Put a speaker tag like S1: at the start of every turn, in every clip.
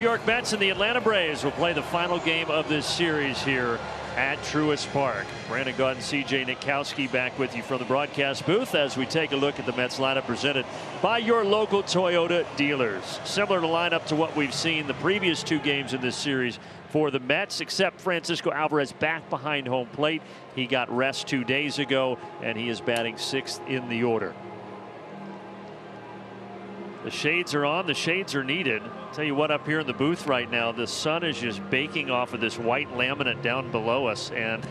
S1: New York Mets and the Atlanta Braves will play the final game of this series here at Truist Park. Brandon Gaudin and C.J. Nitkowski back with you from the broadcast booth as we take a look at the Mets lineup presented by your local Toyota dealers. Similar to lineup to what we've seen the previous two games in this series for the Mets, except Francisco Alvarez back behind home plate. He got rest 2 days ago, and he is batting sixth in the order. The shades are on. The shades are needed. Tell you what, up here in the booth right now, the sun is just baking off of this white laminate down below us, and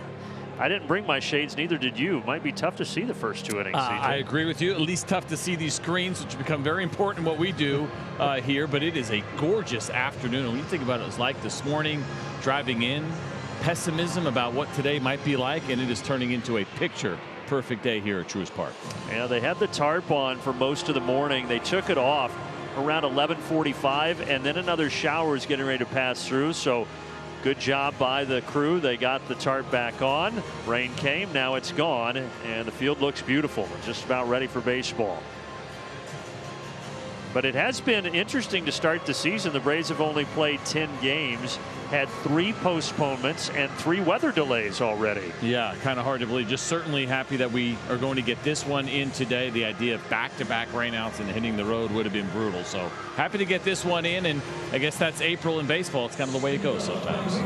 S1: I didn't bring my shades, neither did you. Might be tough to see the first two innings.
S2: I agree with you. At least tough to see these screens, which become very important in what we do here. But it is a gorgeous afternoon. And when you think about it, it was like this morning driving in, pessimism about what today might be like, and it is turning into a picture perfect day here at Truist Park.
S1: Yeah, they had the tarp on for most of the morning. They took it off around 11:45, and then another shower is getting ready to pass through. So good job by the crew. They got the tarp back on. Rain came, now it's gone, and the field looks beautiful. We're just about ready for baseball. But it has been interesting to start the season. The Braves have only played 10 games, had 3 postponements and 3 weather delays already.
S2: Yeah, kind of hard to believe. Just certainly happy that we are going to get this one in today. The idea of back-to-back rainouts and hitting the road would have been brutal. So happy to get this one in, and I guess that's April in baseball. It's kind of the way it goes sometimes.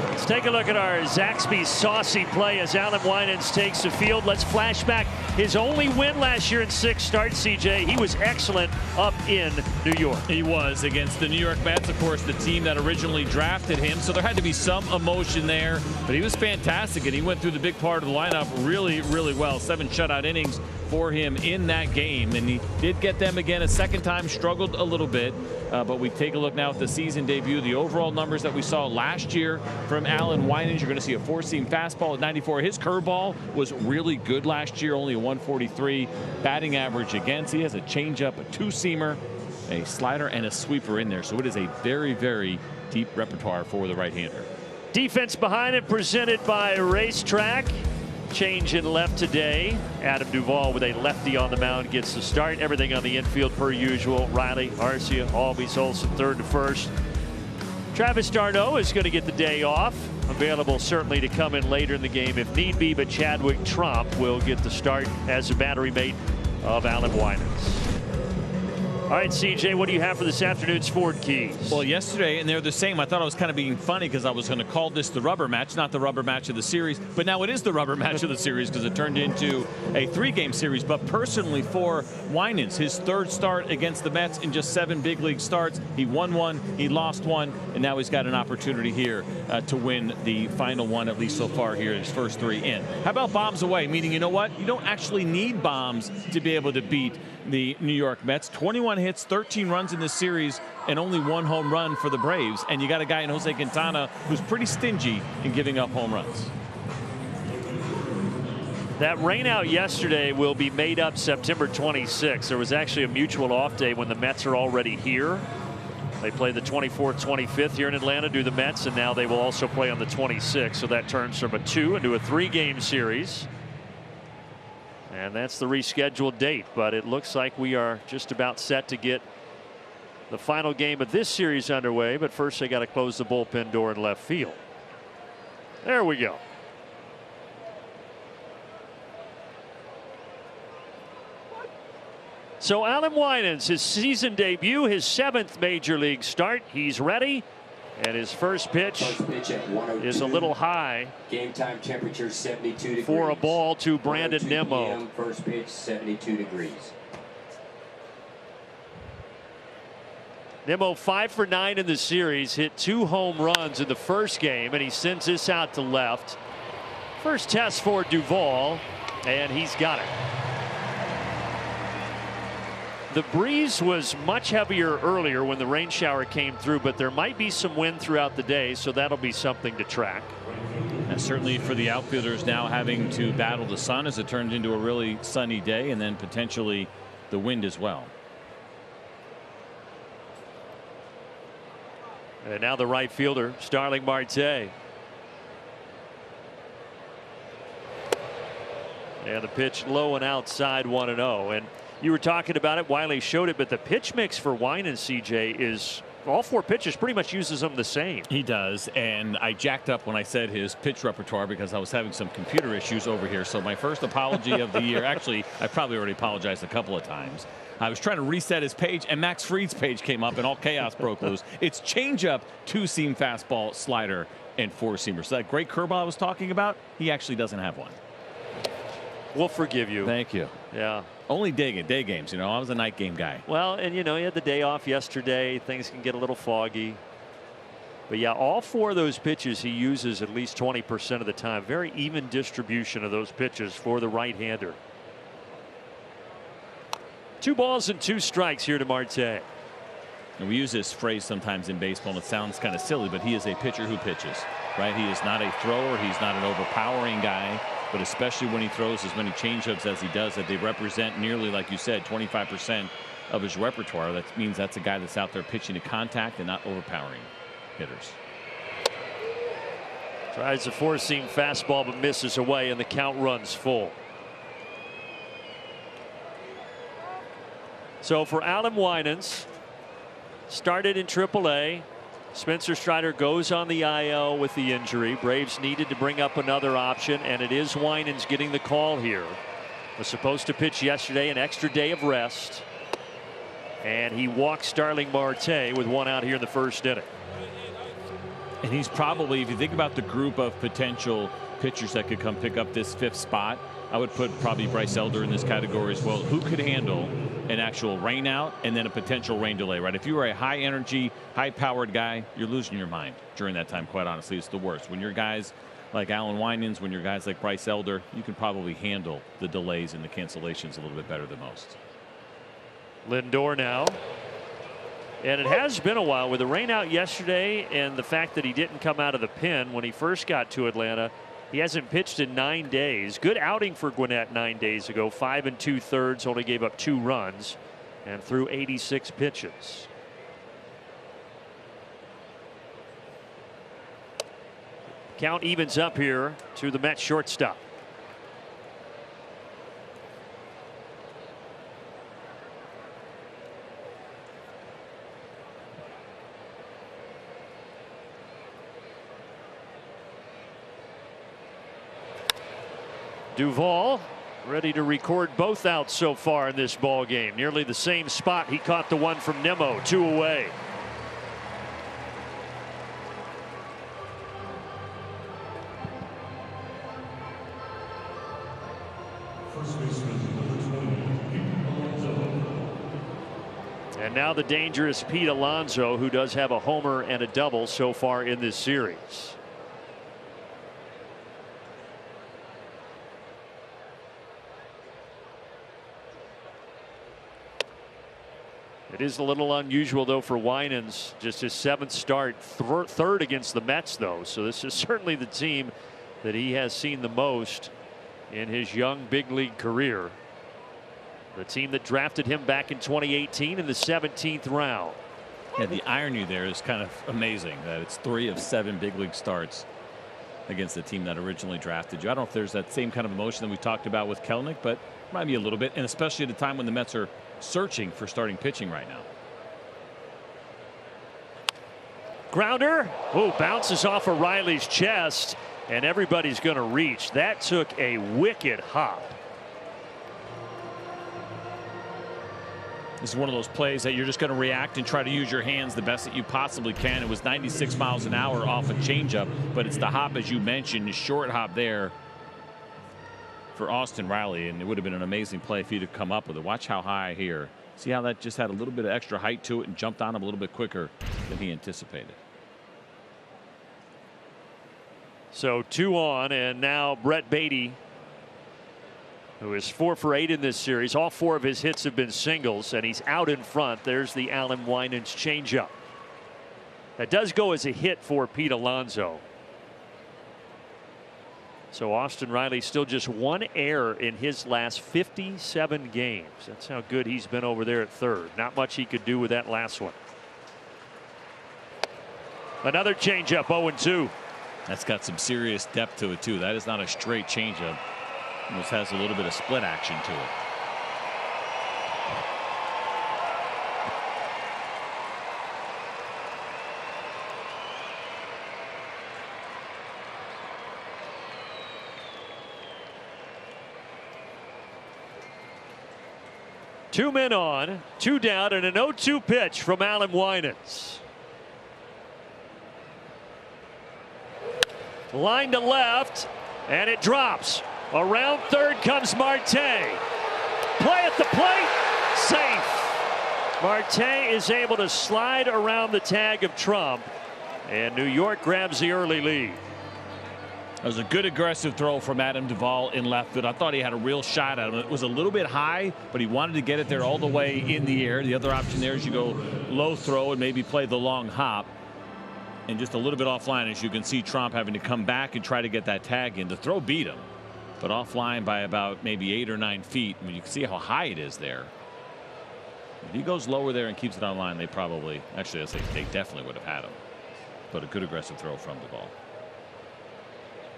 S1: Let's take a look at our Zaxby saucy play as Alan Winans takes the field. Let's flash back his only win last year in 6 starts, CJ. He was excellent up in New York.
S2: He was against the New York Mets, of course, the team that originally drafted him. So there had to be some emotion there, but he was fantastic, and he went through the big part of the lineup really, really well. 7 shutout innings for him in that game, and he did get them again a second time, struggled a little bit, but we take a look now at the season debut. The overall numbers that we saw last year from Alan Winans, you're going to see a 4-seam fastball at 94. His curveball was really good last year, only a 143 batting average against. He has a changeup, a 2-seamer, a slider, and a sweeper in there, so it is a very, very deep repertoire for the right-hander.
S1: Defense behind it, presented by Racetrack. Change in left today. Adam Duvall with a lefty on the mound gets the start. Everything on the infield per usual. Riley, Arcia, Albies, Olsen third to first. Travis d'Arnaud is going to get the day off. Available certainly to come in later in the game if need be, but Chadwick Tromp will get the start as a battery mate of Alan Winans. All right, CJ, what do you have for this afternoon's Ford Keys?
S2: Well, yesterday, and they're the same. I thought I was kind of being funny because I was going to call this the rubber match, not the rubber match of the series. But now it is the rubber match of the series because it turned into a 3-game series. But personally for Winans, his 3rd start against the Mets in just 7 big league starts. He won 1, he lost 1, and now he's got an opportunity here to win the final one, at least so far here, his first 3 in. How about bombs away? Meaning, you know what? You don't actually need bombs to be able to beat the New York Mets. 21 hits, 13 runs in this series, and only 1 home run for the Braves. And you got a guy in Jose Quintana who's pretty stingy in giving up home runs.
S1: That rainout yesterday will be made up September 26th. There was actually a mutual off day when the Mets are already here. They play the 24th, 25th here in Atlanta, do the Mets, and now they will also play on the 26th. So that turns from a 2 into a 3-game series. And that's the rescheduled date, but it looks like we are just about set to get the final game of this series underway. But first, they got to close the bullpen door in left field. There we go. So Alan Winans, his season debut, his 7th major league start. He's ready. And his first pitch is a little high.
S3: Game time temperature 72 degrees.
S1: For a ball to Brandon Nimmo.
S3: First pitch 72 degrees.
S1: Nimmo 5 for 9 in the series, hit 2 home runs in the first game, and he sends this out to left. First test for Duvall, and he's got it. The breeze was much heavier earlier when the rain shower came through, but there might be some wind throughout the day, so that'll be something to track.
S2: And certainly for the outfielders now having to battle the sun as it turns into a really sunny day, and then potentially the wind as well.
S1: And now the right fielder, Starling Marte. And the pitch low and outside, 1-0. And You were talking about it. Wiley showed it, but the pitch mix for Winans, CJ, is all 4 pitches pretty much uses them the same.
S2: He does, and I jacked up when I said his pitch repertoire because I was having some computer issues over here. So my first apology of the year. Actually, I probably already apologized a couple of times. I was trying to reset his page, and Max Fried's page came up, and all chaos broke loose. It's changeup, 2-seam fastball, slider, and 4-seamer. So that great curveball I was talking about, he actually doesn't have one.
S1: We'll forgive you.
S2: Thank you.
S1: Yeah.
S2: Only day games, you know. I was a night game guy.
S1: Well, and you know, he had the day off yesterday. Things can get a little foggy. But yeah, all 4 of those pitches he uses at least 20% of the time. Very even distribution of those pitches for the right-hander. 2 balls and 2 strikes here to Marte.
S2: And we use this phrase sometimes in baseball, and it sounds kind of silly, but he is a pitcher who pitches, right? He is not a thrower. He's not an overpowering guy. But especially when he throws as many changeups as he does, that they represent nearly, like you said, 25% of his repertoire. That means that's a guy that's out there pitching to contact and not overpowering hitters.
S1: Tries a 4-seam fastball but misses away, and the count runs full. So for Alan Winans, started in AAA. Spencer Strider goes on the IL with the injury. Braves needed to bring up another option, and it is Winans getting the call here. Was supposed to pitch yesterday, an extra day of rest. And he walks Starling Marte with 1 out here in the 1st inning.
S2: And he's probably, if you think about the group of potential pitchers that could come pick up this 5th spot, I would put probably Bryce Elder in this category as well. Who could handle an actual rain out and then a potential rain delay, right? If you are a high energy, high powered guy, you're losing your mind during that time. Quite honestly, it's the worst. When you're guys like Alan Winans, when you're guys like Bryce Elder, you can probably handle the delays and the cancellations a little bit better than most.
S1: Lindor now. And it has been a while with the rain out yesterday and the fact that he didn't come out of the pen when he first got to Atlanta. He hasn't pitched in 9 days. Good outing for Gwinnett 9 days ago. 5 2/3, only gave up 2 runs and threw 86 pitches. Count evens up here to the Mets shortstop. Duvall ready to record both outs so far in this ball game. Nearly the same spot he caught the one from Nimmo, 2 away. And now the dangerous Pete Alonso, who does have a homer and a double so far in this series. It is a little unusual, though, for Winans. Just his 7th start, 3rd against the Mets, though. So this is certainly the team that he has seen the most in his young big league career. The team that drafted him back in 2018 in the 17th round.
S2: Yeah, the irony there is kind of amazing that it's 3 of 7 big league starts against the team that originally drafted you. I don't know if there's that same kind of emotion that we talked about with Kelenic, but might be a little bit, and especially at a time when the Mets are searching for starting pitching right now.
S1: Grounder. Oh, bounces off of Riley's chest, and everybody's going to reach. That took a wicked hop.
S2: This is one of those plays that you're just going to react and try to use your hands the best that you possibly can. It was 96 miles an hour off a changeup, but it's the hop, as you mentioned, the short hop there for Austin Riley, and it would have been an amazing play if he'd have come up with it. Watch how high here. See how that just had a little bit of extra height to it and jumped on him a little bit quicker than he anticipated.
S1: So 2 on, and now Brett Beatty, who is 4 for 8 in this series. All 4 of his hits have been singles, and he's out in front. There's the Alan Winans changeup. That does go as a hit for Pete Alonso. So Austin Riley still just 1 error in his last 57 games. That's how good he's been over there at 3rd. Not much he could do with that last one. Another changeup, 0-2.
S2: That's got some serious depth to it, too. That is not a straight changeup. Almost has a little bit of split action to it.
S1: 2 men on, 2 down, and an 0-2 pitch from Alan Winans. Line to left, and it drops. Around third comes Marte. Play at the plate, safe. Marte is able to slide around the tag of Trump, and New York grabs the early lead.
S2: It was a good aggressive throw from Adam Duvall in left field. I thought he had a real shot at him. It was a little bit high, but he wanted to get it there all the way in the air. The other option there is you go low throw and maybe play the long hop. And just a little bit offline, as you can see Trump having to come back and try to get that tag in. The throw beat him, but offline by about maybe 8 or 9 feet. I mean, you can see how high it is there. If he goes lower there and keeps it on line, they probably, actually, they definitely would have had him. But a good aggressive throw from Duvall.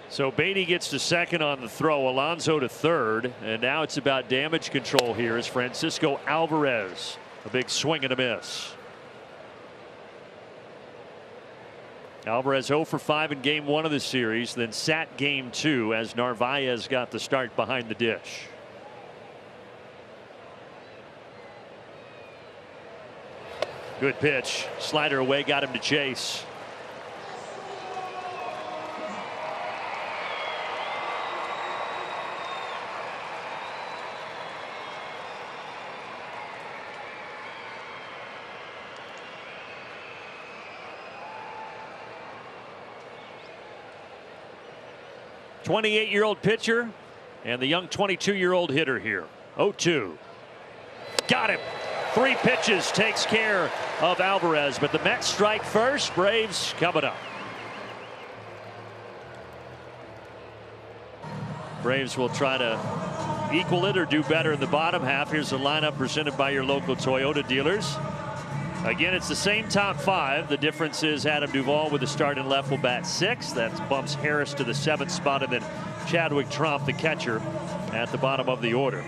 S1: So Beatty gets to second on the throw, Alonso to third, and now it's about damage control here as Francisco Alvarez, a big swing and a miss. Alvarez 0 for 5 in game 1 of the series, then sat game 2 as Narvaez got the start behind the dish. Good pitch, slider away, got him to chase. '28-year-old pitcher and the young 22-year-old hitter here. 0-2. Got him. 3 pitches, takes care of Alvarez, but the Mets strike first. Braves coming up. Braves will try to equal it or do better in the bottom half. Here's the lineup presented by your local Toyota dealers. Again, it's the same top 5. The difference is Adam Duvall with the start in left will bat 6. That bumps Harris to the 7th spot, and then Chadwick Trump, the catcher, at the bottom of the order.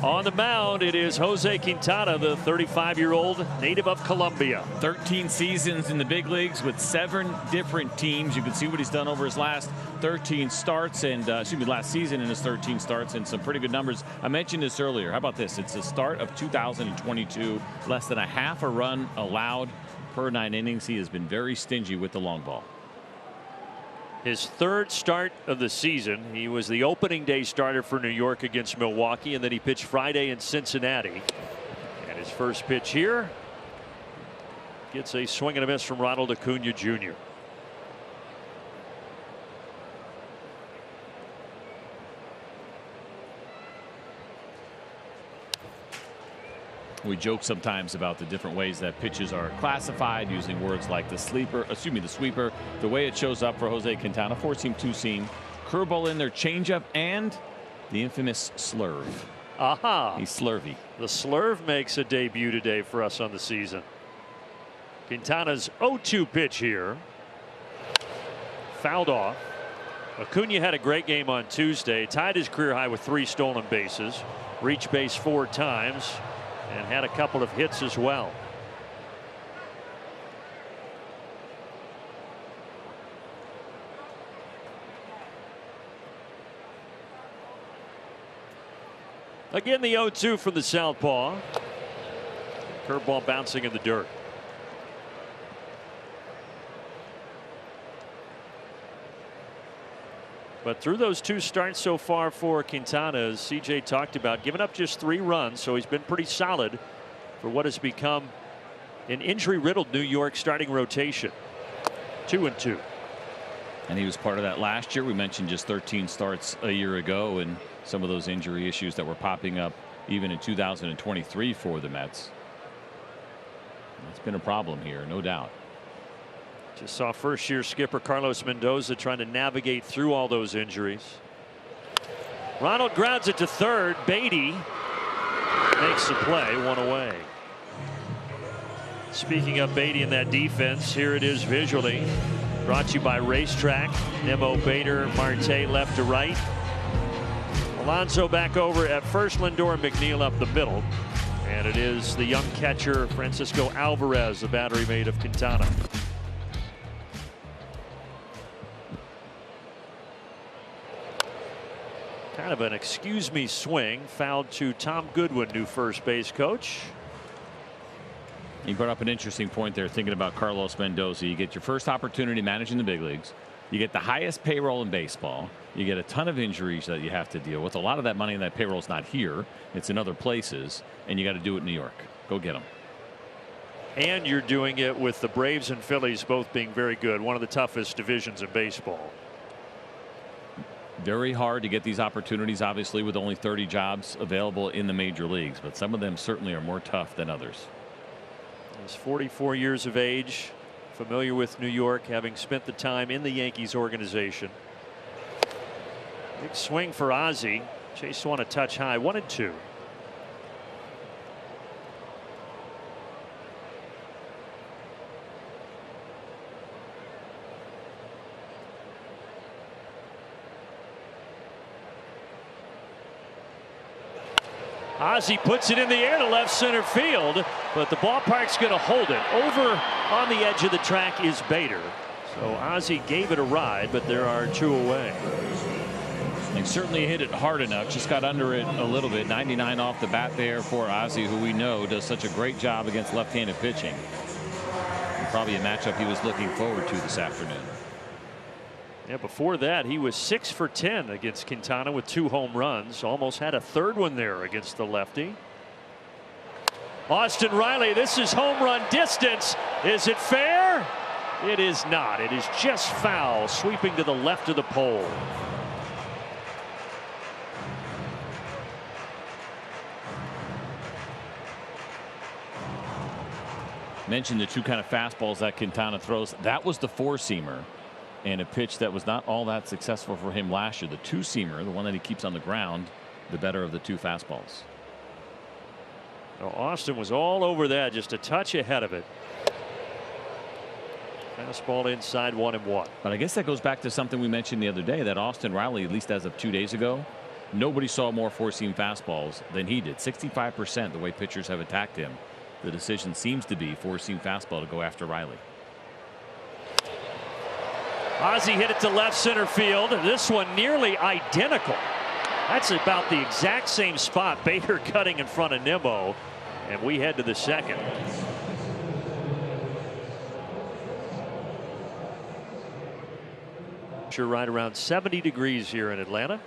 S1: On the mound, it is Jose Quintana, the 35-year-old native of Colombia.
S2: 13 seasons in the big leagues with 7 different teams. You can see what he's done over his last 13 starts and last season in his 13 starts, and some pretty good numbers. I mentioned this earlier. How about this? It's the start of 2022. Less than a half a run allowed per 9 innings. He has been very stingy with the long ball.
S1: His 3rd start of the season. He was the opening day starter for New York against Milwaukee, and then he pitched Friday in Cincinnati. And his first pitch here gets a swing and a miss from Ronald Acuna Jr.
S2: We joke sometimes about the different ways that pitches are classified, using words like the sweeper, the way it shows up for Jose Quintana, 4-seam, 2-seam, curveball in there, changeup, and the infamous slurve.
S1: Aha.
S2: He's slurvy.
S1: The slurve makes a debut today for us on the season. Quintana's 0-2 pitch here. Fouled off. Acuna had a great game on Tuesday, tied his career high with 3 stolen bases, reached base 4 times, and had a couple of hits as well. Again, the 0-2 from the southpaw. Curveball bouncing in the dirt. But through those 2 starts so far for Quintana, as CJ talked about, giving up just 3 runs, so he's been pretty solid for what has become an injury-riddled New York starting rotation. 2-2.
S2: And he was part of that last year. We mentioned just 13 starts a year ago, and some of those injury issues that were popping up even in 2023 for the Mets. It's been a problem here, no doubt.
S1: Just saw first-year skipper Carlos Mendoza trying to navigate through all those injuries. Ronald grounds it to third. Beatty makes the play, 1 away. Speaking of Beatty and that defense, here it is visually. Brought to you by Racetrack. Nemo, Bader, Marte left to right. Alonso back over at first. Lindor and McNeil up the middle. And it is the young catcher Francisco Alvarez, the battery mate of Quintana. Kind of an excuse me swing fouled to Tom Goodwin, new first base coach.
S2: You brought up an interesting point there, thinking about Carlos Mendoza. You get your first opportunity managing the big leagues. You get the highest payroll in baseball. You get a ton of injuries that you have to deal with. A lot of that money in that payroll is not here. It's in other places. And you got to do it in New York. Go get them.
S1: And you're doing it with the Braves and Phillies both being very good. One of the toughest divisions in baseball.
S2: Very hard to get these opportunities, obviously, with only 30 jobs available in the major leagues. But some of them certainly are more tough than others.
S1: He's 44 years of age, familiar with New York, having spent the time in the Yankees organization. Big swing for Ozzie. Chase one a touch high, 1-2. Ozzie puts it in the air to left center field, but the ballpark's going to hold it. Over on the edge of the track is Bader. So Ozzie gave it a ride, but there are two away.
S2: They certainly hit it hard enough, just got under it a little bit. 99 off the bat there for Ozzie, who we know does such a great job against left-handed pitching. And probably a matchup he was looking forward to this afternoon.
S1: Yeah, before that, he was 6 for 10 against Quintana with 2 home runs. Almost had a third one there against the lefty. Austin Riley, this is home run distance. Is it fair? It is not. It is just foul, sweeping to the left of the pole.
S2: Mentioned the two kind of fastballs that Quintana throws. That was the four-seamer. And a pitch that was not all that successful for him last year. The two-seamer, the one that he keeps on the ground, the better of the two fastballs.
S1: Well, Austin was all over that, just a touch ahead of it. Fastball inside, 1-1.
S2: But I guess that goes back to something we mentioned the other day, that Austin Riley, at least as of 2 days ago, nobody saw more four-seam fastballs than he did. 65% the way pitchers have attacked him. The decision seems to be four-seam fastball to go after Riley.
S1: Ozzie hit it to left center field. This one nearly identical. That's about the exact same spot. Bader cutting in front of Nimmo, and we head to the second. Sure, right around 70 degrees here in Atlanta.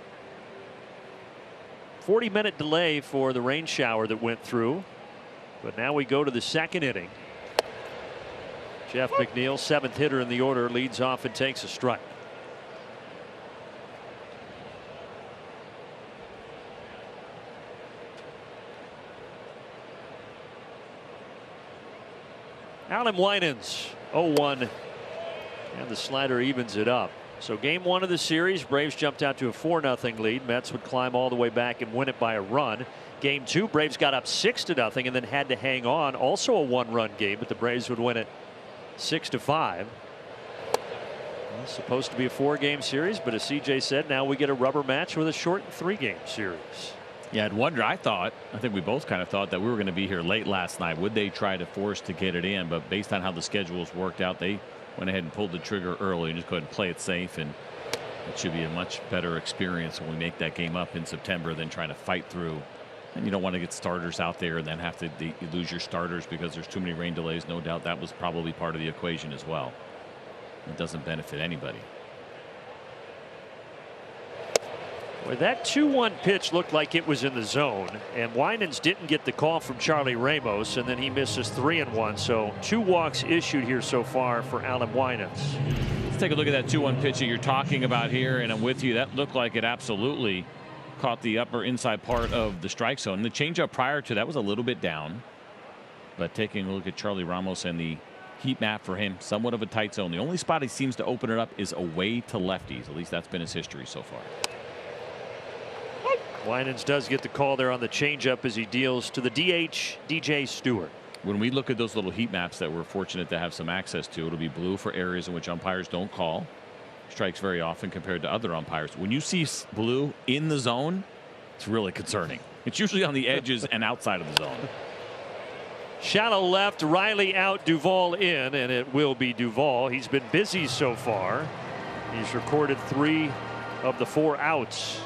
S1: 40-minute delay for the rain shower that went through, but now we go to the second inning. Jeff McNeil, 7th hitter in the order, leads off and takes a strike. Alan Winans, 0-1, and the slider evens it up. So game one of the series, Braves jumped out to a 4-0 lead. Mets would climb all the way back and win it by a run. Game two, Braves got up 6-0 and then had to hang on. Also a 1-run game, but the Braves would win it 6-5. It's supposed to be a 4-game series, but as CJ said, now we get a rubber match with a short 3-game series.
S2: Yeah, I'd wonder. I think we both kind of thought that we were going to be here late last night. Would they try to force to get it in? But based on how the schedules worked out, they went ahead and pulled the trigger early and just go ahead and play it safe. And it should be a much better experience when we make that game up in September than trying to fight through. And you don't want to get starters out there and then have to lose your starters because there's too many rain delays. No doubt that was probably part of the equation as well. It doesn't benefit anybody.
S1: Well, that 2-1 pitch looked like it was in the zone, and Winans didn't get the call from Charlie Ramos, and then he misses 3-1. So 2 walks issued here so far for Alan Winans.
S2: Let's take a look at that 2-1 pitch that you're talking about here, and I'm with you. That looked like it absolutely caught the upper inside part of the strike zone. The changeup prior to that was a little bit down, but taking a look at Charlie Ramos and the heat map for him, somewhat of a tight zone. The only spot he seems to open it up is away to lefties. At least that's been his history so far.
S1: Winans does get the call there on the changeup as he deals to the DH, DJ Stewart.
S2: When we look at those little heat maps that we're fortunate to have some access to, it'll be blue for areas in which umpires don't call strikes very often compared to other umpires. When you see blue in the zone, it's really concerning. It's usually on the edges and outside of the zone.
S1: Shallow left, Riley out, Duvall in, and it will be Duvall. He's been busy so far. He's recorded 3 of the 4 outs.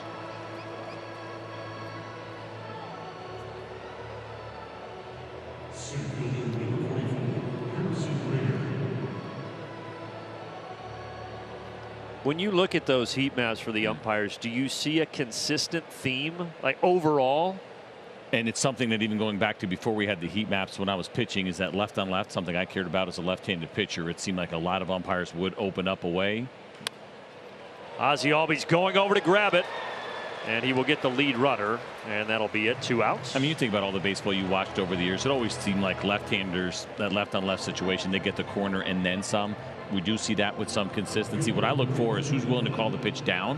S1: When you look at those heat maps for the umpires, do you see a consistent theme, like overall?
S2: And it's something that even going back to before we had the heat maps when I was pitching, is that left on left, something I cared about as a left-handed pitcher. It seemed like a lot of umpires would open up away.
S1: Ozzie Albies going over to grab it, and he will get the lead runner, and that'll be it. 2 outs.
S2: I mean, you think about all the baseball you watched over the years, it always seemed like left-handers, that left-on-left situation, they get the corner and then some. We do see that with some consistency. What I look for is who's willing to call the pitch down.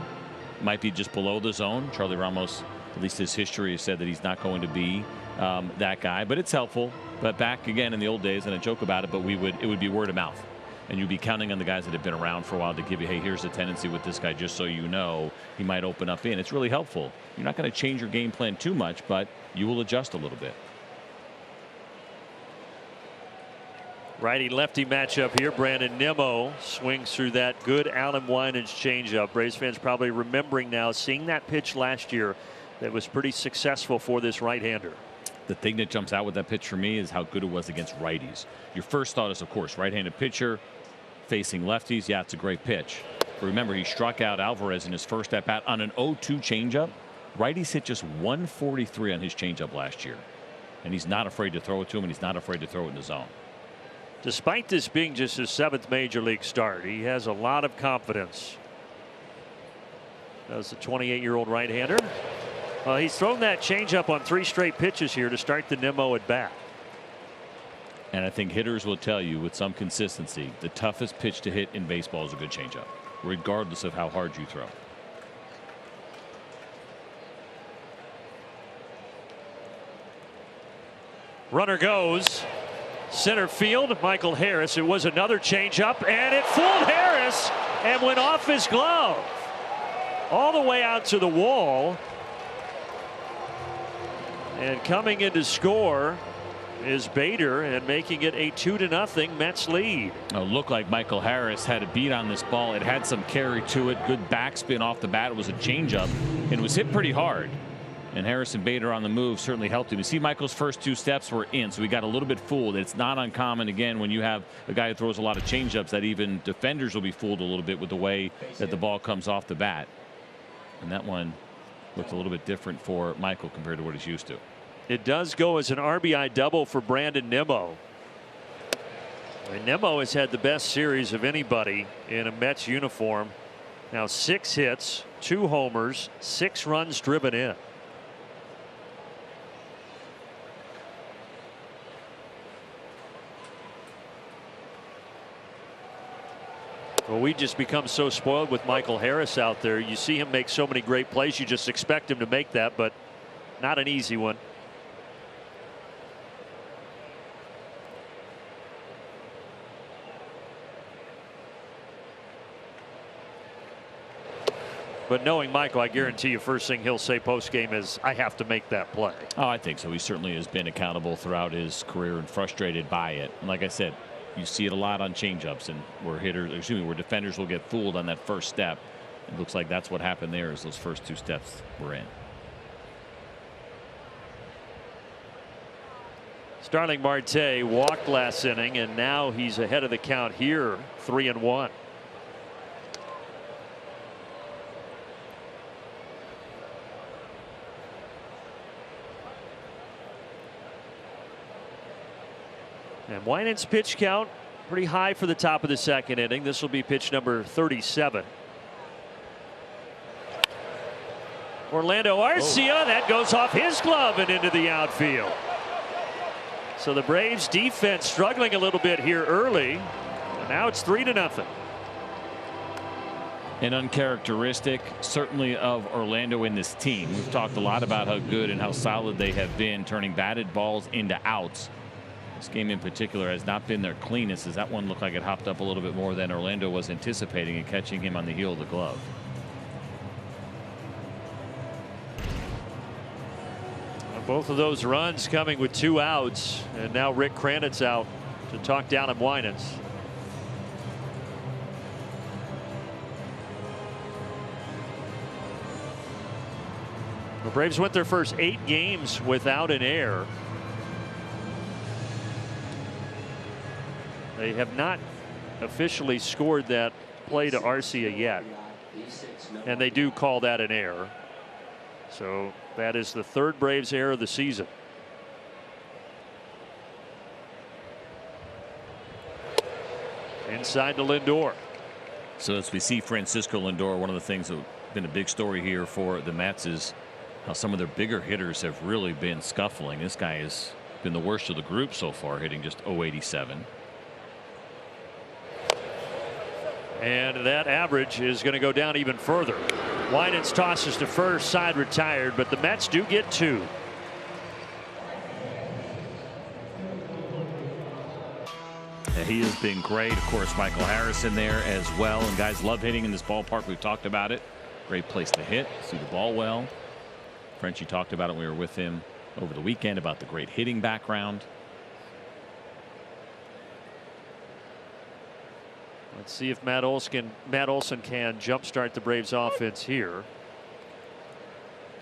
S2: Might be just below the zone. Charlie Ramos, at least his history has said that he's not going to be that guy, but it's helpful. But back again in the old days, and I joke about it, but it would be word of mouth. And you'd be counting on the guys that have been around for a while to give you, hey, here's the tendency with this guy, just so you know he might open up in. It's really helpful. You're not going to change your game plan too much, but you will adjust a little bit.
S1: Righty lefty matchup here. Brandon Nimmo swings through that good Alan Winans changeup. Braves fans probably remembering now seeing that pitch last year that was pretty successful for this right-hander.
S2: The thing that jumps out with that pitch for me is how good it was against righties. Your first thought is, of course, right-handed pitcher facing lefties. Yeah, it's a great pitch. But remember, he struck out Alvarez in his first at bat on an 0-2 changeup. Righties hit just 143 on his changeup last year. And he's not afraid to throw it to him, and he's not afraid to throw it in the zone.
S1: Despite this being just his 7th major league start, he has a lot of confidence. That's the 28-year-old right-hander. He's thrown that changeup on 3 straight pitches here to start the Nimmo at bat.
S2: And I think hitters will tell you with some consistency, the toughest pitch to hit in baseball is a good changeup, regardless of how hard you throw.
S1: Runner goes center field. Michael Harris. It was another changeup, and it fooled Harris and went off his glove all the way out to the wall. And coming in to score is Bader, and making it a 2-0 Mets lead.
S2: It looked like Michael Harris had a beat on this ball. It had some carry to it. Good backspin off the bat. It was a changeup, and it was hit pretty hard. And Harris and Bader on the move certainly helped him. You see Michael's first 2 steps were in, so he got a little bit fooled. It's not uncommon, again, when you have a guy who throws a lot of changeups, that even defenders will be fooled a little bit with the way that the ball comes off the bat. And that one looked a little bit different for Michael compared to what he's used to.
S1: It does go as an RBI double for Brandon Nimmo. And Nimmo has had the best series of anybody in a Mets uniform. Now 6 hits, 2 homers, 6 runs driven in. Well, we just become so spoiled with Michael Harris out there. You see him make so many great plays. You just expect him to make that, but not an easy one. But knowing Michael, I guarantee you first thing he'll say post game is, I have to make that play.
S2: Oh, I think so. He certainly has been accountable throughout his career and frustrated by it. And like I said, you see it a lot on changeups, and where defenders will get fooled on that first step. It looks like that's what happened there, as those first 2 steps were in.
S1: Starling Marte walked last inning, and now he's ahead of the count here, 3-1. And Winans' pitch count pretty high for the top of the 2nd inning. This will be pitch number 37. Orlando Arcia, that goes off his glove and into the outfield. So the Braves defense struggling a little bit here early. And now it's 3-0.
S2: And uncharacteristic, certainly, of Orlando in this team. We've talked a lot about how good and how solid they have been turning batted balls into outs. This game in particular has not been their cleanest, as that one looked like it hopped up a little bit more than Orlando was anticipating, and catching him on the heel of the glove.
S1: Both of those runs coming with 2 outs, and now Rick Kranitz out to talk down on Winans. The Braves went their first 8 games without an error. They have not officially scored that play to Arcia yet, and they do call that an error. So that is the third Braves error of the season. Inside to Lindor.
S2: So as we see Francisco Lindor, one of the things that has been a big story here for the Mets is how some of their bigger hitters have really been scuffling. This guy has been the worst of the group so far, hitting just .087.
S1: And that average is going to go down even further. Winans tosses to first, side retired, but the Mets do get two.
S2: He has been great. Of course, Michael Harris in there as well. And guys love hitting in this ballpark. We've talked about it. Great place to hit. See the ball well. Frenchie talked about it when we were with him over the weekend about the great hitting background.
S1: Let's see if Matt Olson can jumpstart the Braves offense here.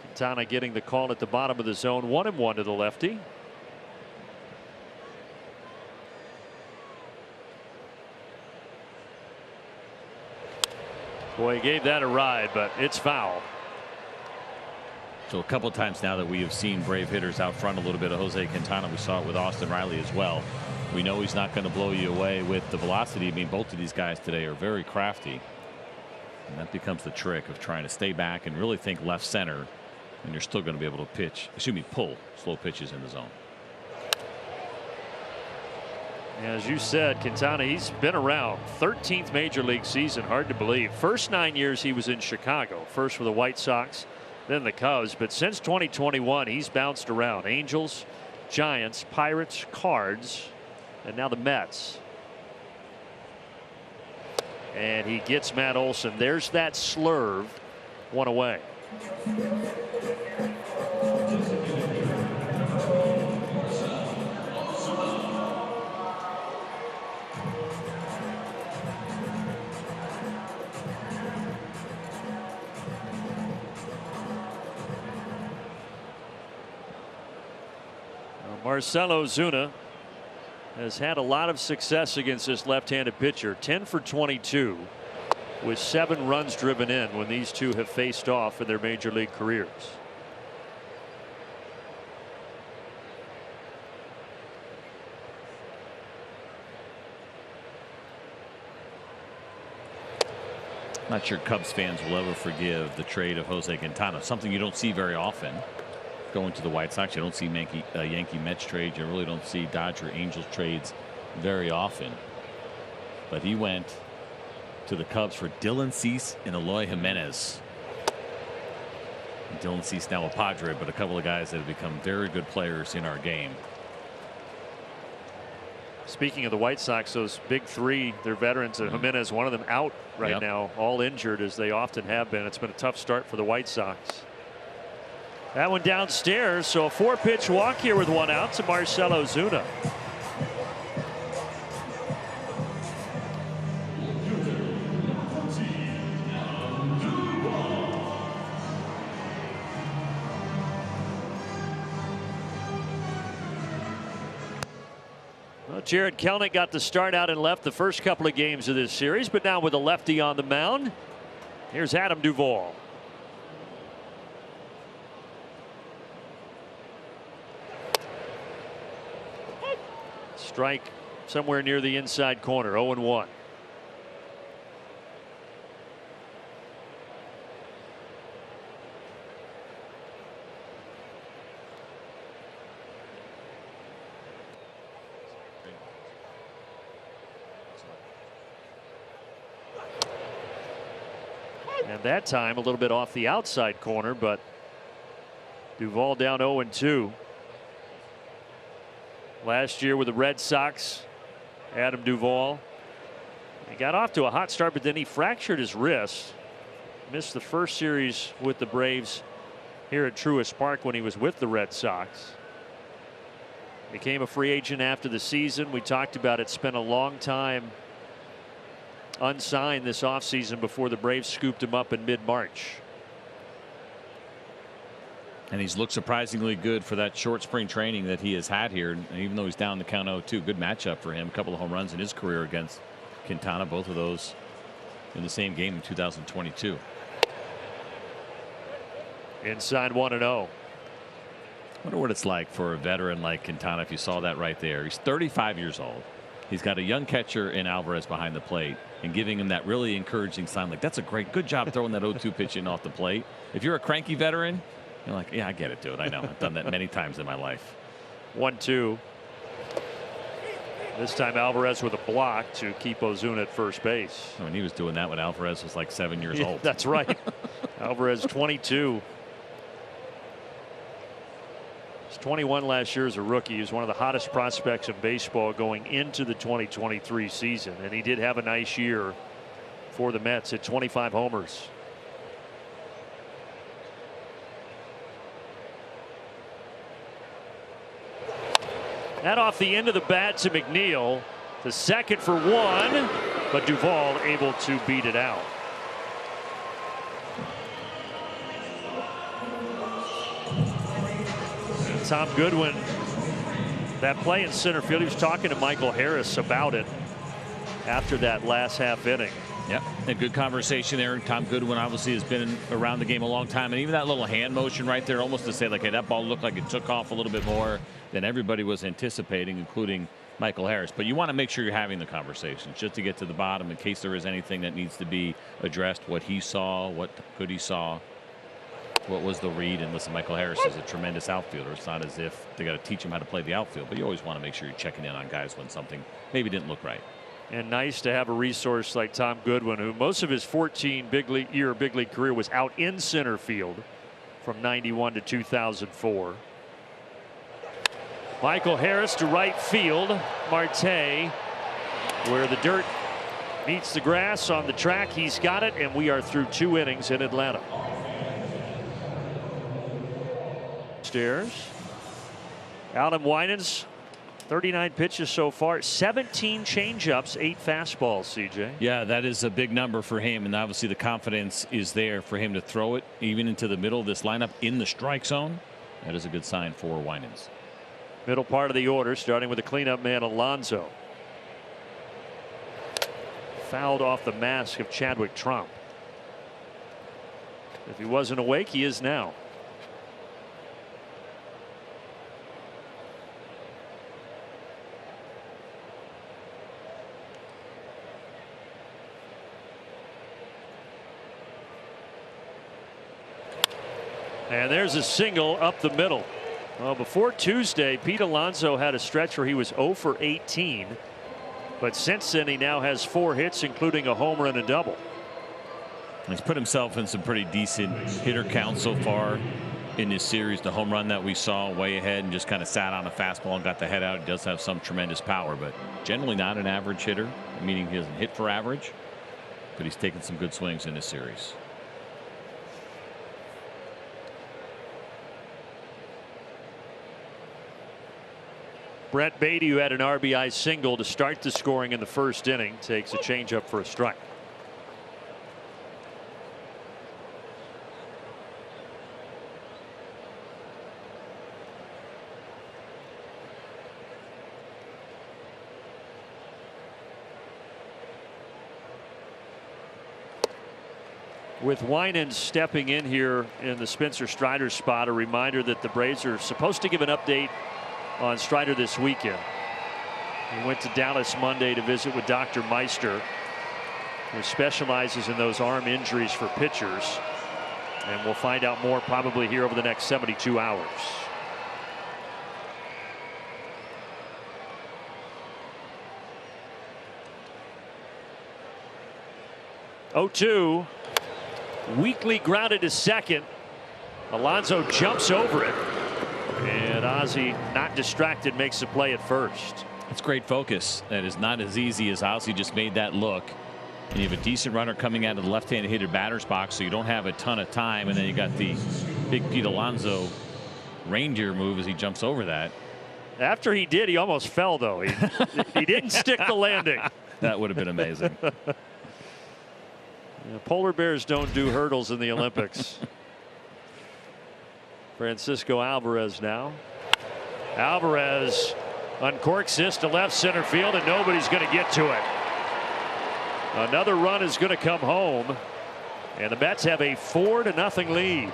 S1: Quintana getting the call at the bottom of the zone. 1-1 to the lefty. Boy, he gave that a ride, but it's foul.
S2: So a couple of times now that we have seen Brave hitters out front a little bit of Jose Quintana. We saw it with Austin Riley as well. We know he's not going to blow you away with the velocity. I mean, both of these guys today are very crafty. And that becomes the trick of trying to stay back and really think left center. And you're still going to be able to pull slow pitches in the zone.
S1: As you said, Quintana, he's been around. 13th major league season, hard to believe. First 9 years he was in Chicago, first with the White Sox, then the Cubs. But since 2021, he's bounced around. Angels, Giants, Pirates, Cards, and now the Mets. And he gets Matt Olson. There's that slurve. One away. Marcell Ozuna has had a lot of success against this left-handed pitcher. 10 for 22 with 7 runs driven in when these two have faced off in their major league careers.
S2: Not sure Cubs fans will ever forgive the trade of Jose Quintana. Something you don't see very often. Going to the White Sox, you don't see Yankee Mets trades. You really don't see Dodger Angels trades very often. But he went to the Cubs for Dylan Cease and Eloy Jimenez. Dylan Cease now a Padre, but a couple of guys that have become very good players in our game.
S1: Speaking of the White Sox, those big three, they're veterans, and Jimenez, one of them out right now, all injured as they often have been. It's been a tough start for the White Sox. That one downstairs, so a 4-pitch walk here with 1 out to Marcell Ozuna. Well, Jared Kelenic got the start out and left the first couple of games of this series, but now with a lefty on the mound, here's Adam Duvall. Strike somewhere near the inside corner. 0-1. And that time a little bit off the outside corner, but Duvall down 0-2. Last year with the Red Sox, Adam Duvall. He got off to a hot start, but then he fractured his wrist. Missed the first series with the Braves here at Truist Park when he was with the Red Sox. Became a free agent after the season. We talked about it. Spent a long time unsigned this offseason before the Braves scooped him up in mid-March.
S2: And he's looked surprisingly good for that short spring training that he has had here. And even though he's down the count 0-2, good matchup for him. A couple of home runs in his career against Quintana. Both of those in the same game in 2022.
S1: Inside 1-0.
S2: I wonder what it's like for a veteran like Quintana. If you saw that right there, he's 35 years old. He's got a young catcher in Alvarez behind the plate and giving him that really encouraging sign, like, that's a good job throwing that 0-2 pitch in off the plate. If you're a cranky veteran, you're like, yeah, I get it, dude. I know. I've done that many times in my life.
S1: 1-2. This time Alvarez with a block to keep Ozuna at first base.
S2: When he was doing that when Alvarez was like 7 years old.
S1: That's right. Alvarez 22. He's 21 last year as a rookie. He was one of the hottest prospects in baseball going into the 2023 season. And he did have a nice year for the Mets at 25 homers. That off the end of the bat to McNeil. The second for one, but Duvall able to beat it out. Tom Goodwin, that play in center field, he was talking to Michael Harris about it after that last half inning.
S2: Yeah, a good conversation there. Tom Goodwin obviously has been around the game a long time, and even that little hand motion right there, almost to say, like, hey, that ball looked like it took off a little bit more than everybody was anticipating, including Michael Harris. But you want to make sure you're having the conversations just to get to the bottom in case there is anything that needs to be addressed, what he saw, what good he saw. What was the read? And listen, Michael Harris is a tremendous outfielder. It's not as if they got to teach him how to play the outfield, but you always want to make sure you're checking in on guys when something maybe didn't look right.
S1: And nice to have a resource like Tom Goodwin, who most of his 14 big league career was out in center field from 91 to 2004. Michael Harris to right field. Marte, where the dirt meets the grass on the track. He's got it, and we are through 2 innings in Atlanta. Stairs. Adam Winans, 39 pitches so far, 17 changeups, 8 fastballs, CJ.
S2: Yeah, that is a big number for him, and obviously the confidence is there for him to throw it even into the middle of this lineup in the strike zone. That is a good sign for Winans.
S1: Middle part of the order, starting with the cleanup man Alonso. Fouled off the mask of Chadwick Trump. If he wasn't awake, he is now. And there's a single up the middle. Well, before Tuesday, Pete Alonso had a stretch where he was 0 for 18. But since then, he now has 4 hits, including a homer and a double.
S2: He's put himself in some pretty decent hitter count so far in this series. The home run that we saw way ahead and just kind of sat on a fastball and got the head out. He does have some tremendous power, but generally not an average hitter, meaning he doesn't hit for average. But he's taken some good swings in this series.
S1: Brett Beatty, who had an RBI single to start the scoring in the first inning, takes a changeup for a strike. With Winans stepping in here in the Spencer Strider spot, a reminder that the Braves are supposed to give an update on Strider this weekend. He went to Dallas Monday to visit with Dr. Meister, who specializes in those arm injuries for pitchers. And we'll find out more probably here over the next 72 hours. Oh-2. Weakly grounded to second. Alonso jumps over it. And Ozzie, not distracted, makes the play at first.
S2: It's great focus. That is not as easy as Ozzie just made that look. And you have a decent runner coming out of the left-handed hitter batter's box, so you don't have a ton of time. And then you got the big Pete Alonso reindeer move as he jumps over that.
S1: After he did, he almost fell, though. He didn't stick the landing.
S2: That would have been amazing.
S1: Polar bears don't do hurdles in the Olympics. Francisco Alvarez now. Alvarez uncorks this to left center field, and nobody's going to get to it. Another run is going to come home, and the Mets have a 4-0 lead.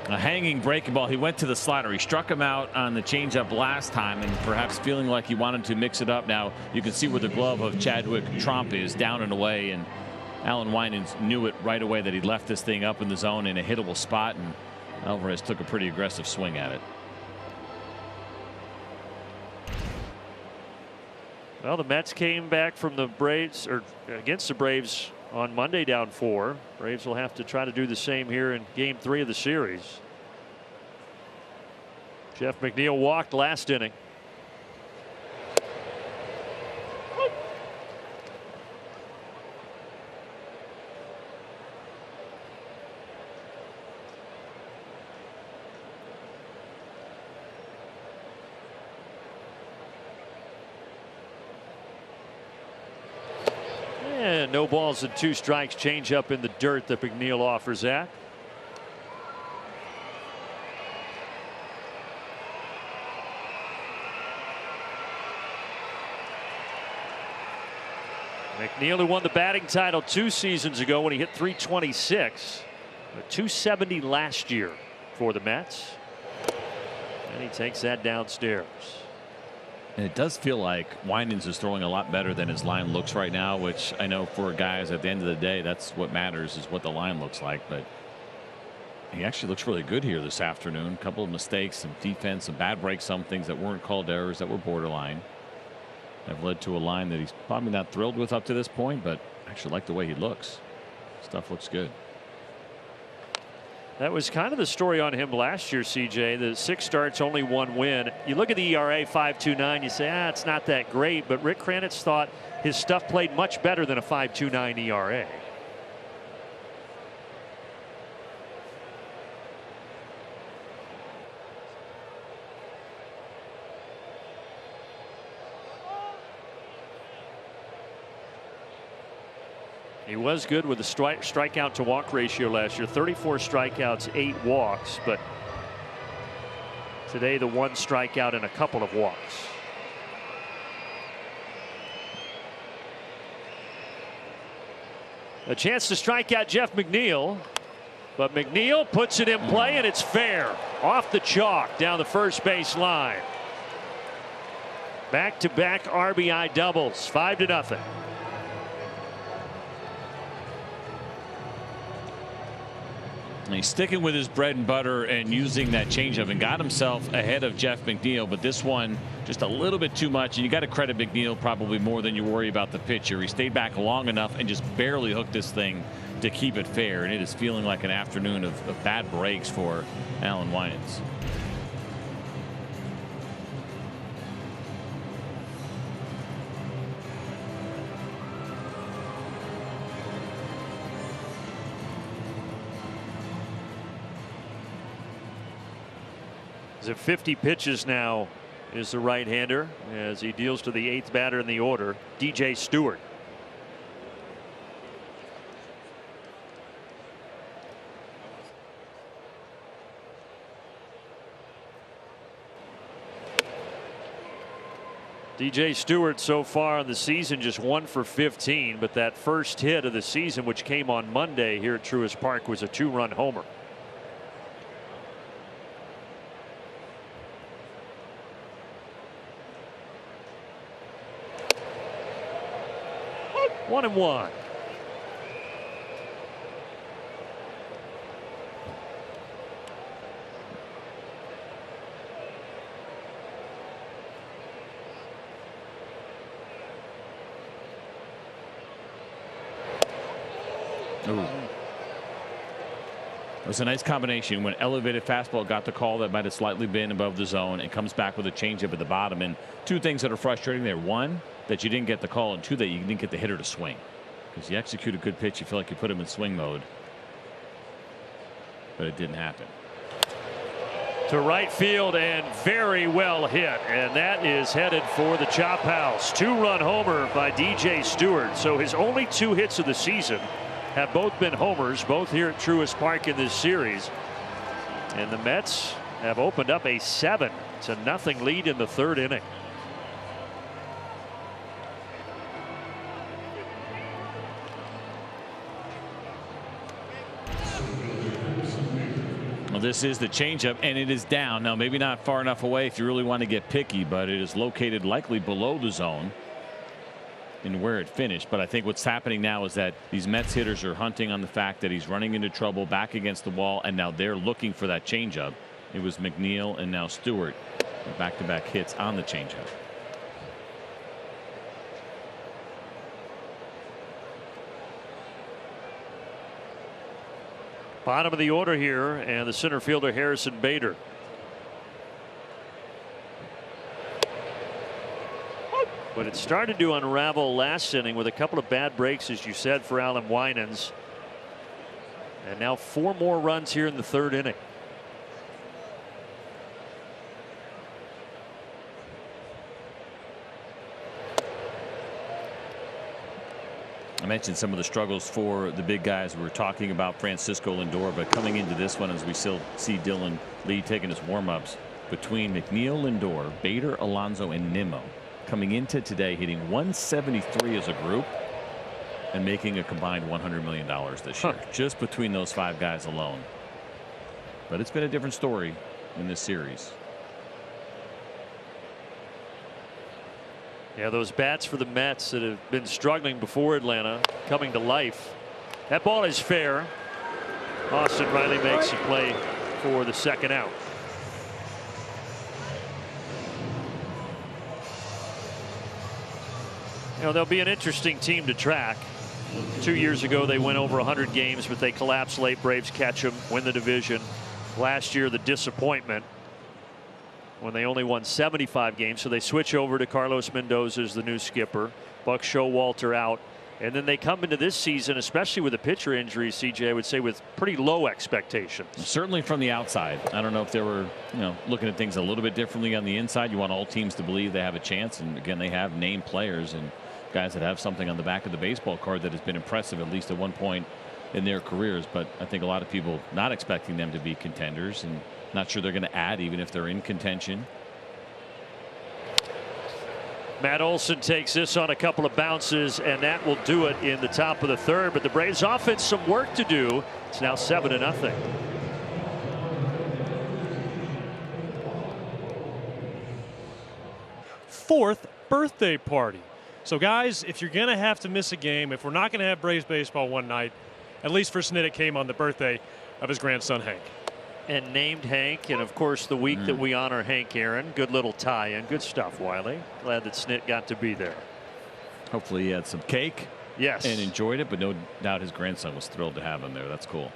S2: A hanging breaking ball. He went to the slider. He struck him out on the changeup last time, and perhaps feeling like he wanted to mix it up. Now you can see where the glove of Chadwick Tromp is, down and away, and Alan Winans knew it right away that he left this thing up in the zone in a hittable spot, and Alvarez took a pretty aggressive swing at it.
S1: Well, the Mets came back from the Braves, or against the Braves, on Monday down 4. Braves will have to try to do the same here in Game 3 of the series. Jeff McNeil walked last inning. And no balls and 2 strikes. Change up in the dirt that McNeil offers that. McNeil, who won the batting title 2 seasons ago when he hit .326, but .270 last year for the Mets, and he takes that downstairs.
S2: And it does feel like Winans is throwing a lot better than his line looks right now, which I know for guys at the end of the day, that's what matters, is what the line looks like. But he actually looks really good here this afternoon. A couple of mistakes, some defense, some bad breaks, some things that weren't called errors that were borderline, have led to a line that he's probably not thrilled with up to this point, but I actually like the way he looks. Stuff looks good.
S1: That was kind of the story on him last year, CJ. The 6 starts, only 1 win. You look at the ERA, 5.29, you say, it's not that great, but Rick Kranitz thought his stuff played much better than a 5.29 ERA. He was good with the strikeout to walk ratio last year. 34 strikeouts, 8 walks, but today the 1 strikeout and a couple of walks. A chance to strike out Jeff McNeil, but McNeil puts it in play, and it's fair. Off the chalk down the first base line. Back-to-back RBI doubles, 5-0.
S2: He's sticking with his bread and butter and using that changeup, and got himself ahead of Jeff McNeil, but this one just a little bit too much, and you got to credit McNeil probably more than you worry about the pitcher. He stayed back long enough and just barely hooked this thing to keep it fair, and it is feeling like an afternoon of bad breaks for Alan Winans.
S1: Is it 50 pitches now is the right-hander as he deals to the 8th batter in the order, DJ Stewart. DJ Stewart so far on the season just 1 for 15, but that first hit of the season, which came on Monday here at Truist Park, was a 2-run homer. One and one.
S2: Ooh. It was a nice combination. When elevated fastball got the call that might have slightly been above the zone, it comes back with a changeup at the bottom. And 2 things that are frustrating there: 1, that you didn't get the call, and 2, that you didn't get the hitter to swing. Because you execute a good pitch, you feel like you put him in swing mode, but it didn't happen.
S1: To right field, and very well hit, and that is headed for the chop house. 2-run homer by DJ Stewart. So his only 2 hits of the season have both been homers, both here at Truist Park in this series. And the Mets have opened up a 7-0 lead in the 3rd inning.
S2: Well, this is the changeup, and it is down. Now, maybe not far enough away if you really want to get picky, but it is located likely below the zone in where it finished. But I think what's happening now is that these Mets hitters are hunting on the fact that he's running into trouble back against the wall, and now they're looking for that changeup. It was McNeil and now Stewart, back-to-back hits on the changeup.
S1: Bottom of the order here, and the center fielder Harrison Bader. But it started to unravel last inning with a couple of bad breaks, as you said, for Alan Winans. And now 4 more runs here in the 3rd inning.
S2: I mentioned some of the struggles for the big guys. We were talking about Francisco Lindor, but coming into this one, as we still see Dylan Lee taking his warm-ups, between McNeil, Lindor, Bader, Alonso, and Nimmo, coming into today hitting 173 as a group and making a combined $100 million this year, just between those 5 guys alone. But it's been a different story in this series.
S1: Yeah, those bats for the Mets that have been struggling before Atlanta coming to life. That ball is fair. Austin Riley makes a play for the 2nd out. You know, they'll be an interesting team to track. 2 years ago they went over 100 games, but they collapsed late. Braves catch them, win the division. Last year the disappointment when they only won 75 games, so they switch over to Carlos Mendoza as the new skipper. Buck Showalter out, and then they come into this season, especially with a pitcher injury, CJ, I would say, with pretty low expectations.
S2: Certainly from the outside. I don't know if they were, looking at things a little bit differently on the inside. You want all teams to believe they have a chance, and again, they have named players and guys that have something on the back of the baseball card that has been impressive, at least at one point in their careers. But I think a lot of people not expecting them to be contenders, and not sure they're going to add even if they're in contention.
S1: Matt Olson takes this on a couple of bounces, and that will do it in the top of the 3rd. But the Braves offense some work to do. It's now 7-0.
S4: Fourth birthday party. So guys, if you're going to have to miss a game, if we're not going to have Braves baseball one night, at least for Snit, it came on the birthday of his grandson Hank.
S1: And named Hank, and of course the week that we honor Hank Aaron. Good little tie-in. Good stuff, Wiley. Glad that Snit got to be there.
S2: Hopefully he had some cake.
S1: Yes.
S2: And enjoyed it, but no doubt his grandson was thrilled to have him there. That's cool.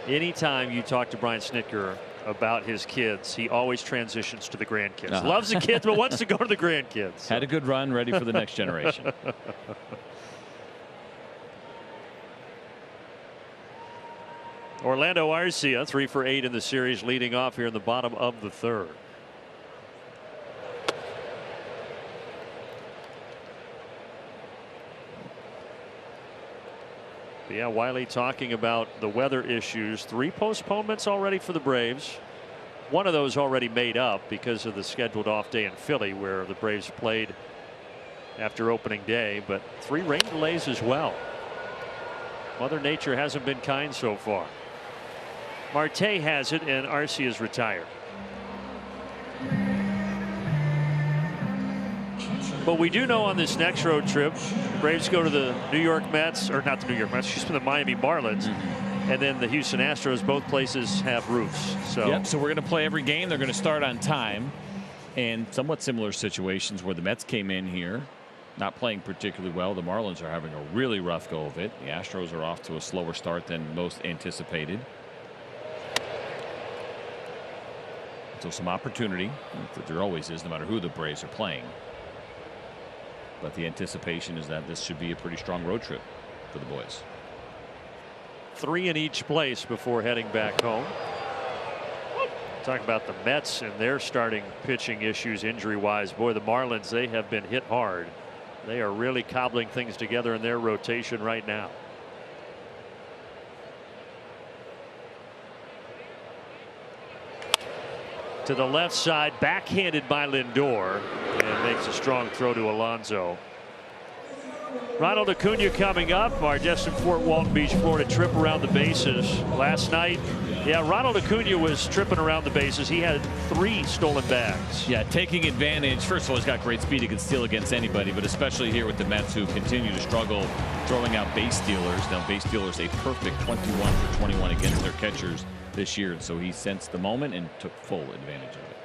S1: Anytime you talk to Brian Snitker about his kids, he always transitions to the grandkids. Loves the kids, but wants to go to the grandkids.
S2: Had a good run, ready for the next generation.
S1: Orlando Arcia 3 for 8 in the series, leading off here in the bottom of the 3rd. Yeah, Wiley talking about the weather issues. 3 postponements already for the Braves. One of those already made up because of the scheduled off day in Philly, where the Braves played after opening day, but 3 rain delays as well. Mother Nature hasn't been kind so far. Marte has it, and Arcia is retired. But we do know on this next road trip, Braves go to the New York Mets, or not the New York Mets, excuse me, the Miami Marlins, and then the Houston Astros. Both places have roofs. So
S2: so we're going to play every game. They're going to start on time, and somewhat similar situations where the Mets came in here not playing particularly well. The Marlins are having a really rough go of it. The Astros are off to a slower start than most anticipated. So some opportunity that there always is, no matter who the Braves are playing. But the anticipation is that this should be a pretty strong road trip for the boys.
S1: 3 in each place before heading back home. Talk about the Mets and their starting pitching issues injury wise. Boy, the Marlins, they have been hit hard. They are really cobbling things together in their rotation right now. To the left side, backhanded by Lindor, and makes a strong throw to Alonso. Ronald Acuna coming up. Our Destin Fort Walton Beach, Florida trip around the bases last night. Yeah, Ronald Acuna was tripping around the bases. He had 3 stolen bags.
S2: Yeah, taking advantage. First of all, he's got great speed. He can steal against anybody, but especially here with the Mets, who continue to struggle throwing out base stealers. Now, base stealers a perfect 21 for 21 against their catchers this year, and so he sensed the moment and took full advantage of it.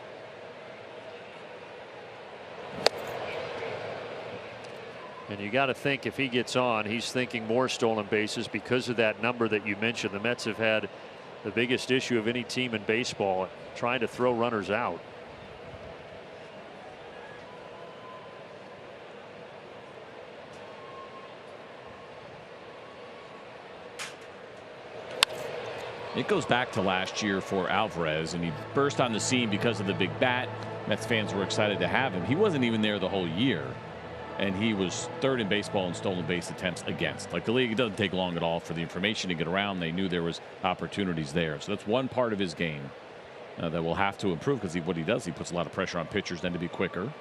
S1: And you got to think if he gets on, he's thinking more stolen bases because of that number that you mentioned. The Mets have had the biggest issue of any team in baseball, trying to throw runners out.
S2: It goes back to last year for Alvarez, and he burst on the scene because of the big bat. Mets fans were excited to have him. He wasn't even there the whole year, and he was 3rd in baseball in stolen base attempts against. Like the league, it doesn't take long at all for the information to get around. They knew there was opportunities there. So that's one part of his game that will have to improve, because what he does, he puts a lot of pressure on pitchers then to be quicker, and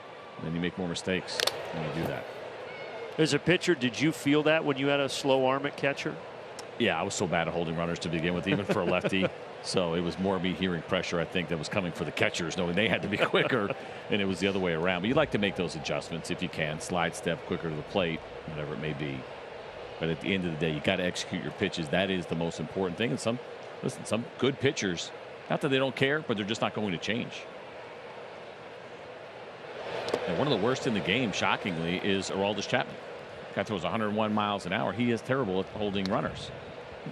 S2: then you make more mistakes when you do that.
S1: As a pitcher, did you feel that when you had a slow arm at catcher?
S2: Yeah, I was so bad at holding runners to begin with, even for a lefty. So it was more me hearing pressure, I think, that was coming for the catchers, knowing they had to be quicker, and it was the other way around. But you like to make those adjustments if you can. Slide step quicker to the plate, whatever it may be. But at the end of the day, you got to execute your pitches. That is the most important thing. And some good pitchers, not that they don't care, but they're just not going to change. And one of the worst in the game, shockingly, is Aroldis Chapman. Guy throws 101 miles an hour. He is terrible at holding runners.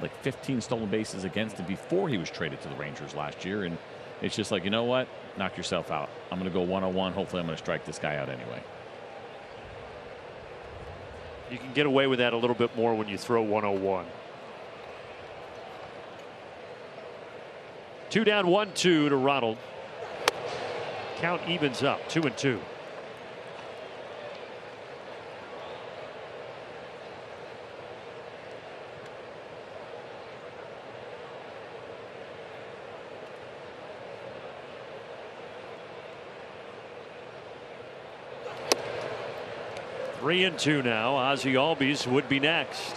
S2: Like 15 stolen bases against him before he was traded to the Rangers last year. And it's just like, you know what? Knock yourself out. I'm going to go 101. Hopefully I'm going to strike this guy out anyway.
S1: You can get away with that a little bit more when you throw 101. 2 down, 1-2 to Ronald. Count evens up, 2-2. Three and 2 now. Ozzie Albies would be next.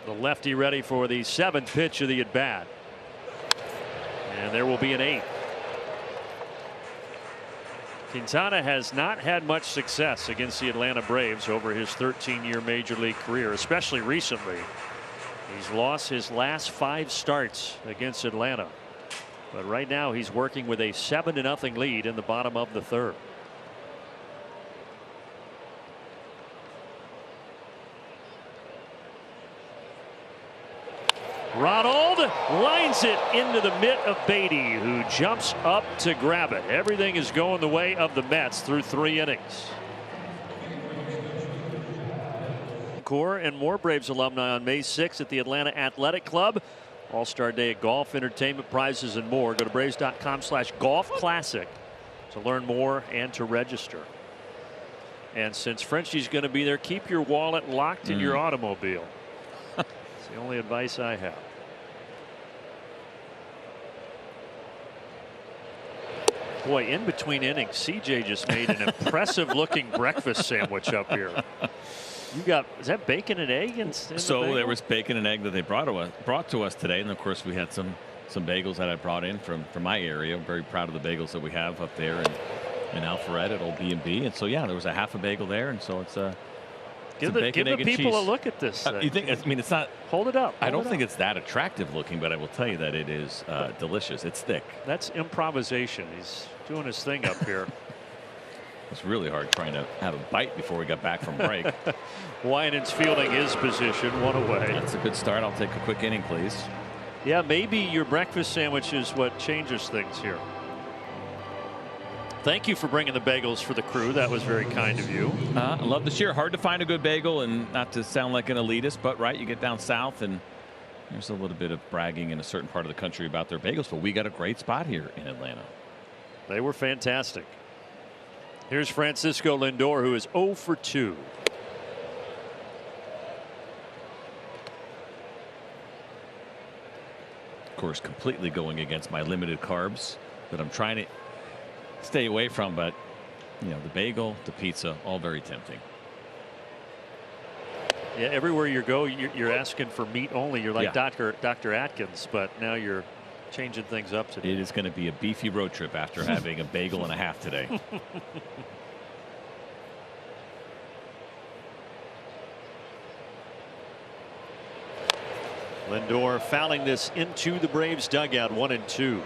S1: The lefty ready for the 7th pitch of the at bat. And there will be an 8th. Quintana has not had much success against the Atlanta Braves over his 13-year major league career, especially recently. He's lost his last 5 starts against Atlanta. But right now he's working with a 7-0 lead in the bottom of the 3rd. Ronald lines it into the mitt of Beatty, who jumps up to grab it. Everything is going the way of the Mets through 3 innings. Core and more Braves alumni on May 6th at the Atlanta Athletic Club. All-Star Day at golf, entertainment, prizes, and more. Go to Braves.com/golf classic to learn more and to register. And since Frenchie's going to be there, keep your wallet locked in your automobile. It's the only advice I have. Boy, in between innings, CJ just made an impressive looking breakfast sandwich up here. You got, is that bacon and egg?
S2: So there was bacon and egg that they brought to us today, and of course we had some bagels that I brought in from my area. I'm very proud of the bagels that we have up there in Alpharetta at Old B&B. And so yeah, there was a half a bagel there, and so it's
S1: give the people a look at this.
S2: You think? I mean, it's not.
S1: Hold it up.
S2: I don't think it's that attractive looking, but I will tell you that it is delicious. It's thick.
S1: That's improvisation. He's doing his thing up here.
S2: It's really hard trying to have a bite before we got back from break.
S1: Winans fielding his position, 1 away.
S2: That's a good start. I'll take a quick inning, please.
S1: Yeah, maybe your breakfast sandwich is what changes things here. Thank you for bringing the bagels for the crew. That was very kind of you.
S2: I love this year. Hard to find a good bagel, and not to sound like an elitist, but right, you get down south and there's a little bit of bragging in a certain part of the country about their bagels, but we got a great spot here in Atlanta.
S1: They were fantastic. Here's Francisco Lindor, who is 0 for 2.
S2: course, completely going against my limited carbs that I'm trying to stay away from. But, you know, the bagel, the pizza, all very tempting.
S1: Yeah, everywhere you go, you're asking for meat only. You're like
S2: Yeah.
S1: Dr. Atkins, but now you're changing things up today.
S2: It is going to be a beefy road trip after having a bagel and a half today.
S1: Lindor fouling this into the Braves dugout, 1-2.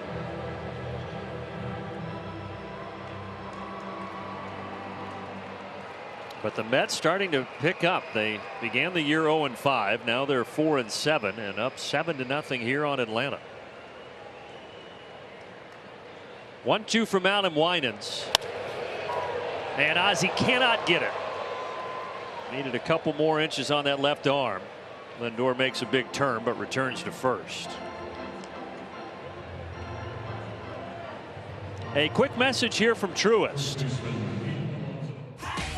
S1: But the Mets starting to pick up. They began the year 0-5. Now they're 4-7 and up 7-0 here on Atlanta. 1-2 from Adam Winans. And Ozzie cannot get it. Needed a couple more inches on that left arm. Lindor makes a big turn but returns to first. A quick message here from Truist.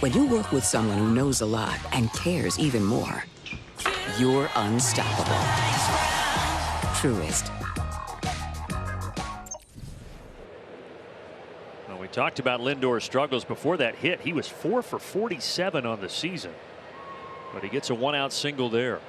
S5: When you work with someone who knows a lot and cares even more, you're unstoppable. Truist.
S1: Well, we talked about Lindor's struggles before that hit. He was 4 for 47 on the season, but he gets a 1-out single there.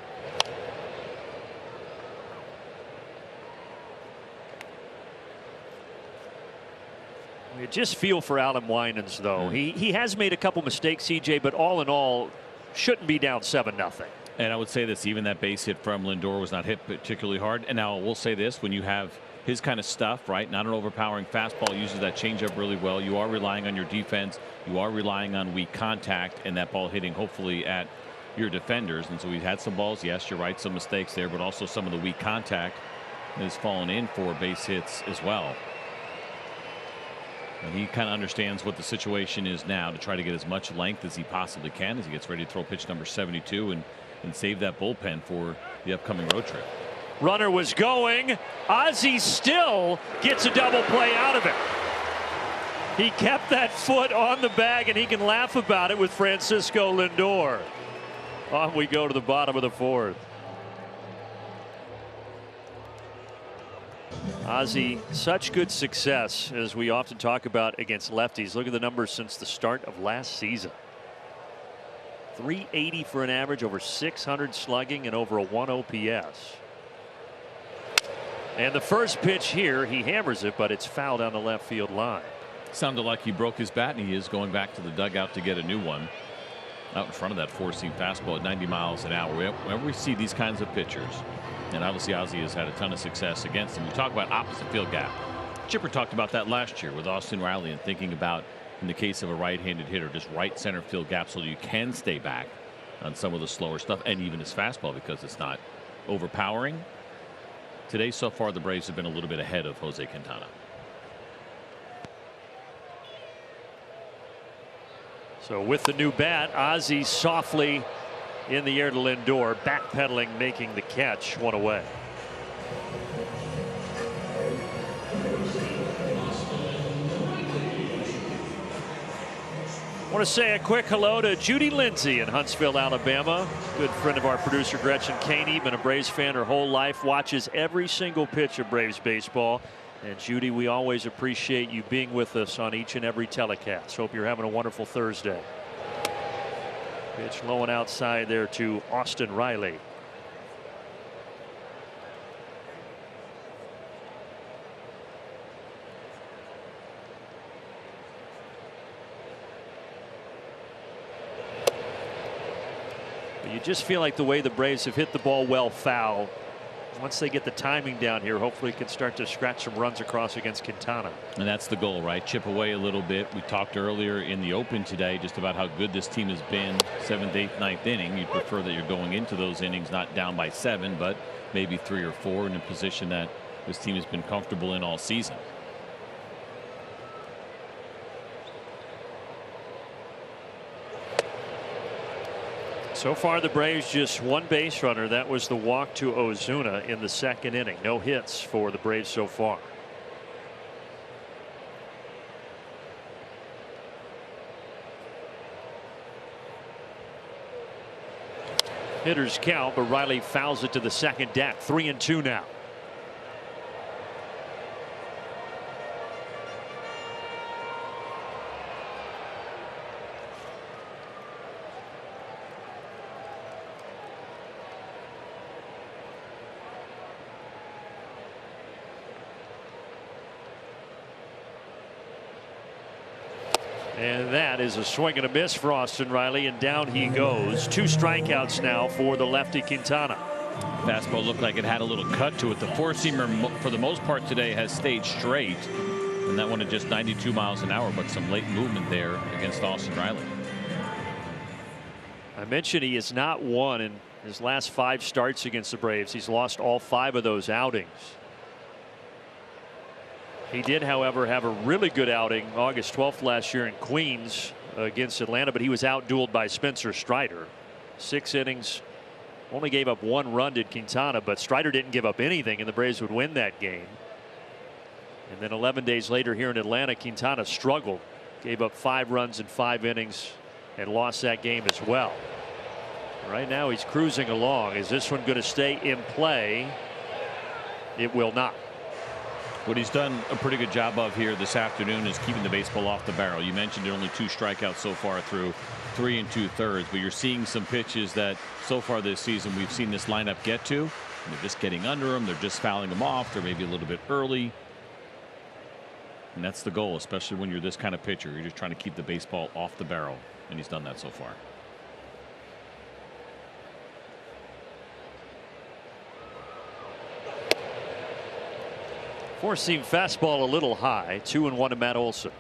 S1: You just feel for Adam Winans, though. He has made a couple mistakes, CJ, but all in all, shouldn't be down 7-0.
S2: And I would say this, even that base hit from Lindor was not hit particularly hard. And now we'll say this, when you have his kind of stuff, right, not an overpowering fastball, uses that changeup really well. You are relying on your defense. You are relying on weak contact and that ball hitting hopefully at your defenders. And so we've had some balls. Yes, you're right, some mistakes there, but also some of the weak contact has fallen in for base hits as well. And he kind of understands what the situation is now to try to get as much length as he possibly can as he gets ready to throw pitch number 72 and save that bullpen for the upcoming road trip.
S1: Runner was going. Ozzie still gets a double play out of it. He kept that foot on the bag, and he can laugh about it with Francisco Lindor. On we go to the bottom of the fourth. Ozzie, such good success, as we often talk about, against lefties. Look at the numbers since the start of last season. 380 for an average, over 600 slugging, and over a 1 OPS. And the first pitch here, he hammers it, but it's fouled down the left field line.
S2: Sounded like he broke his bat, and he is going back to the dugout to get a new one. Out in front of that four-seam fastball at 90 miles an hour. Whenever we see these kinds of pitchers, and obviously Ozzie has had a ton of success against them. We talk about opposite field gap. Chipper talked about that last year with Austin Riley and thinking about, in the case of a right-handed hitter, just right center field gap so that you can stay back on some of the slower stuff and even his fastball because it's not overpowering. Today so far the Braves have been a little bit ahead of Jose Quintana.
S1: So with the new bat, Ozzie softly in the air to Lindor, backpedaling, making the catch, one away. I want to say a quick hello to Judy Lindsay in Huntsville, Alabama. Good friend of our producer Gretchen Caney, been a Braves fan her whole life, watches every single pitch of Braves baseball. And Judy, we always appreciate you being with us on each and every telecast. Hope you're having a wonderful Thursday. Pitch low and outside there to Austin Riley. But you just feel like the way the Braves have hit the ball well foul, once they get the timing down here, hopefully can start to scratch some runs across against Quintana.
S2: And that's the goal, right? Chip away a little bit. We talked earlier in the open today just about how good this team has been. 7th, 8th, 9th inning. You'd prefer that you're going into those innings not down by 7, but maybe 3 or 4 in a position that this team has been comfortable in all season.
S1: So far the Braves just one base runner. That was the walk to Ozuna in the 2nd inning. No hits for the Braves so far. Hitters count, but Riley fouls it to the second deck. 3-2 now. And that is a swing and a miss for Austin Riley, and down he goes. 2 strikeouts now for the lefty Quintana.
S2: Fastball looked like it had a little cut to it. The four-seamer, for the most part today, has stayed straight. And that one at just 92 miles an hour, but some late movement there against Austin Riley.
S1: I mentioned he has not won in his last 5 starts against the Braves. He's lost all 5 of those outings. He did, however, have a really good outing August 12th last year in Queens against Atlanta, but he was outdueled by Spencer Strider. 6 innings, only gave up 1 run, did Quintana, but Strider didn't give up anything, and the Braves would win that game. And then 11 days later here in Atlanta, Quintana struggled, gave up 5 runs in 5 innings, and lost that game as well. Right now he's cruising along. Is this one going to stay in play? It will not.
S2: What he's done a pretty good job of here this afternoon is keeping the baseball off the barrel. You mentioned only 2 strikeouts so far through 3 2/3, but you're seeing some pitches that so far this season we've seen this lineup get to. And they're just getting under them. They're just fouling them off. They're maybe a little bit early. And that's the goal, especially when you're this kind of pitcher. You're just trying to keep the baseball off the barrel, and he's done that so far.
S1: Four-seam fastball a little high. 2-1 to Matt Olson.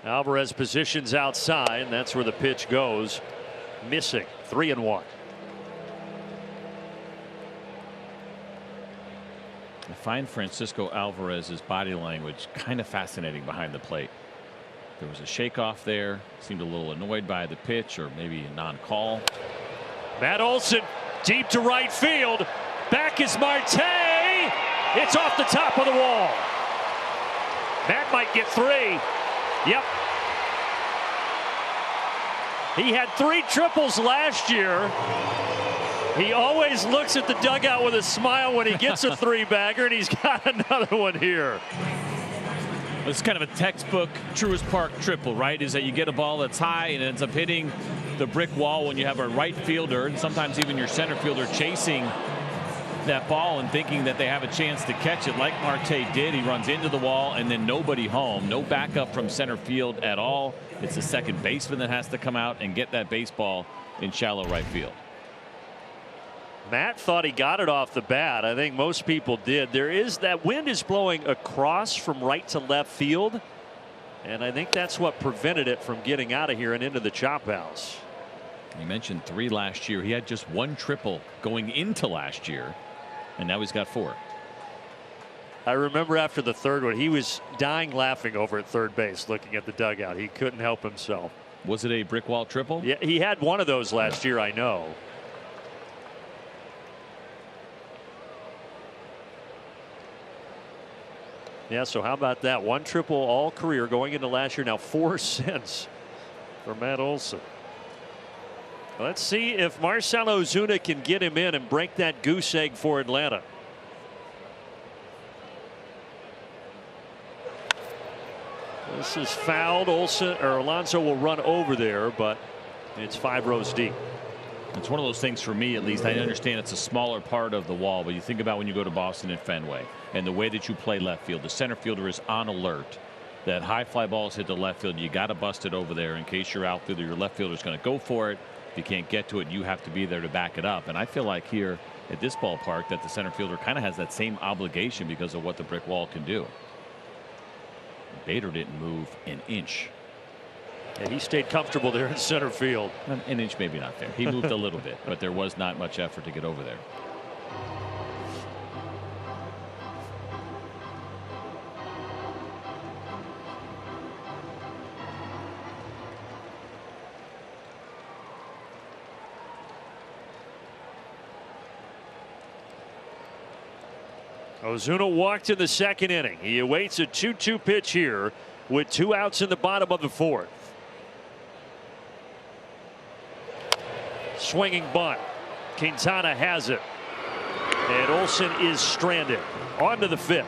S1: Alvarez positions outside, and that's where the pitch goes. Missing. 3-1.
S2: I find Francisco Alvarez's body language kind of fascinating behind the plate. There was a shake off there. Seemed a little annoyed by the pitch, or maybe a non-call.
S1: Matt Olson deep to right field. Back is Marte. It's off the top of the wall. Matt might get 3. Yep. He had 3 triples last year. He always looks at the dugout with a smile when he gets a 3-bagger, and he's got another one here.
S2: It's kind of a textbook Truist Park triple, right? Is that you get a ball that's high and it ends up hitting the brick wall when you have a right fielder and sometimes even your center fielder chasing that ball and thinking that they have a chance to catch it, like Marte did. He runs into the wall and then nobody home. No backup from center field at all. It's the second baseman that has to come out and get that baseball in shallow right field.
S1: Matt thought he got it off the bat. I think most people did. That wind is blowing across from right to left field, and I think that's what prevented it from getting out of here and into the chop house.
S2: You mentioned 3 last year. He had just 1 triple going into last year, and now he's got 4.
S1: I remember after the 3rd one, he was dying laughing over at third base looking at the dugout. He couldn't help himself.
S2: Was it a brick wall triple?
S1: Yeah, he had one of those last year, I know. Yeah, so how about that? 1 triple all career going into last year. Now 4 since for Matt Olson. Let's see if Marcell Ozuna can get him in and break that goose egg for Atlanta. This is fouled. Alonso will run over there, but it's 5 rows deep.
S2: It's one of those things for me, at least. I understand it's a smaller part of the wall, but you think about when you go to Boston and Fenway and the way that you play left field. The center fielder is on alert that high fly balls hit the left field. You got to bust it over there in case your outfielder, your left fielder is going to go for it. If you can't get to it, you have to be there to back it up. And I feel like here at this ballpark that the center fielder kind of has that same obligation because of what the brick wall can do. Bader didn't move an inch.
S1: And he stayed comfortable there in center field.
S2: An inch, maybe not there. He moved a little bit, but there was not much effort to get over there.
S1: Ozuna walked in the 2nd inning. He awaits a 2-2 pitch here with 2 outs in the bottom of the 4th. Swinging bunt. Quintana has it. And Olson is stranded. On to the 5th.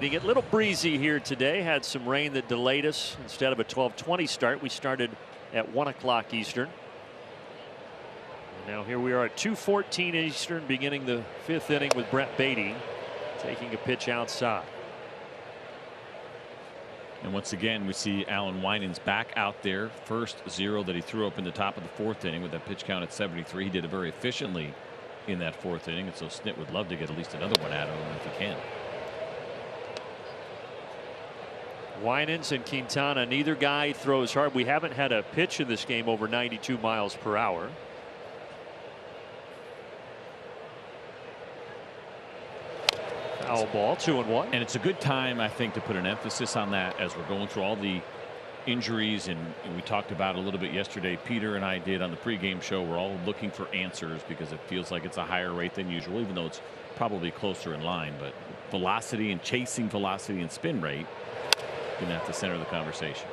S1: evening. A little breezy here today. Had some rain that delayed us. Instead of a 12:20 start, we started at 1 o'clock Eastern. And now here we are at 2:14 Eastern, beginning the 5th inning with Brett Beatty taking a pitch outside.
S2: And once again, we see Alan Winans back out there. First 0 that he threw up in the top of the 4th inning with that pitch count at 73. He did it very efficiently in that 4th inning, and so Snit would love to get at least another one out of him if he can.
S1: Winans and Quintana, neither guy throws hard. We haven't had a pitch in this game over 92 miles per hour. Foul ball, 2-1.
S2: And it's a good time, I think, to put an emphasis on that as we're going through all the injuries, and we talked about it a little bit yesterday. Peter and I did on the pregame show. We're all looking for answers because it feels like it's a higher rate than usual, even though it's probably closer in line. But velocity and chasing velocity and spin rate, that's the center of the conversation.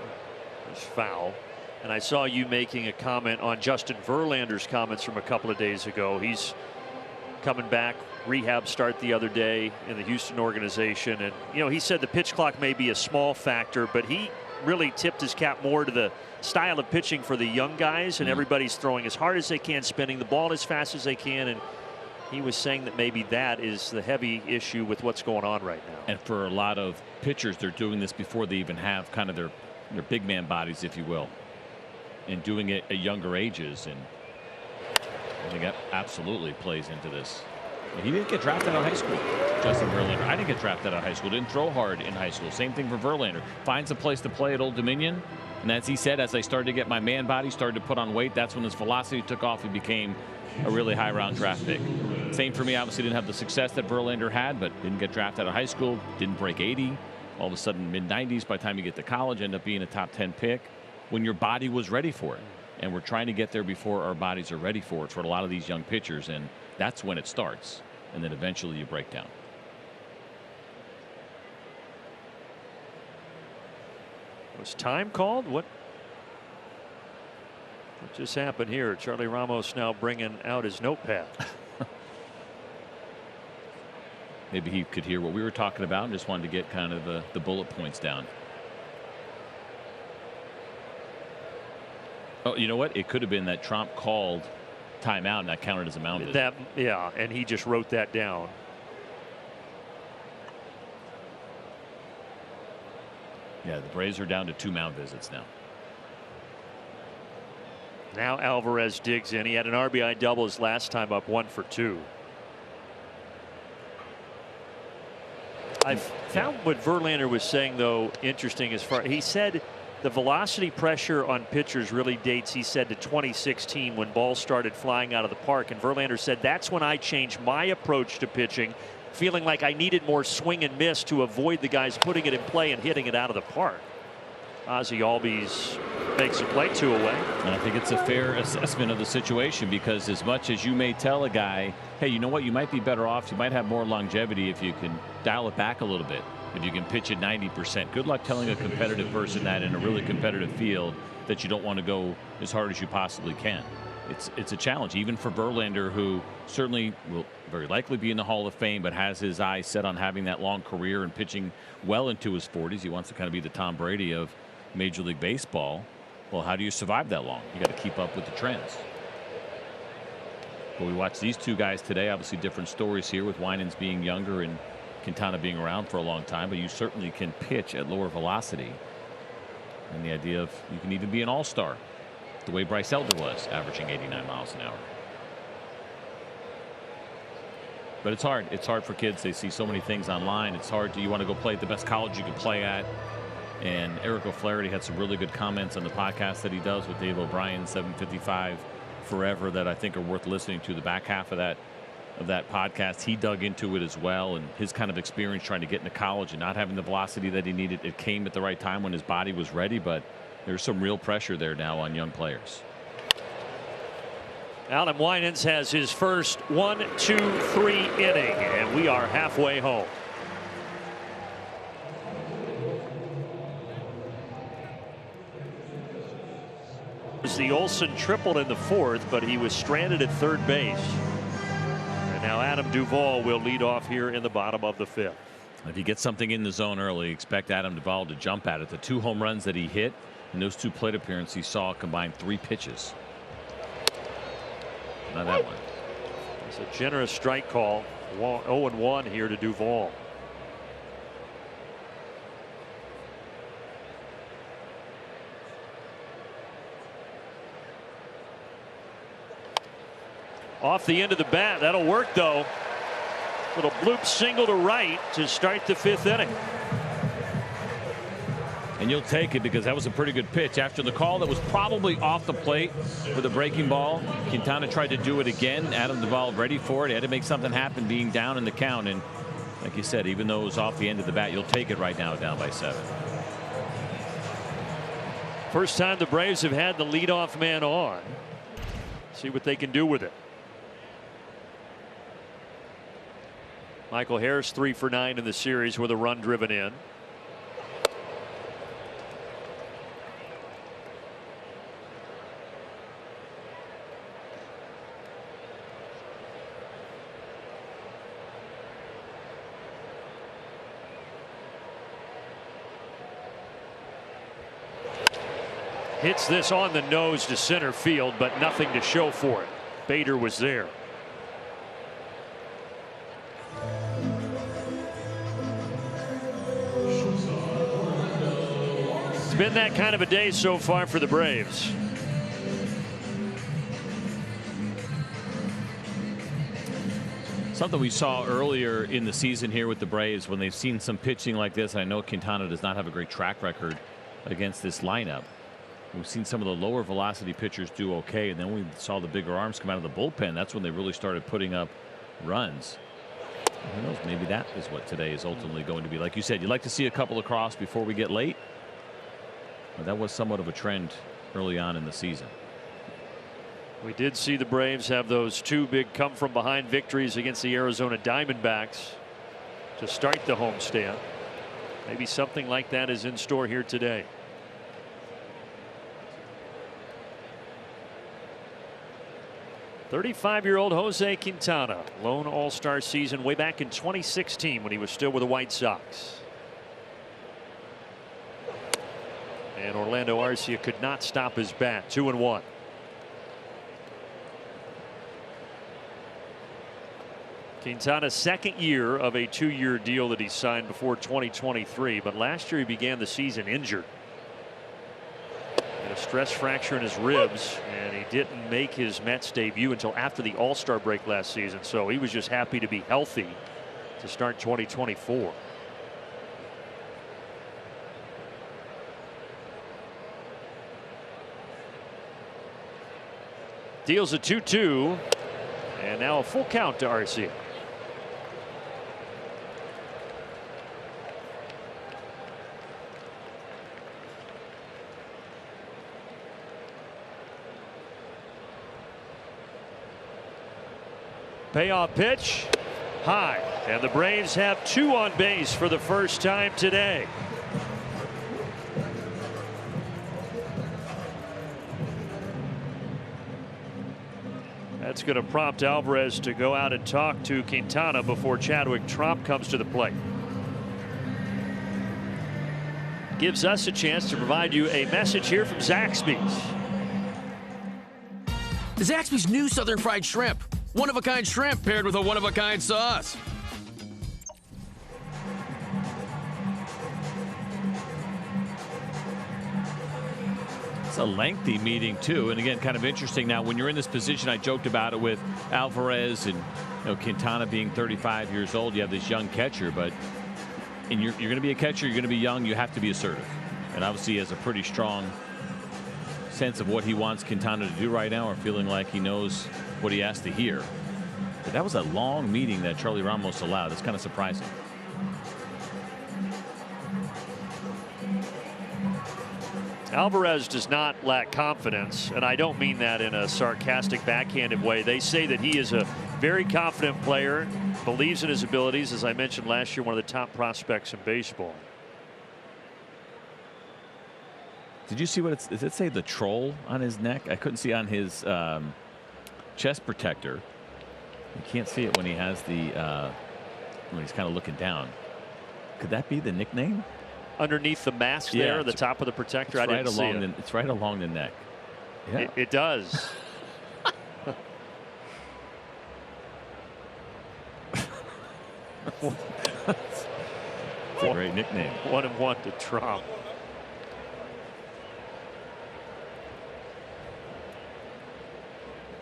S1: It's foul. And I saw you making a comment on Justin Verlander's comments from a couple of days ago. He's coming back, rehab start the other day in the Houston organization, and he said the pitch clock may be a small factor, but he really tipped his cap more to the style of pitching for the young guys, and everybody's throwing as hard as they can, spinning the ball as fast as they can, and he was saying that maybe that is the heavy issue with what's going on right now.
S2: And for a lot of pitchers, they're doing this before they even have kind of their big man bodies, if you will, and doing it at younger ages, and I think that absolutely plays into this. He didn't get drafted out of high school, Justin Verlander. I didn't get drafted out of high school. Didn't throw hard in high school. Same thing for Verlander. Finds a place to play at Old Dominion. And as he said, as I started to get my man body, started to put on weight, that's when his velocity took off. He became a really high round draft pick. Same for me. Obviously didn't have the success that Verlander had, but didn't get drafted out of high school. Didn't break 80. All of a sudden, mid-90s, by the time you get to college, end up being a top 10 pick when your body was ready for it. And we're trying to get there before our bodies are ready for it for a lot of these young pitchers. And that's when it starts. And then eventually you break down.
S1: Was time called? What just happened here? Charlie Ramos now bringing out his notepad.
S2: Maybe he could hear what we were talking about and just wanted to get kind of the bullet points down. Oh, you know what? It could have been that Trump called timeout and that counted as a mound visit.
S1: Yeah, and he just wrote that down.
S2: Yeah, the Braves are down to 2 mound visits now.
S1: Now Alvarez digs in. He had an RBI double his last time up, 1 for 2. I found what Verlander was saying, though, interesting. As far he said the velocity pressure on pitchers really dates, he said, to 2016 when balls started flying out of the park. And Verlander said that's when I changed my approach to pitching, feeling like I needed more swing and miss to avoid the guys putting it in play and hitting it out of the park. Ozzie Albies makes a play, 2 away.
S2: And I think it's a fair assessment of the situation, because as much as you may tell a guy, hey, you know what, you might be better off, you might have more longevity if you can dial it back a little bit, if you can pitch at 90%. Good luck telling a competitive person that in a really competitive field that you don't want to go as hard as you possibly can. It's a challenge, even for Verlander, who certainly will very likely be in the Hall of Fame, but has his eyes set on having that long career and pitching well into his 40s. He wants to kind of be the Tom Brady of Major League Baseball. Well, how do you survive that long? You got to keep up with the trends. But we watched these two guys today. Obviously different stories here, with Winans being younger and Quintana being around for a long time, but you certainly can pitch at lower velocity. And the idea of you can even be an all-star the way Bryce Elder was, averaging 89 miles an hour. But it's hard. It's hard for kids. They see so many things online. It's hard. You want to go play at the best college you can play at. And Eric O'Flaherty had some really good comments on the podcast that he does with Dave O'Brien, 755 Forever, that I think are worth listening to. The back half of that podcast, he dug into it as well, and his kind of experience trying to get into college and not having the velocity that he needed. It came at the right time when his body was ready, but there's some real pressure there now on young players.
S1: Adam Winans has his first 1-2-3 inning, and we are halfway home. The Olsen tripled in the 4th, but he was stranded at third base. And now Adam Duvall will lead off here in the bottom of the 5th.
S2: If he gets something in the zone early, expect Adam Duvall to jump at it. The 2 home runs that he hit in those 2 plate appearances, he saw combined 3 pitches. Not that one.
S1: It's a generous strike call. 0-1 here to Duvall. Off the end of the bat. That'll work, though. Little bloop single to right to start the 5th inning.
S2: And you'll take it because that was a pretty good pitch. After the call that was probably off the plate with a breaking ball, Quintana tried to do it again. Adam Duvall ready for it. He had to make something happen being down in the count. And like you said, even though it was off the end of the bat, you'll take it right now down by 7.
S1: First time the Braves have had the leadoff man on. See what they can do with it. Michael Harris 3 for 9 in the series with a run driven in. Hits this on the nose to center field, but nothing to show for it. Bader was there. It's been that kind of a day so far for the Braves.
S2: Something we saw earlier in the season here with the Braves when they've seen some pitching like this. I know Quintana does not have a great track record against this lineup. We've seen some of the lower velocity pitchers do okay, and then we saw the bigger arms come out of the bullpen. That's when they really started putting up runs. Who knows? Maybe that is what today is ultimately going to be. Like you said, you'd like to see a couple across before we get late. But that was somewhat of a trend early on in the season.
S1: We did see the Braves have those 2 big come from behind victories against the Arizona Diamondbacks to start the homestand. Maybe something like that is in store here today. "35-year-old Jose Quintana, lone All-Star season way back in 2016 when he was still with the White Sox. And Orlando Arcia could not stop his bat. 2-1. Quintana's 2nd year of a 2-year deal that he signed before 2023, but last year he began the season injured. A stress fracture in his ribs, and he didn't make his Mets debut until after the All-Star break last season, so he was just happy to be healthy to start 2024. Deals a 2-2, and now a full count to Arcia. Payoff pitch high, and the Braves have 2 on base for the first time today. That's going to prompt Alvarez to go out and talk to Quintana before Chadwick Tromp comes to the plate. Gives us a chance to provide you a message here from Zaxby's.
S6: Zaxby's new Southern Fried Shrimp. One-of-a-kind shrimp paired with a one-of-a-kind sauce.
S2: It's a lengthy meeting too, and again kind of interesting. Now when you're in this position, I joked about it with Alvarez and Quintana being 35 years old. You have this young catcher, but you're going to be a catcher, you're going to be young, you have to be assertive, and obviously he has a pretty strong sense of what he wants Quintana to do right now, or feeling like he knows what he has to hear. But that was a long meeting that Charlie Ramos allowed. It's kind of surprising.
S1: Alvarez does not lack confidence, and I don't mean that in a sarcastic, backhanded way. They say that he is a very confident player, believes in his abilities. As I mentioned last year, one of the top prospects in baseball.
S2: Did you see what does it say? The troll on his neck? I couldn't see on his chest protector. You can't see it when he has the when he's kind of looking down. Could that be the nickname?
S1: Underneath the mask there, the top of the protector. I didn't see it.
S2: It's right along the neck. Yeah.
S1: It does.
S2: It's a great nickname.
S1: 1-1 to Trump.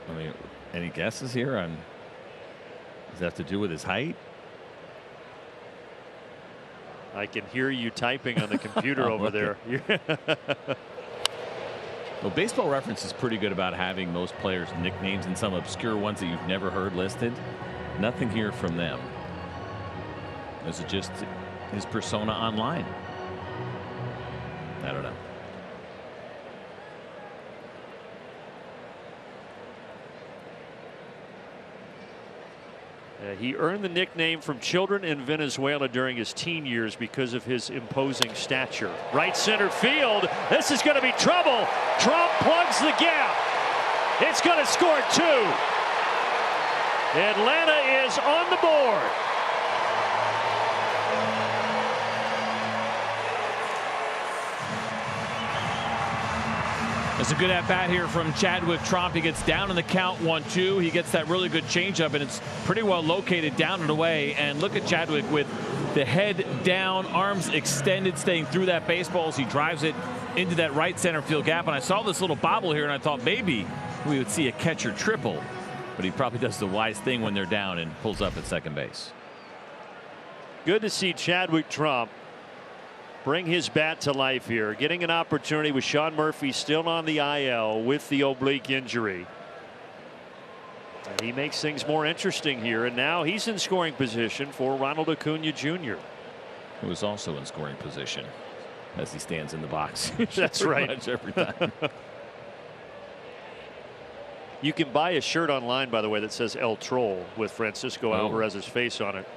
S2: I mean, any guesses here on? Does that have to do with his height?
S1: I can hear you typing on the computer over there.
S2: Well, Baseball Reference is pretty good about having most players' nicknames and some obscure ones that you've never heard listed. Nothing here from them. Is it just his persona online? I don't know.
S1: He earned the nickname from children in Venezuela during his teen years because of his imposing stature. Right center field. This is going to be trouble. Trump plugs the gap. It's going to score 2. Atlanta is on the board.
S2: It's a good at-bat here from Chadwick Tromp. He gets down in the count 1-2. He gets that really good changeup, and it's pretty well located down and away. And look at Chadwick with the head down, arms extended, staying through that baseball as he drives it into that right center field gap. And I saw this little bobble here, and I thought maybe we would see a catcher triple. But he probably does the wise thing when they're down and pulls up at second base.
S1: Good to see Chadwick Trump bring his bat to life here, getting an opportunity with Sean Murphy still on the IL with the oblique injury. And he makes things more interesting here, and now he's in scoring position for Ronald Acuna Jr.
S2: Who is also in scoring position as he stands in the box.
S1: That's right.
S2: Much every time.
S1: You can buy a shirt online, by the way, that says El Troll with Francisco Alvarez's face on it.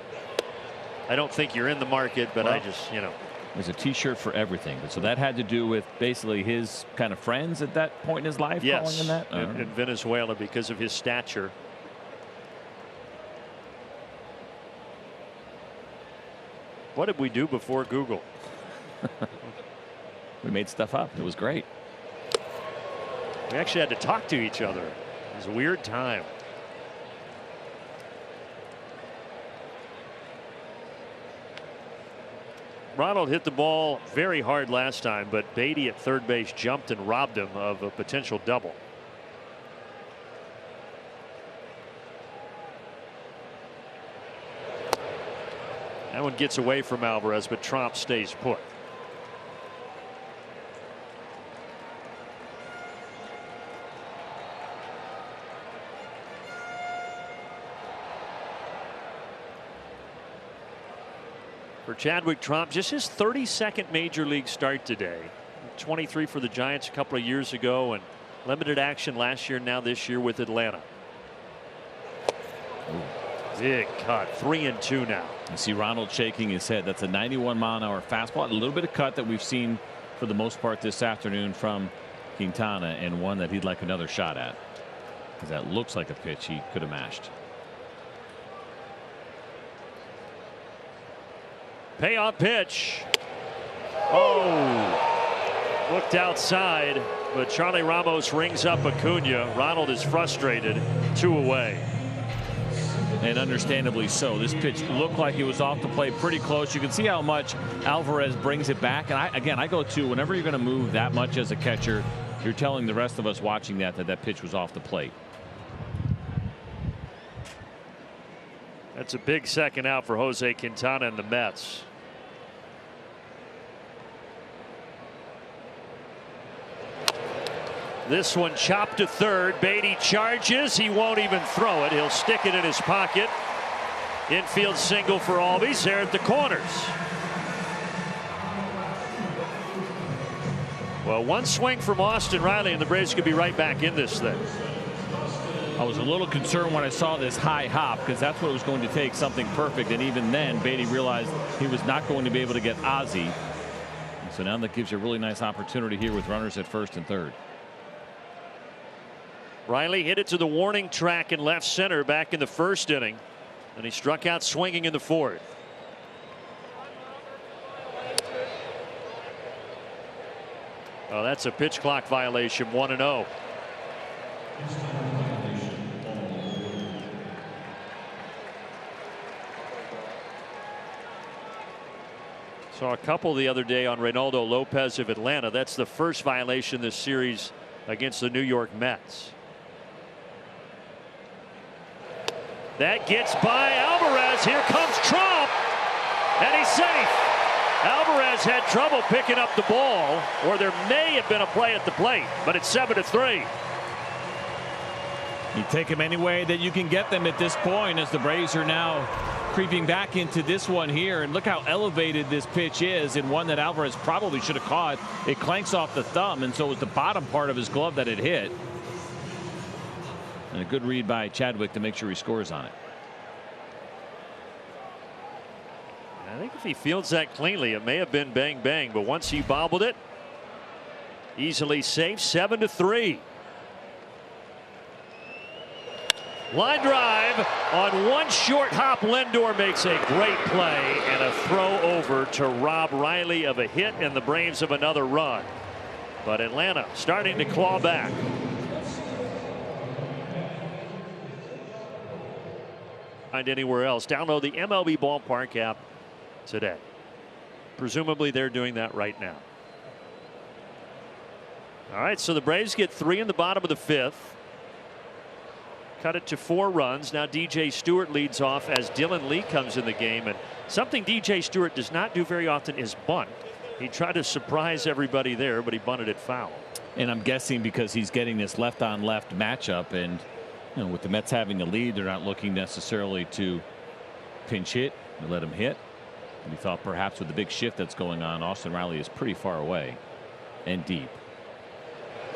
S1: I don't think you're in the market, but I just, you know.
S2: There's a T-shirt for everything. So that had to do with basically his kind of friends at that point in his life.
S1: Yes,
S2: calling him that?
S1: in Venezuela because of his stature. What did we do before Google?
S2: We made stuff up. It was great.
S1: We actually had to talk to each other. It was a weird time. Ronald hit the ball very hard last time, but Beatty at third base jumped and robbed him of a potential double. That one gets away from Alvarez, but Tromp stays put. For Chadwick Tromp, just his 32nd major league start today. 23 for the Giants a couple of years ago, and limited action last year, now this year with Atlanta. Big cut, 3-2 now.
S2: You see Ronald shaking his head. That's a 91-mile-an-hour fastball. A little bit of cut that we've seen for the most part this afternoon from Quintana, and one that he'd like another shot at, because that looks like a pitch he could have mashed.
S1: Payoff pitch. Oh, looked outside, but Charlie Ramos rings up Acuna. Ronald is frustrated. 2 away.
S2: And understandably so. This pitch looked like it was off the plate pretty close. You can see how much Alvarez brings it back. And I go to, whenever you're going to move that much as a catcher, you're telling the rest of us watching that pitch was off the plate.
S1: That's a big second out for Jose Quintana and the Mets. This one chopped to third. Beatty charges. He won't even throw it. He'll stick it in his pocket. Infield single for Albies there at the corners. Well, one swing from Austin Riley and the Braves could be right back in this thing.
S2: I was a little concerned when I saw this high hop, because that's what it was going to take, something perfect. And even then, Beatty realized he was not going to be able to get Ozzie. And so now that gives you a really nice opportunity here with runners at first and third.
S1: Riley hit it to the warning track in left center back in the first inning, and he struck out swinging in the fourth. Oh, that's a pitch clock violation. 1-0. Saw a couple the other day on Reynaldo Lopez of Atlanta. That's the first violation this series against the New York Mets. That gets by Alvarez. Here comes Trump, and he's safe. Alvarez had trouble picking up the ball, or there may have been a play at the plate, but it's 7-3.
S2: You take them any way that you can get them at this point, as the Braves are now creeping back into this one here. And look how elevated this pitch is, and one that Alvarez probably should have caught. It clanks off the thumb, and so it was the bottom part of his glove that it hit. And a good read by Chadwick to make sure he scores on it.
S1: I think if he fields that cleanly, it may have been bang bang, but once he bobbled it, easily safe. 7-3. Line drive on one short hop. Lindor makes a great play and a throw over to rob Riley of a hit and the Braves of another run. But Atlanta starting to claw back. Find anywhere else. Download the MLB Ballpark app today. Presumably they're doing that right now. All right, so the Braves get 3 in the bottom of the 5th. Cut it to 4 runs. Now DJ Stewart leads off as Dylan Lee comes in the game, and something DJ Stewart does not do very often is bunt. He tried to surprise everybody there, but he bunted it foul.
S2: And I'm guessing because he's getting this left on left matchup, and you know, with the Mets having the lead, they're not looking necessarily to pinch hit and let him hit. And he thought perhaps with the big shift that's going on, Austin Riley is pretty far away and deep.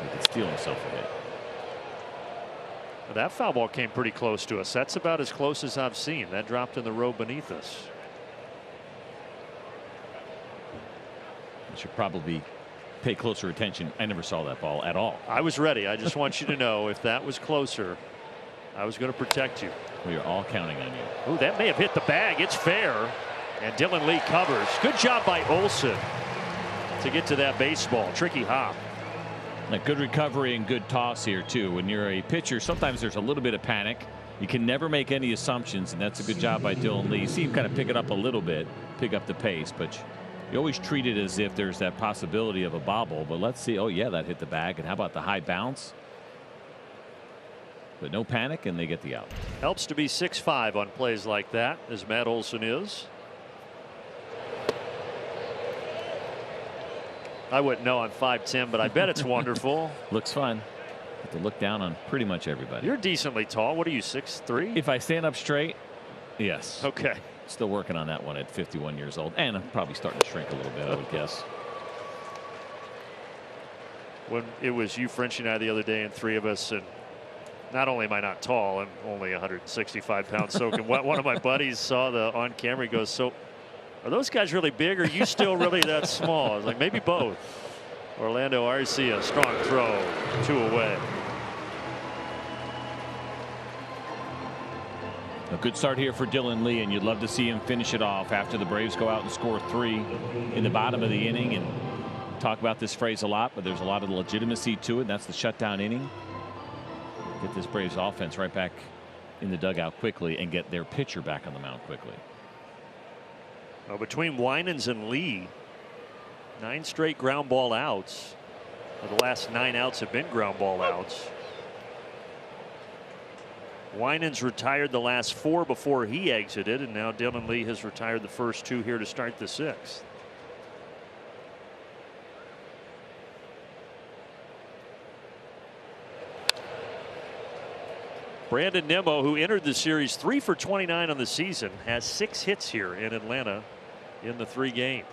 S2: He could steal himself a hit.
S1: That foul ball came pretty close to us. That's about as close as I've seen. That dropped in the row beneath us.
S2: I should probably pay closer attention. I never saw that ball at all.
S1: I was ready. I just want you to know if that was closer, I was going to protect you.
S2: We are all counting on you.
S1: Ooh, that may have hit the bag. It's fair. And Dylan Lee covers. Good job by Olsen to get to that baseball. Tricky hop.
S2: A good recovery and good toss here too. When you're a pitcher, sometimes there's a little bit of panic. You can never make any assumptions, and that's a good job by Dylan Lee. You see him kind of pick it up a little bit, pick up the pace, but you always treat it as if there's that possibility of a bobble. But let's see. Oh yeah, that hit the bag. And how about the high bounce? But no panic, and they get the out.
S1: Helps to be 6'5" on plays like that, as Matt Olson is. I wouldn't know. I'm 5'10", but I bet it's wonderful.
S2: Looks fun. Have to look down on pretty much everybody.
S1: You're decently tall. What are you, 6'3"?
S2: If I stand up straight, yes.
S1: Okay.
S2: Still working on that one at 51 years old, and I'm probably starting to shrink a little bit, I would guess.
S1: When it was you, French, and I the other day, and 3 of us, and not only am I not tall, I'm only 165 pounds soaking. One of my buddies saw the on camera. He goes, "So, are those guys really big, or are you still really that small?" I was like, maybe both. Orlando Arcia, strong throw, 2 away.
S2: A good start here for Dylan Lee, and you'd love to see him finish it off after the Braves go out and score 3 in the bottom of the inning. And talk about this phrase a lot, but there's a lot of legitimacy to it. And that's the shutdown inning. Get this Braves offense right back in the dugout quickly and get their pitcher back on the mound quickly.
S1: Well, between Winans and Lee, 9 straight ground ball outs. The last 9 outs have been ground ball outs. Winans retired the last 4 before he exited, and now Dylan Lee has retired the first 2 here to start the 6th. Brandon Nimmo, who entered the series 3 for 29 on the season, has 6 hits here in Atlanta in the 3 games.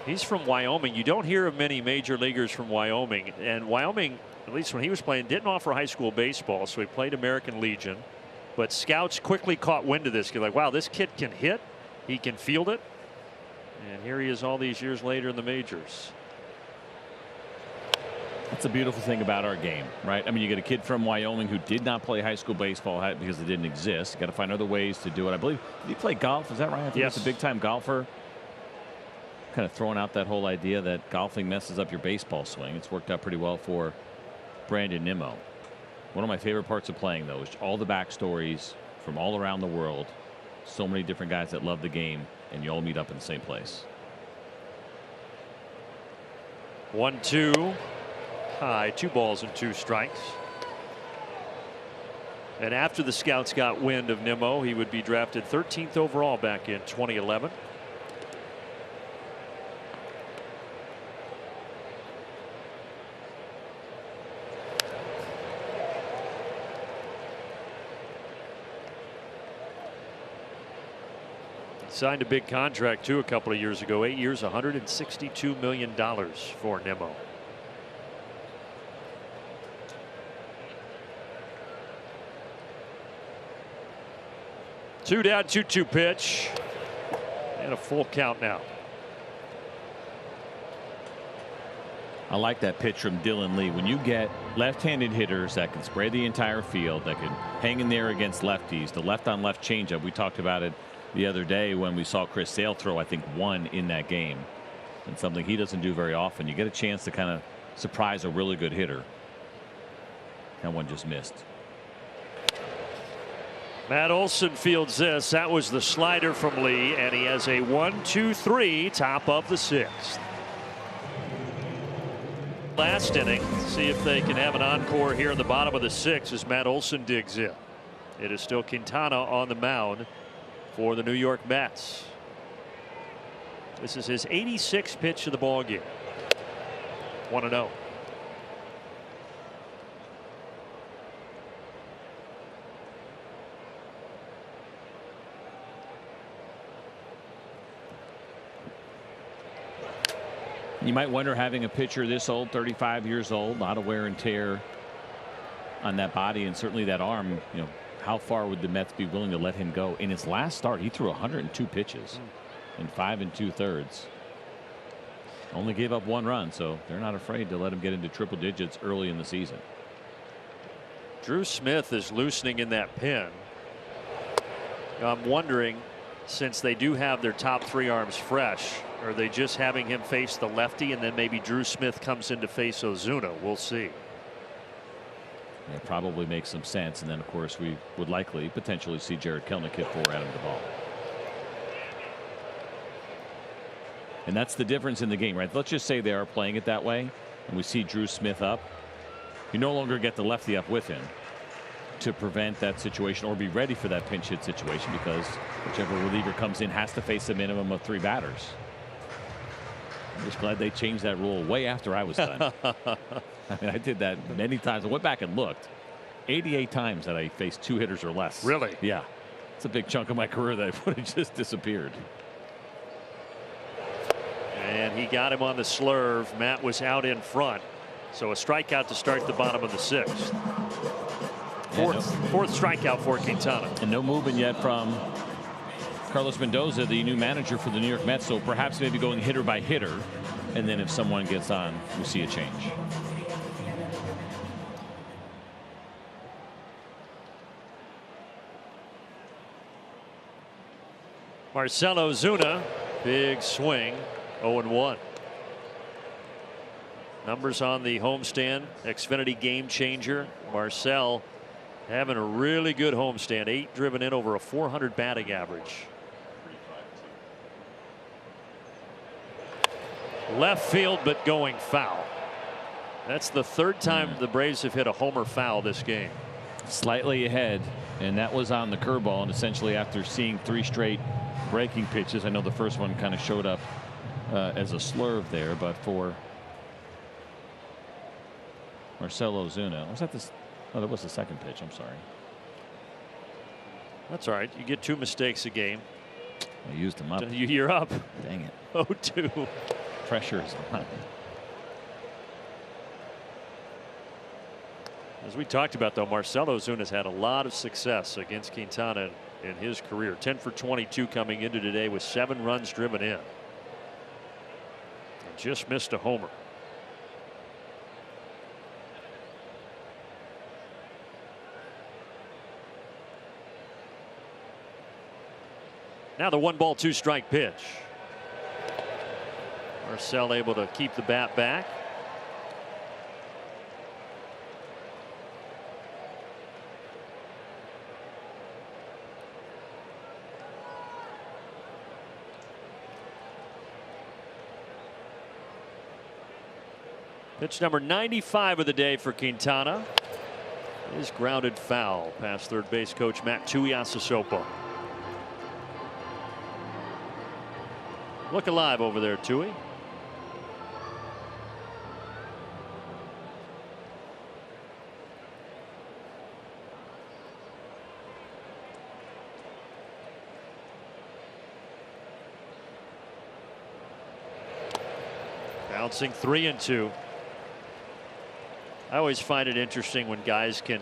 S1: He's from Wyoming. You don't hear of many major leaguers from Wyoming, and Wyoming, at least when he was playing, didn't offer high school baseball, so he played American Legion. But scouts quickly caught wind of this. They're like, wow, this kid can hit, he can field it, and here he is all these years later in the majors.
S2: That's a beautiful thing about our game, right? I mean, you get a kid from Wyoming who did not play high school baseball because it didn't exist. You got to find other ways to do it. I believe, did he play golf? Is that right? I think
S1: yes.
S2: He's a big time golfer. Kind of throwing out that whole idea that golfing messes up your baseball swing. It's worked out pretty well for Brandon Nimmo. One of my favorite parts of playing, though, is all the backstories from all around the world. So many different guys that love the game, and you all meet up in the same place.
S1: 1-2. High, 2 balls and 2 strikes. And after the scouts got wind of Nimmo, he would be drafted 13th overall back in 2011. Signed a big contract too a couple of years ago. 8 years, $162 million for Nimmo. Two down, 2-2 pitch. And a full count now.
S2: I like that pitch from Dylan Lee. When you get left-handed hitters that can spray the entire field, that can hang in there against lefties, the left-on-left changeup, we talked about it the other day when we saw Chris Sale throw, I think, 1 in that game. And something he doesn't do very often. You get a chance to kind of surprise a really good hitter. And one just missed.
S1: Matt Olson fields this. That was the slider from Lee, and he has a 1-2-3, top of the 6th. Last inning. See if they can have an encore here in the bottom of the 6th as Matt Olson digs in. It is still Quintana on the mound for the New York Mets. This is his 86th pitch of the ball game. 1-0.
S2: You might wonder, having a pitcher this old, 35 years old, a lot of wear and tear on that body and certainly that arm, you know, how far would the Mets be willing to let him go? In his last start, he threw 102 pitches in 5 2/3. Only gave up 1 run, so they're not afraid to let him get into triple digits early in the season.
S1: Drew Smith is loosening in that pin. I'm wondering, since they do have their top 3 arms fresh, are they just having him face the lefty and then maybe Drew Smith comes in to face Ozuna? We'll see.
S2: It probably makes some sense. And then, of course, we would likely potentially see Jared Kelenic hit 4 out of the ball. And that's the difference in the game, right? Let's just say they are playing it that way and we see Drew Smith up. You no longer get the lefty up with him to prevent that situation or be ready for that pinch hit situation, because whichever reliever comes in has to face a minimum of 3 batters. I'm just glad they changed that rule way after I was done. I mean, I did that many times. I went back and looked. 88 times that I faced 2 hitters or less.
S1: Really?
S2: Yeah. It's a big chunk of my career that would have just disappeared.
S1: And he got him on the slurve. Matt was out in front. So a strikeout to start the bottom of the 6th. Fourth strikeout for Quintana.
S2: And no movement yet from Carlos Mendoza, the new manager for the New York Mets. So perhaps maybe going hitter by hitter. And then if someone gets on, we see a change.
S1: Marcell Ozuna, big swing, 0-1. Numbers on the homestand, Xfinity Game Changer. Marcell having a really good homestand, 8 driven in, over a 400 batting average. Left field, but going foul. That's the 3rd time the Braves have hit a homer foul this game.
S2: Slightly ahead, and that was on the curveball, and essentially after seeing 3 straight breaking pitches. I know the first one kind of showed up as a slurve there, but for Marcell Ozuna, was that this? Oh, that was the second pitch. I'm sorry.
S1: That's all right. You get 2 mistakes a game.
S2: I used them up.
S1: You're up.
S2: Dang it.
S1: 0-2.
S2: Pressure is on.
S1: As we talked about, though, Marcell Ozuna's had a lot of success against Quintana in his career. 10 for 22 coming into today with 7 runs driven in. And just missed a homer. Now the 1-ball, 2-strike pitch. Marcell able to keep the bat back. Pitch number 95 of the day for Quintana is grounded foul past third base coach Matt Tuiasosopo. Look alive over there, Tui. Bouncing 3-2. I always find it interesting when guys can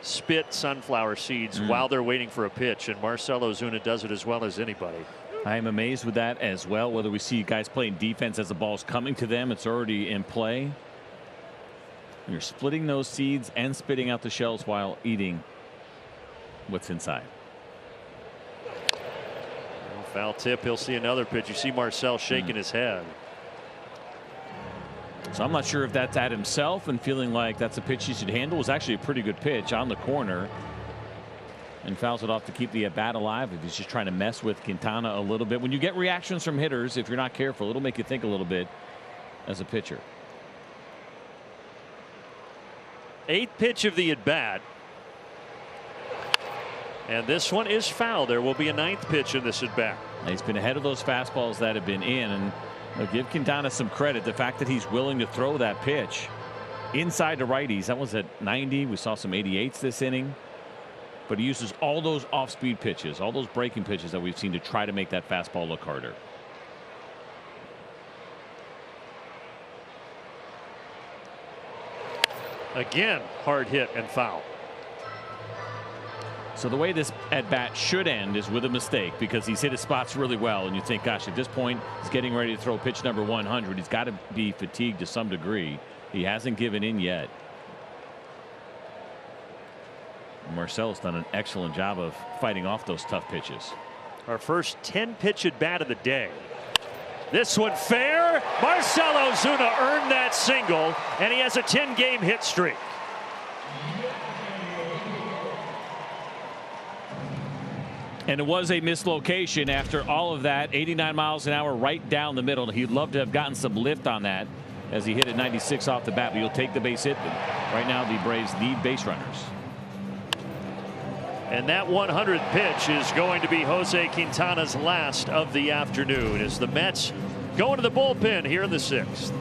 S1: spit sunflower seeds while they're waiting for a pitch, and Marcell Ozuna does it as well as anybody.
S2: I'm amazed with that as well. Whether we see guys playing defense as the ball's coming to them, it's already in play. You're splitting those seeds and spitting out the shells while eating what's inside.
S1: Foul tip. He'll see another pitch. You see Marcell shaking his head.
S2: So I'm not sure if that's at himself and feeling like that's a pitch he should handle. It was actually a pretty good pitch on the corner, and fouls it off to keep the at bat alive. If he's just trying to mess with Quintana a little bit. When you get reactions from hitters, if you're not careful, it'll make you think a little bit as a pitcher.
S1: 8th pitch of the at bat. And this one is foul. There will be a 9th pitch in this at bat.
S2: He's been ahead of those fastballs that have been in, and I'll give Quintana some credit. The fact that he's willing to throw that pitch inside to righties. That was at 90. We saw some 88s this inning. But he uses all those off-speed pitches, all those breaking pitches that we've seen to try to make that fastball look harder.
S1: Again, hard hit and foul.
S2: So the way this at bat should end is with a mistake, because he's hit his spots really well, and you think, gosh, at this point he's getting ready to throw pitch number 100. He's got to be fatigued to some degree. He hasn't given in yet. Marcel's done an excellent job of fighting off those tough pitches.
S1: Our first 10-pitch at bat of the day. This one fair. Marcell Ozuna earned that single, and he has a 10-game hit streak.
S2: And it was a mislocation after all of that. 89 miles an hour right down the middle. He'd love to have gotten some lift on that as he hit at 96 off the bat, but he'll take the base hit. But right now the Braves need base runners.
S1: And that 100th pitch is going to be Jose Quintana's last of the afternoon as the Mets go into the bullpen here in the 6th.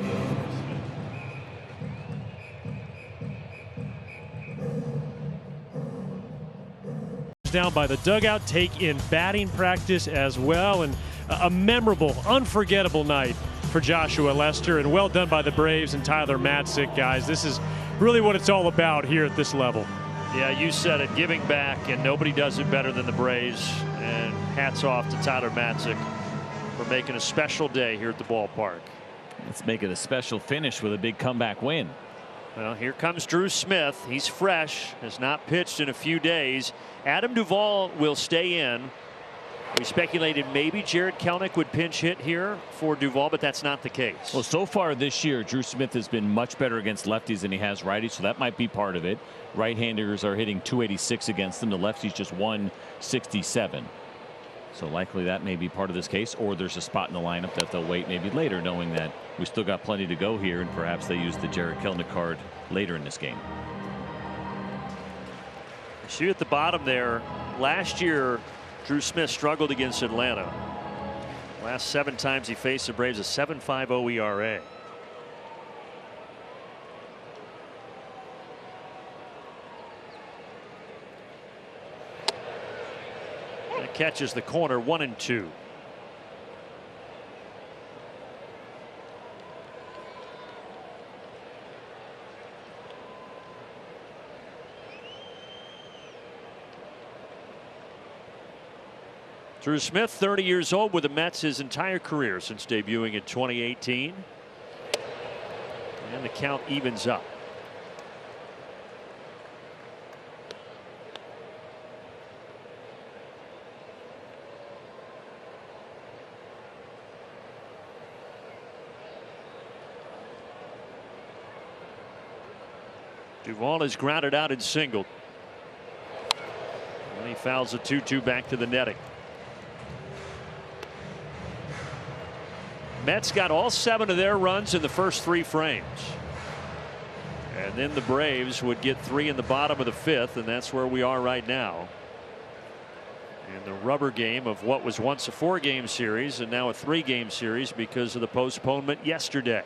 S4: Down by the dugout, take in batting practice as well, and a memorable, unforgettable night for Joshua Lester, and well done by the Braves and Tyler Matzik, guys. This is really what it's all about here at this level.
S1: Yeah, you said it, giving back, and nobody does it better than the Braves, and hats off to Tyler Matzik for making a special day here at the ballpark.
S2: Let's make it a special finish with a big comeback win.
S1: Well, here comes Drew Smith. He's fresh, has not pitched in a few days. Adam Duvall will stay in. We speculated maybe Jared Kelenic would pinch hit here for Duvall, but that's not the case.
S2: Well, so far this year, Drew Smith has been much better against lefties than he has righties, so that might be part of it. Right-handers are hitting 286 against them. The lefties just 167. So likely that may be part of this case, or there's a spot in the lineup that they'll wait maybe later, knowing that we still got plenty to go here, and perhaps they use the Jared Kelenic card later in this game.
S1: See at the bottom there, last year Drew Smith struggled against Atlanta. Last 7 times he faced the Braves, a 7.50 ERA. That catches the corner, 1-2. Drew Smith, 30 years old, with the Mets his entire career since debuting in 2018. And the count evens up. Duvall is grounded out and singled. And he fouls a 2-2 back to the netting. Mets got all 7 of their runs in the first 3 frames. And then the Braves would get 3 in the bottom of the 5th, and that's where we are right now. And the rubber game of what was once a 4-game series and now a 3-game series because of the postponement yesterday.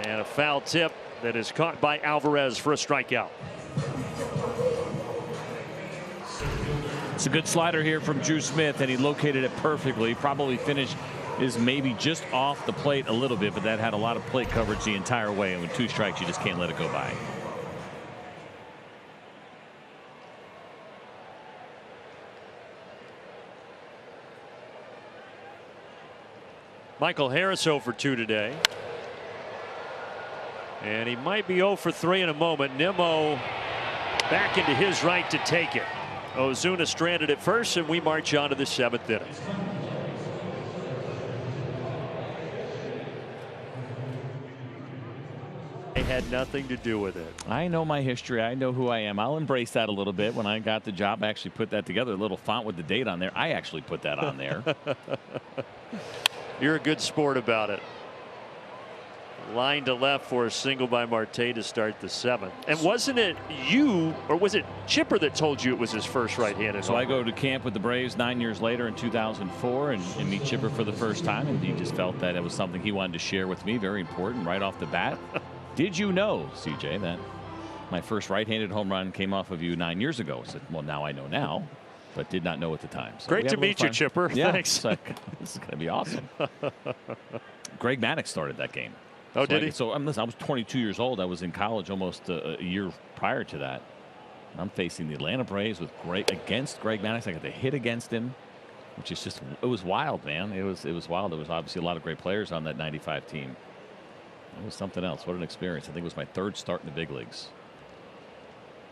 S1: And a foul tip that is caught by Alvarez for a strikeout.
S2: It's a good slider here from Drew Smith, and he located it perfectly. Probably finished is maybe just off the plate a little bit, but that had a lot of plate coverage the entire way. And with 2 strikes, you just can't let it go by.
S1: Michael Harris 0 for 2 today. And he might be 0 for 3 in a moment. Nimmo back into his right to take it. Ozuna stranded at first, and we march on to the 7th inning. They had nothing to do with it.
S2: I know my history. I know who I am. I'll embrace that a little bit. When I got the job, I actually put that together. A little font with the date on there. I actually put that on there.
S1: You're a good sport about it. Line to left for a single by Marte to start the 7th. And wasn't it you, or was it Chipper, that told you it was his first right-handed
S2: So
S1: home?
S2: I go to camp with the Braves 9 years later in 2004 and meet Chipper for the first time, and he just felt that it was something he wanted to share with me. Very important right off the bat. Did you know, CJ, that my first right-handed home run came off of you 9 years ago? I said, well, now I know now, but did not know at the time. So
S1: great to meet you, Chipper.
S2: Yeah,
S1: Thanks.
S2: This is going to be awesome. Greg Maddux started that game.
S1: Oh, did he?
S2: So listen, I was 22 years old. I was in college almost a year prior to that. And I'm facing the Atlanta Braves with against Greg Maddux. I got to hit against him, which is just, it was wild, man. It was wild. There was obviously a lot of great players on that 95 team. It was something else. What an experience. I think it was my 3rd start in the big leagues.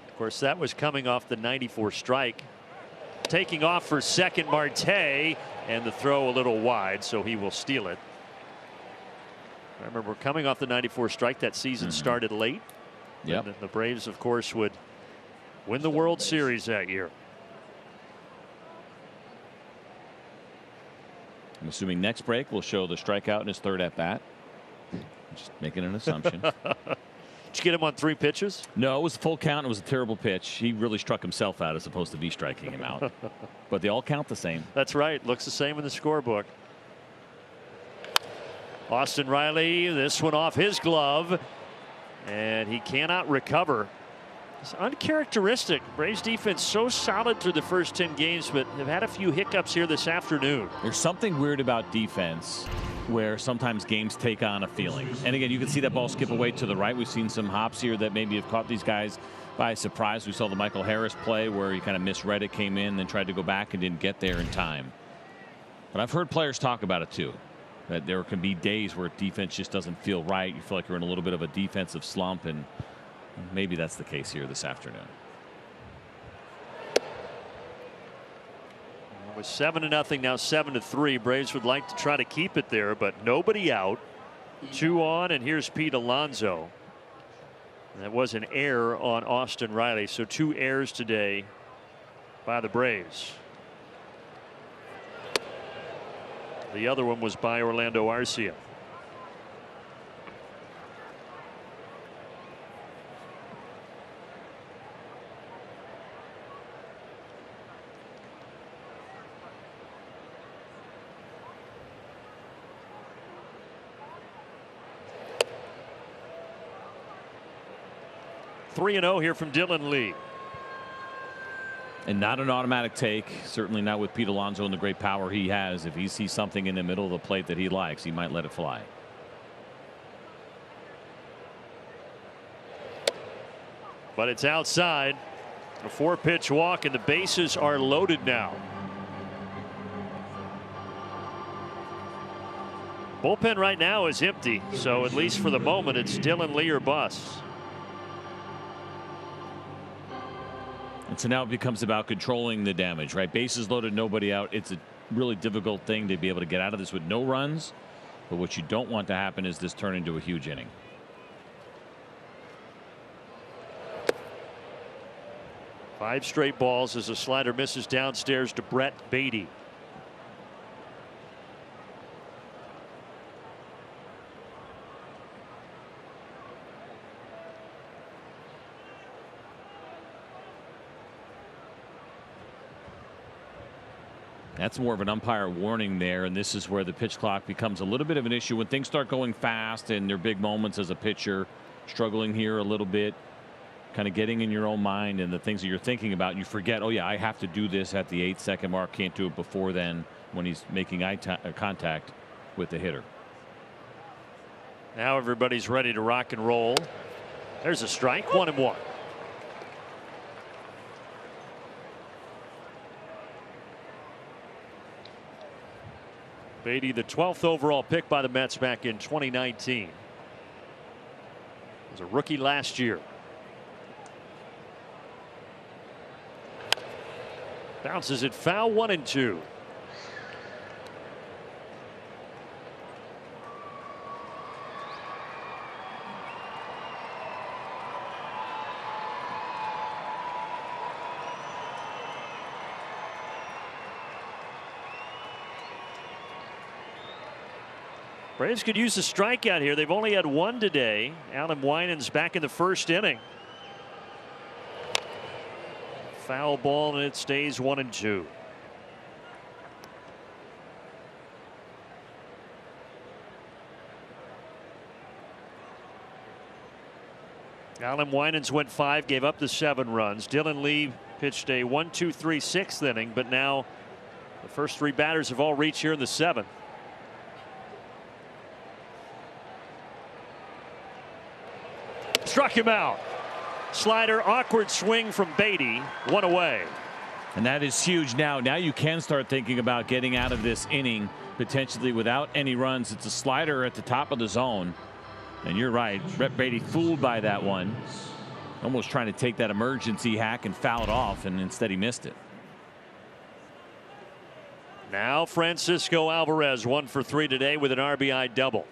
S1: Of course, that was coming off the 94 strike. Taking off for second, Marte, and the throw a little wide, so he will steal it. I remember coming off the 94 strike. That season started late.
S2: Yep.
S1: And the Braves, of course, would win the World Series that year.
S2: I'm assuming next break will show the strikeout in his 3rd at bat. Just making an assumption.
S1: Did you get him on 3 pitches?
S2: No, it was a full count. It was a terrible pitch. He really struck himself out as opposed to be striking him out. But they all count the same.
S1: That's right. Looks the same in the scorebook. Austin Riley, this one off his glove, and he cannot recover. It's uncharacteristic. Braves defense so solid through the first 10 games, but have had a few hiccups here this afternoon.
S2: There's something weird about defense where sometimes games take on a feeling. And again, you can see that ball skip away to the right. We've seen some hops here that maybe have caught these guys by surprise. We saw the Michael Harris play where he kind of misread it, came in, then tried to go back and didn't get there in time. But I've heard players talk about it too, that there can be days where defense just doesn't feel right. You feel like you're in a little bit of a defensive slump, and maybe that's the case here this afternoon.
S1: It was 7-0, now 7-3. Braves would like to try to keep it there, but nobody out. 2 on, and here's Pete Alonso. That was an error on Austin Riley, so 2 errors today by the Braves. The other one was by Orlando Arcia. Three 3-0 here from Dylan Lee.
S2: And not an automatic take, certainly not with Pete Alonso and the great power he has. If he sees something in the middle of the plate that he likes, he might let it fly.
S1: But it's outside. A 4-pitch walk, and the bases are loaded now. Bullpen right now is empty, so at least for the moment it's Dylan Lee or bust.
S2: And so now it becomes about controlling the damage, right? Bases loaded, nobody out. It's a really difficult thing to be able to get out of this with no runs. But what you don't want to happen is this turn into a huge inning.
S1: 5 straight balls as a slider misses downstairs to Brett Beatty.
S2: That's more of an umpire warning there, and this is where the pitch clock becomes a little bit of an issue when things start going fast and there are big moments as a pitcher. Struggling here a little bit, kind of getting in your own mind and the things that you're thinking about. You forget, oh yeah, I have to do this at the 8-second mark. Can't do it before then when he's making eye contact with the hitter.
S1: Now everybody's ready to rock and roll. There's a strike, 1-1. Beatty, the 12th overall pick by the Mets back in 2019. Was a rookie last year. Bounces it foul, 1-2. Braves could use a strikeout here. They've only had one today. Adam Winans back in the first inning. Foul ball, and it stays 1-2. Adam Winans went 5, gave up the 7 runs. Dylan Lee pitched a 1-2-3 6th inning, but now the first 3 batters have all reached here in the 7th. Struck him out. Slider, awkward swing from Beatty, 1 away.
S2: And that is huge now. Now you can start thinking about getting out of this inning potentially without any runs. It's a slider at the top of the zone. And you're right, Brett Beatty fooled by that one. Almost trying to take that emergency hack and foul it off, and instead he missed it.
S1: Now Francisco Alvarez 1 for 3 today with an RBI double.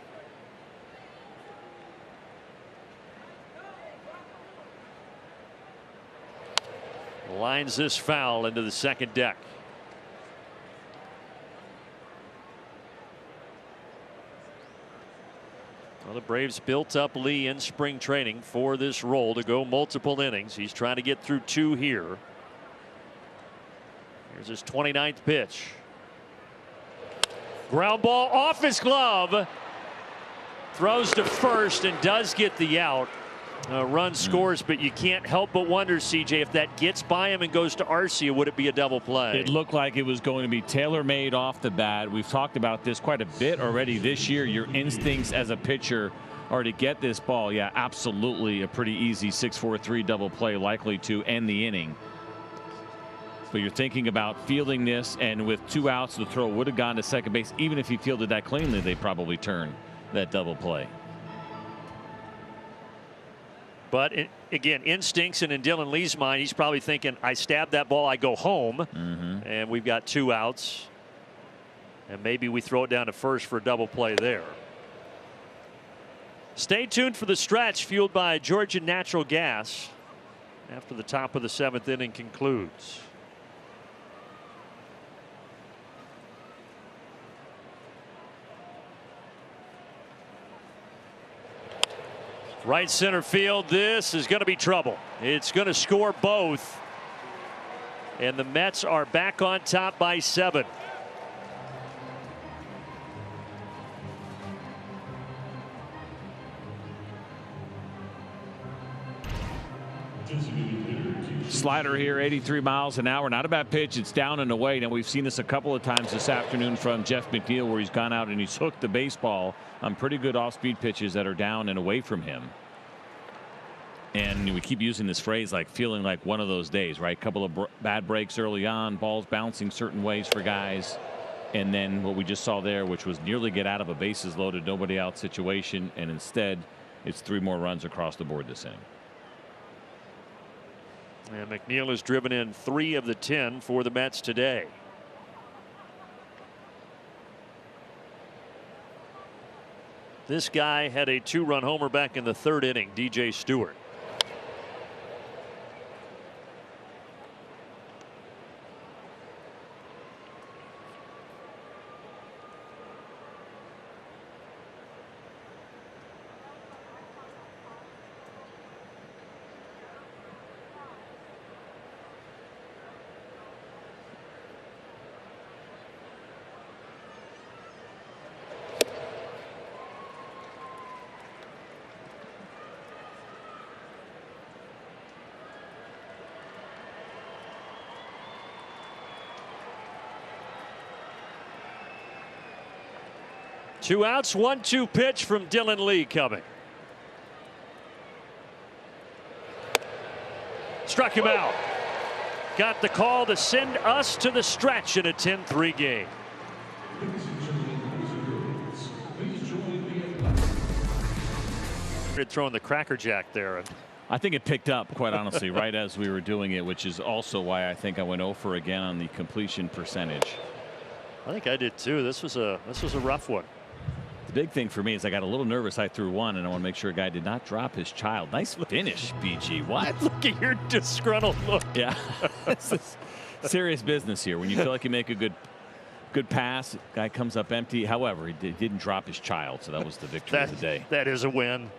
S1: Lines this foul into the second deck. Well, the Braves built up Lee in spring training for this role to go multiple innings. He's trying to get through 2 here. Here's his 29th pitch. Ground ball off his glove. Throws to first and does get the out. Run scores, but you can't help but wonder, CJ, if that gets by him and goes to Arcia, would it be a double play?
S2: It looked like it was going to be tailor-made off the bat. We've talked about this quite a bit already this year. Your instincts as a pitcher are to get this ball. Yeah, absolutely a pretty easy 6-4-3 double play, likely to end the inning. But you're thinking about fielding this, and with 2 outs, the throw would have gone to second base. Even if he fielded that cleanly, they probably turn that double play.
S1: But again, instincts, and in Dylan Lee's mind, he's probably thinking, I stabbed that ball, I go home. And we've got 2 outs. And maybe we throw it down to first for a double play there. Stay tuned for the stretch, fueled by Georgia Natural Gas, after the top of the 7th inning concludes. Right center field. This is going to be trouble. It's going to score both. And the Mets are back on top by 7.
S2: Slider here, 83 miles an hour. Not a bad pitch. It's down and away. Now, we've seen this a couple of times this afternoon from Jeff McNeil, where he's gone out and he's hooked the baseball on pretty good off-speed pitches that are down and away from him. And we keep using this phrase, like feeling like one of those days, right? Couple of bad breaks early on, balls bouncing certain ways for guys. And then what we just saw there, which was nearly get out of a bases loaded, nobody out situation. And instead, it's 3 more runs across the board this inning.
S1: And McNeil has driven in 3 of the 10 for the Mets today. This guy had a 2-run homer back in the 3rd inning, DJ Stewart. 2 outs, 1-2 pitch from Dylan Lee coming. Struck him out. Got the call to send us to the stretch in a 10-3 game. Throwing the crackerjack there.
S2: I think it picked up, quite honestly, right as we were doing it, which is also why I think I went 0 for again on the completion percentage.
S1: I think I did too. This was a rough one.
S2: The big thing for me is I got a little nervous. I threw one, and I want to make sure a guy did not drop his child. Nice finish, BG. What?
S1: Look at your disgruntled look.
S2: Yeah, this is serious business here. When you feel like you make a good pass, guy comes up empty. However, he didn't drop his child, so that was the victory of the day.
S1: That is a win.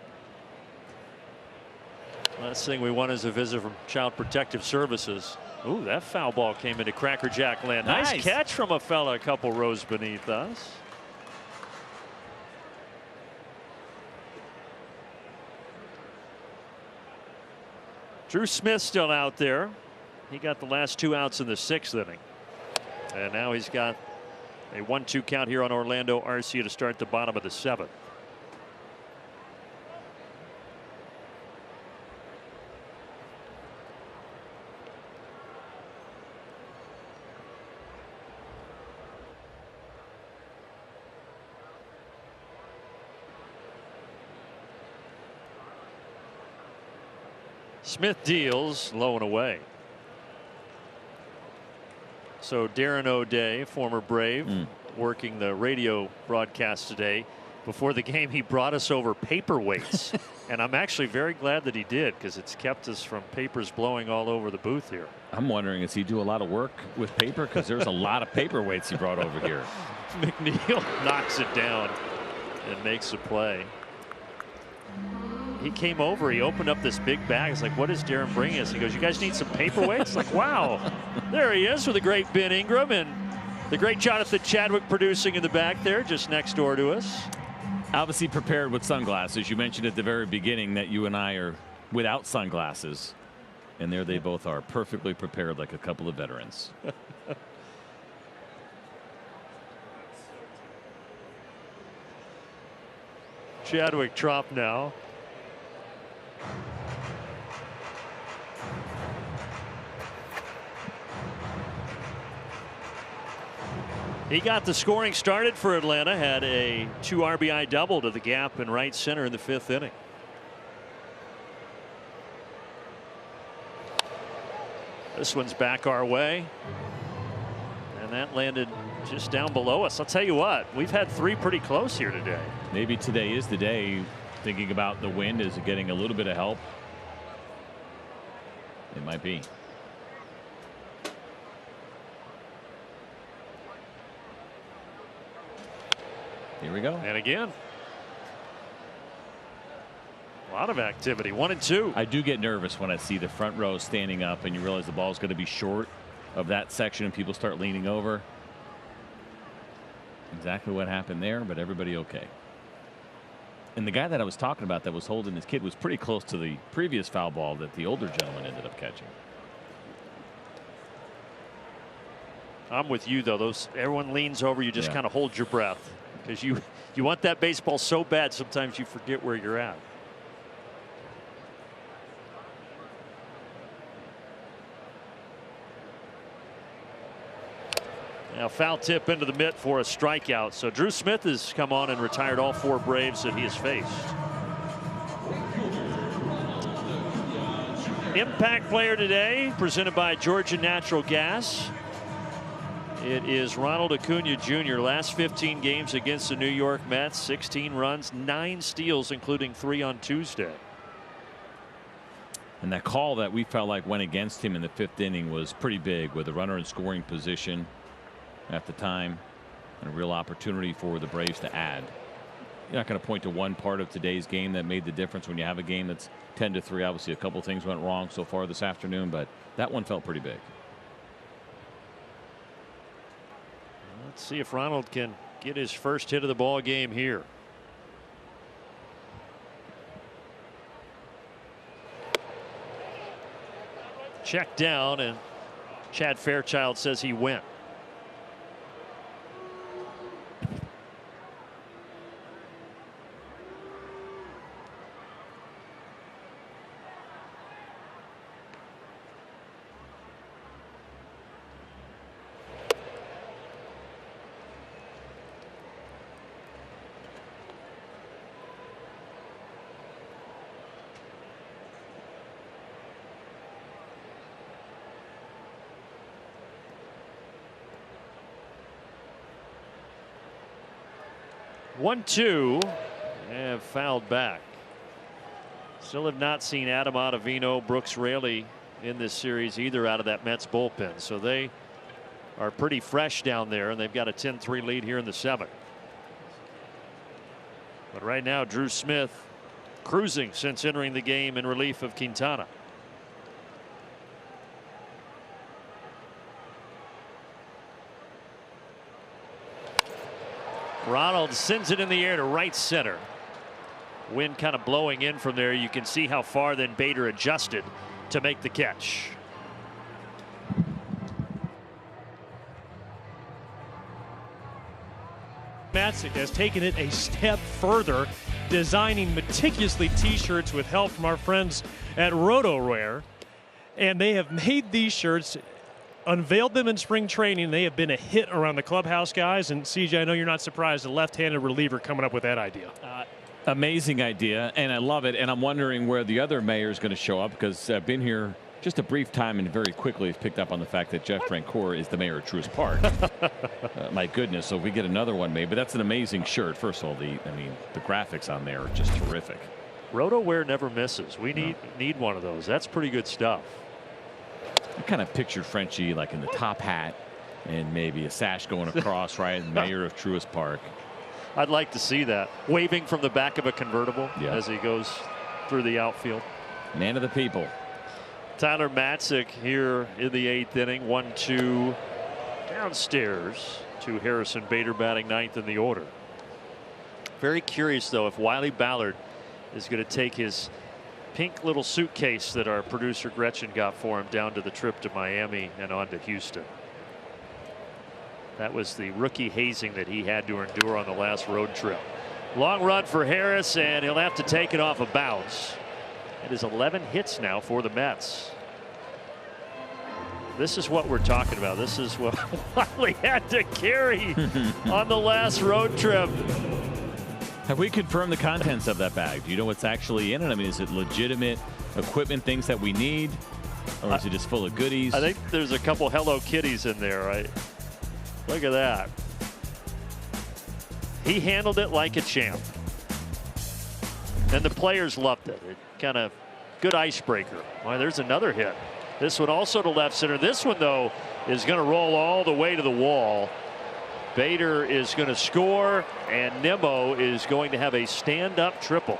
S1: Last thing we want is a visit from Child Protective Services. Ooh, that foul ball came into crackerjack land. Nice catch from a fella a couple rows beneath us. Drew Smith still out there. He got the last 2 outs in the 6th inning. And now he's got a 1-2 count here on Orlando Arcia to start the bottom of the 7th. Smith deals low and away. So Darren O'Day, former Brave, working the radio broadcast today. Before the game, he brought us over paperweights. And I'm actually very glad that he did, because it's kept us from papers blowing all over the booth here.
S2: I'm wondering, does he do a lot of work with paper? Because there's a lot of paperweights he brought over here.
S1: McNeil knocks it down and makes a play. He came over, he opened up this big bag. It's like, what is Darren bringing us? He goes, you guys need some paperweights? Like, wow. There he is with the great Ben Ingram and the great Jonathan Chadwick producing in the back there just next door to us.
S2: Obviously prepared with sunglasses. You mentioned at the very beginning that you and I are without sunglasses. And there they both are, perfectly prepared like a couple of veterans.
S1: Chadwick Trop now. He got the scoring started for Atlanta, had a 2 RBI double to the gap in right center in the 5th inning. This one's back our way. And that landed just down below us. I'll tell you what, we've had 3 pretty close here today.
S2: Maybe today is the day. Thinking about the wind, is it getting a little bit of help? It might be. Here we go.
S1: And again, a lot of activity. 1 and 2.
S2: I do get nervous when I see the front row standing up and you realize the ball's going to be short of that section and people start leaning over. Exactly what happened there, but everybody okay. And the guy that I was talking about that was holding his kid was pretty close to the previous foul ball that the older gentleman ended up catching.
S1: I'm with you, though. Everyone leans over. You just kind of hold your breath, because you want that baseball so bad sometimes you forget where you're at. Now foul tip into the mitt for a strikeout. So Drew Smith has come on and retired all 4 Braves that he has faced. Impact player today presented by Georgia Natural Gas. It is Ronald Acuna Jr. Last 15 games against the New York Mets, 16 runs, 9 steals, including 3 on Tuesday.
S2: And that call that we felt like went against him in the 5th inning was pretty big, with a runner in scoring position at the time and a real opportunity for the Braves to add. You're not going to point to one part of today's game that made the difference when you have a game that's 10-3. Obviously a couple things went wrong so far this afternoon, but that one felt pretty big.
S1: Let's see if Ronald can get his first hit of the ball game here. Check down, and Chad Fairchild says he went. 1-2 and fouled back. Still have not seen Adam Ottavino, Brooks Raley in this series either out of that Mets bullpen. So they are pretty fresh down there, and they've got a 10-3 lead here in the 7th. But right now, Drew Smith cruising since entering the game in relief of Quintana. Ronald sends it in the air to right center. Wind kind of blowing in from there. You can see how far then Bader adjusted to make the catch.
S4: Matzik has taken it a step further, designing meticulously t-shirts with help from our friends at RotoWear. And they have made these shirts, unveiled them in spring training. They have been a hit around the clubhouse, guys. And CJ, I know you're not surprised, a left-handed reliever coming up with that idea.
S2: Amazing idea, and I love it. And I'm wondering where the other mayor is going to show up, because I've been here just a brief time and very quickly have picked up on the fact that Jeff Francoeur is the mayor of Truist Park. My goodness, so if we get another one made. But that's an amazing shirt. First of all, the graphics on there are just terrific.
S1: RotoWear never misses. We need one of those. That's pretty good stuff.
S2: I kind of pictured Frenchie like in the top hat and maybe a sash going across, right? Mayor of Truist Park.
S1: I'd like to see that. Waving from the back of a convertible as he goes through the outfield.
S2: Man of the people.
S1: Tyler Matzik here in the 8th inning. 1-2 downstairs to Harrison Bader batting 9th in the order. Very curious though if Wiley Ballard is going to take his pink little suitcase that our producer Gretchen got for him down to the trip to Miami and on to Houston. That was the rookie hazing that he had to endure on the last road trip. Long run for Harris, and he'll have to take it off a bounce. It is 11 hits now for the Mets. This is what we're talking about. This is what Wiley had to carry on the last road trip.
S2: Have we confirmed the contents of that bag? Do you know what's actually in it? I mean, is it legitimate equipment, things that we need, or is it just full of goodies?
S1: I think there's a couple Hello Kitties in there. Look at that. He handled it like a champ. And the players loved it. It kind of good icebreaker. Well, there's another hit. This one also to left center. This one, though, is going to roll all the way to the wall. Bader is going to score, and Nimmo is going to have a stand-up triple.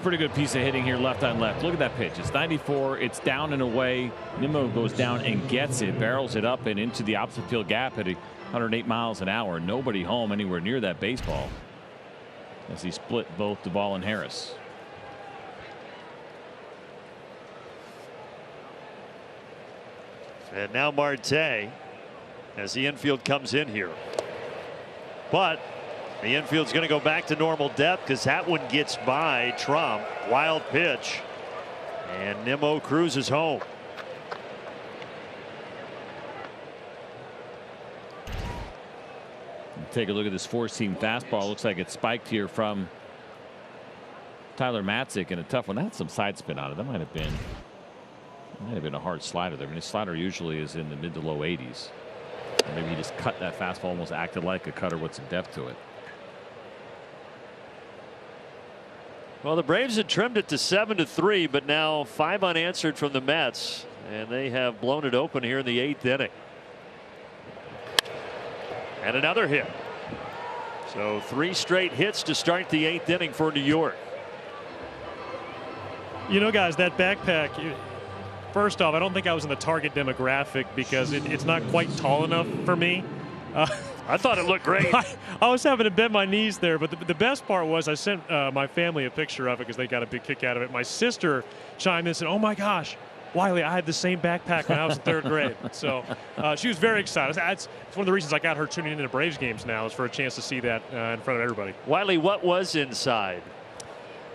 S2: Pretty good piece of hitting here, left on left. Look at that pitch. It's 94. It's down and away. Nimmo goes down and gets it, barrels it up and into the opposite field gap at 108 miles an hour. Nobody home anywhere near that baseball as he split both Duvall and Harris.
S1: And now Marte as the infield comes in here. But the infield's going to go back to normal depth because that one gets by Trump. Wild pitch. And Nimmo cruises home.
S2: Take a look at this four-seam fastball. Looks like it's spiked here from Tyler Matzik, and a tough one. That had some side spin on it. That might have been a hard slider there. I mean, his slider usually is in the mid to low 80s. Or maybe he just cut that fastball, almost acted like a cutter with some depth to it.
S1: Well, the Braves had trimmed it to 7-3, but now 5 unanswered from the Mets, and they have blown it open here in the 8th inning. And another hit. So 3 straight hits to start the 8th inning for New York.
S4: You know, guys, that backpack, first off, I don't think I was in the target demographic because it's not quite tall enough for me.
S1: I thought it looked great.
S4: I was having to bend my knees there, but the best part was I sent my family a picture of it because they got a big kick out of it. My sister chimed in and said, "Oh my gosh, Wiley, I had the same backpack when I was in 3rd grade." So she was very excited. It's one of the reasons I got her tuning into the Braves games now, is for a chance to see that in front of everybody.
S1: Wiley, what was inside?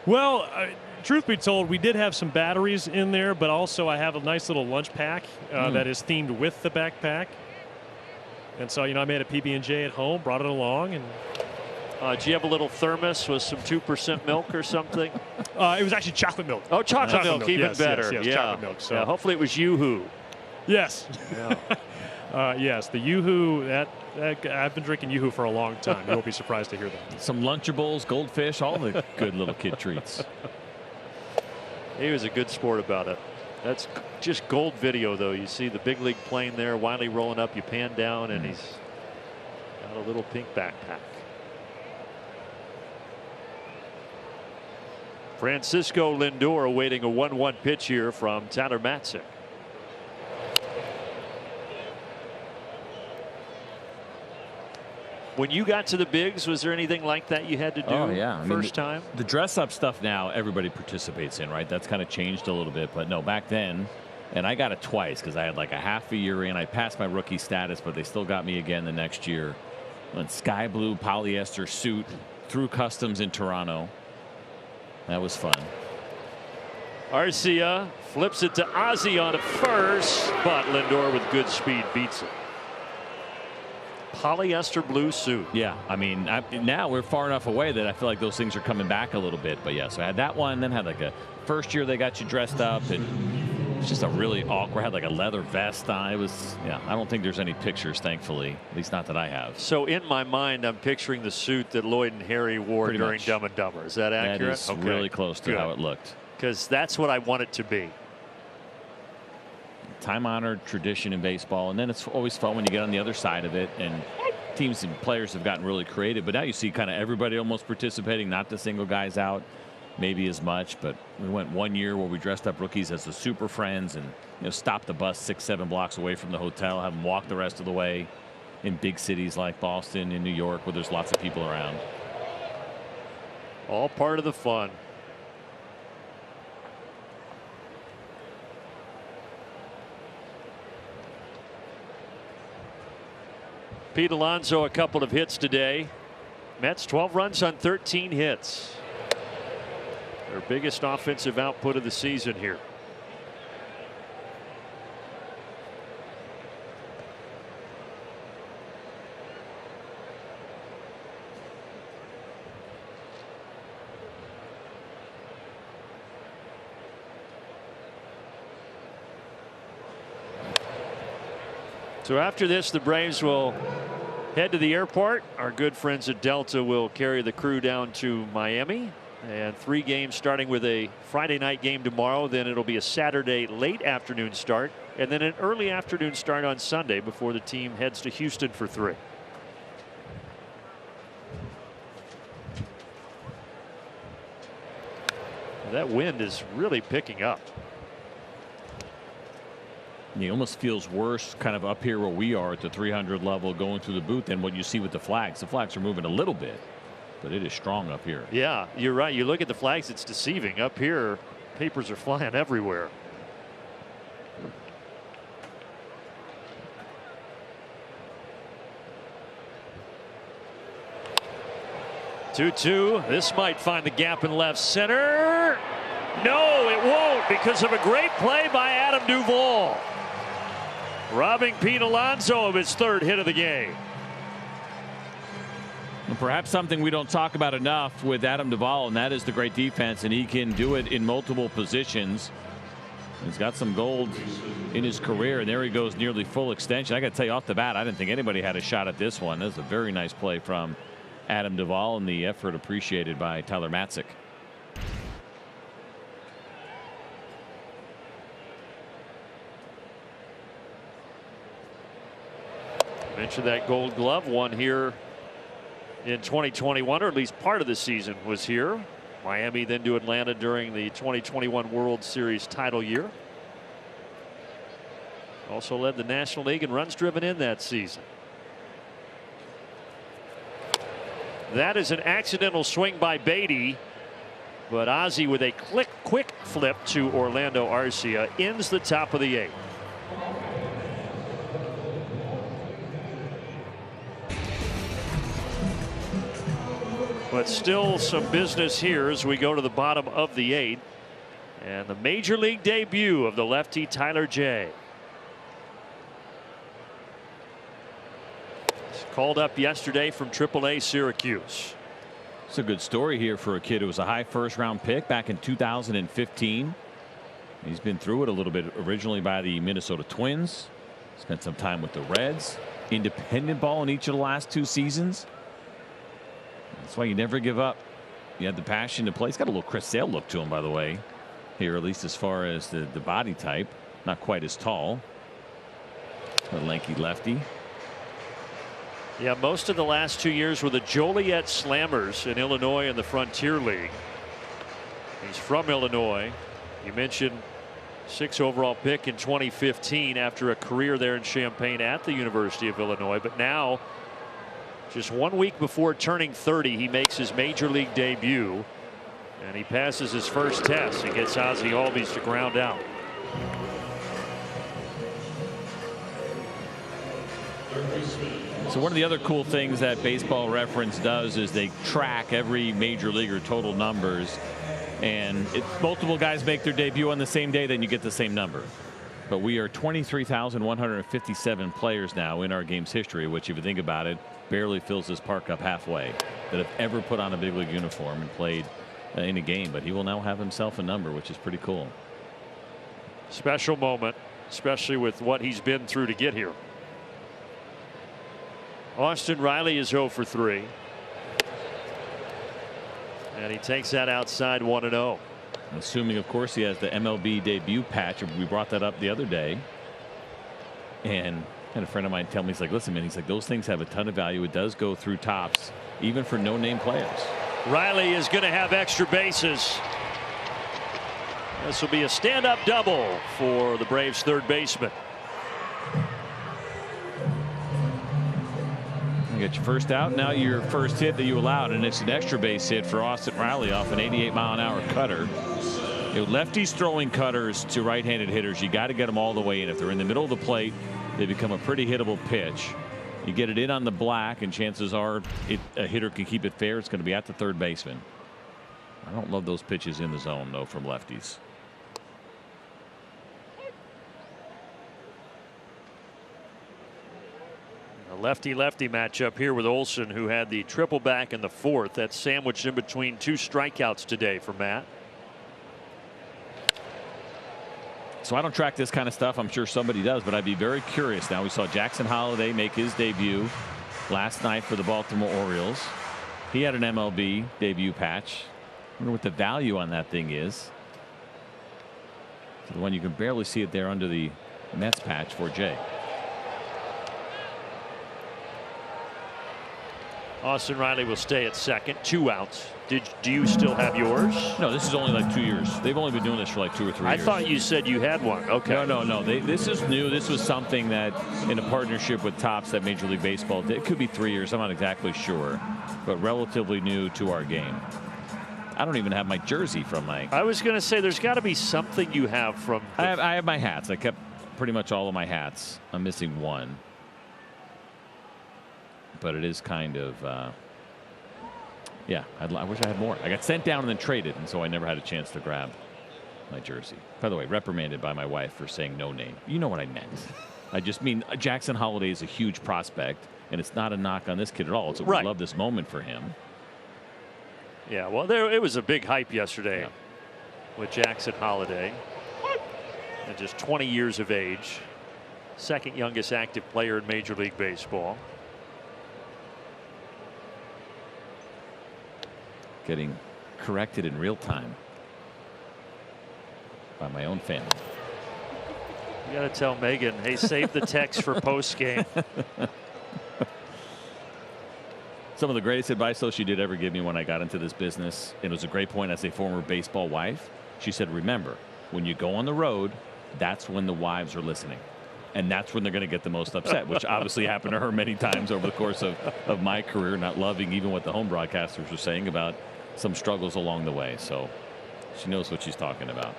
S4: Well, truth be told, we did have some batteries in there, but also I have a nice little lunch pack that is themed with the backpack. And so, you know, I made a PB&J at home, brought it along, and
S1: Do you have a little thermos with some 2% milk or something?
S4: It was actually chocolate milk.
S1: Oh, chocolate milk, even
S4: yes,
S1: better.
S4: Yes,
S1: yeah.
S4: chocolate milk. So.
S1: Yeah, hopefully it was Yoo-hoo.
S4: Yes.
S1: Yeah.
S4: Yes, the Yoo-hoo. I've been drinking Yoo-hoo for a long time. You won't be surprised to hear that.
S2: Some Lunchables, Goldfish, all the good little kid treats.
S1: He was a good sport about it. That's just gold video, though. You see the big league plane there, Wiley rolling up. You pan down, and he's got a little pink backpack. Francisco Lindor awaiting a 1-1 pitch here from Tyler Matzik. When you got to the bigs, was there anything like that you had to do?
S2: Oh, yeah.
S1: First time?
S2: The dress up stuff now everybody participates in, right? That's kind of changed a little bit. But no, back then, and I got it twice because I had like a half a year in. I passed my rookie status, but they still got me again the next year. Went sky blue polyester suit through customs in Toronto. That was fun.
S1: Arcia flips it to Ozzie on a first, but Lindor with good speed beats it. Polyester blue suit.
S2: Yeah, I mean, now we're far enough away that I feel like those things are coming back a little bit. But yeah, so I had that one, then had like a first year they got you dressed up, and it's just a really awkward. Had like a leather vest on. It was, yeah. I don't think there's any pictures, thankfully, at least not that I have.
S1: So in my mind, I'm picturing the suit that Lloyd and Harry wore
S2: Pretty
S1: during
S2: much.
S1: Dumb and Dumber. Is that accurate?
S2: That is really close to how it looked.
S1: Because that's what I want it to be.
S2: Time-honored tradition in baseball, and then it's always fun when you get on the other side of it, and teams and players have gotten really creative, but now you see kind of everybody almost participating, not the single guys out maybe as much. But we went 1 year where we dressed up rookies as the Super Friends, and stopped the bus 6-7 blocks away from the hotel, have them walk the rest of the way in big cities like Boston and New York where there's lots of people around.
S1: All part of the fun. Pete Alonso, a couple of hits today. Mets 12 runs on 13 hits. Their biggest offensive output of the season here. So after this, the Braves will head to the airport. Our good friends at Delta will carry the crew down to Miami. And 3 games starting with a Friday night game tomorrow. Then it'll be a Saturday late afternoon start. And then an early afternoon start on Sunday before the team heads to Houston for 3. That wind is really picking up.
S2: It almost feels worse kind of up here where we are at the 300 level going through the booth than what you see with the flags. The flags are moving a little bit, but it is strong up here.
S1: Yeah, you're right. You look at the flags, it's deceiving. Up here, papers are flying everywhere. Two-two. This might find the gap in left center. No, it won't, because of a great play by Adam Duvall, robbing Pete Alonso of his 3rd hit of the game.
S2: And perhaps something we don't talk about enough with Adam Duvall, and that is the great defense, and he can do it in multiple positions. He's got some gold in his career, and there he goes, nearly full extension. I got to tell you off the bat, I didn't think anybody had a shot at this one. That's a very nice play from Adam Duvall, and the effort appreciated by Tyler Matzik.
S1: Mentioned that Gold Glove won here in 2021, or at least part of the season was here. Miami then to Atlanta during the 2021 World Series title year. Also led the National League in runs driven in that season. That is an accidental swing by Beatty, but Ozzie with a quick flip to Orlando Arcia ends the top of the 8th. But still some business here as we go to the bottom of the 8th. And the major league debut of the lefty Tyler J. He's called up yesterday from AAA Syracuse.
S2: It's a good story here for a kid who was a high first-round pick back in 2015. He's been through it a little bit, originally by the Minnesota Twins. Spent some time with the Reds. Independent ball in each of the last 2 seasons. That's why you never give up. You have the passion to play. He's got a little Chris Sale look to him, by the way, here, at least as far as the body type. Not quite as tall. A lanky lefty.
S1: Yeah, most of the last 2 years were the Joliet Slammers in Illinois in the Frontier League. He's from Illinois. You mentioned 6th overall pick in 2015 after a career there in Champaign at the University of Illinois. But now, just 1 week before turning 30, he makes his major league debut. And he passes his first test. He gets Ozzie Albies to ground out.
S2: So one of the other cool things that Baseball Reference does is they track every major leaguer total numbers. And if multiple guys make their debut on the same day, then you get the same number. But we are 23,157 players now in our game's history, which, if you think about it, barely fills this park up halfway, that have ever put on a big league uniform and played in a game. But he will now have himself a number, which is pretty cool.
S1: Special moment, especially with what he's been through to get here. Austin Riley is 0 for 3. And he takes that outside 1-0.
S2: Assuming, of course, he has the MLB debut patch. We brought that up the other day. And I had a friend of mine tell me, he's like, listen, man, he's like, those things have a ton of value. It does go through tops, even for no-name players.
S1: Riley is going to have extra bases. This will be a stand-up double for the Braves' third baseman.
S2: You get your first out. Now your first hit that you allowed, and it's an extra base hit for Austin Riley off an 88-mile-an-hour cutter. You know, lefties throwing cutters to right-handed hitters, you got to get them all the way in. If they're in the middle of the plate, they become a pretty hittable pitch. You get it in on the black, and chances are a hitter can keep it fair. It's going to be at the third baseman. I don't love those pitches in the zone, though, from lefties.
S1: Lefty-lefty matchup here with Olson, who had the triple back in the 4th. That's sandwiched in between 2 strikeouts today for Matt.
S2: So I don't track this kind of stuff. I'm sure somebody does, but I'd be very curious. Now we saw Jackson Holliday make his debut last night for the Baltimore Orioles. He had an MLB debut patch. I wonder what the value on that thing is. So the one you can barely see it there under the Mets patch for Jay.
S1: Austin Riley will stay at second. 2 outs. Do you still have yours?
S2: No, this is only like 2 years. They've only been doing this for like 2 or 3 years.
S1: I thought you said you had one. Okay.
S2: No. This is new. This was something that, in a partnership with Topps, that Major League Baseball did. It could be 3 years. I'm not exactly sure, but relatively new to our game. I don't even have my jersey from my.
S1: I was going to say there's got to be something you have from.
S2: I have my hats. I kept pretty much all of my hats. I'm missing one. But it is kind of, yeah, I wish I had more. I got sent down and then traded, and so I never had a chance to grab my jersey. By the way, reprimanded by my wife for saying no name. You know what I meant. I just mean Jackson Holliday is a huge prospect, and it's not a knock on this kid at all. It's
S1: right.
S2: We love this moment for him.
S1: Yeah, well, it was a big hype yesterday with Jackson Holliday. At just 20 years of age. Second youngest active player in Major League Baseball.
S2: Getting corrected in real time by my own family.
S1: You got to tell Megan, hey, save the text for post game.
S2: Some of the greatest advice, though, she did ever give me when I got into this business, and it was a great point as a former baseball wife. She said, remember, when you go on the road, that's when the wives are listening. And that's when they're going to get the most upset, which obviously happened to her many times over the course of my career, not loving even what the home broadcasters were saying about some struggles along the way. So she knows what she's talking about.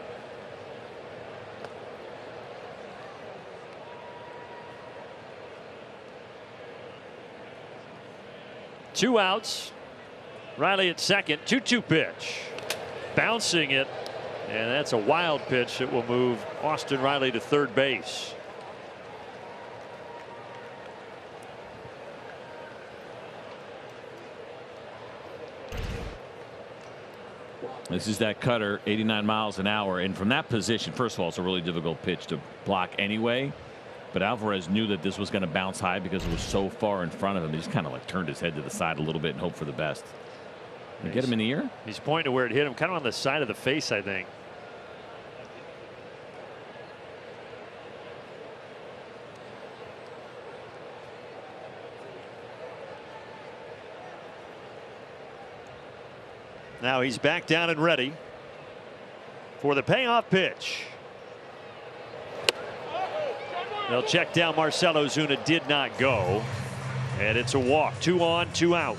S1: Two outs. Riley at second. 2-2 pitch. Bouncing it. And that's a wild pitch that will move Austin Riley to third base.
S2: This is that cutter, 89 miles an hour. And from that position, first of all, it's a really difficult pitch to block anyway. But Alvarez knew that this was going to bounce high because it was so far in front of him. He just kind of like turned his head to the side a little bit and hoped for the best. Get him in the ear?
S1: He's pointing to where it hit him, kind of on the side of the face, I think. Now he's back down and ready for the payoff pitch. They'll check down. Marcell Ozuna did not go, and it's a walk. 2 on, 2 out.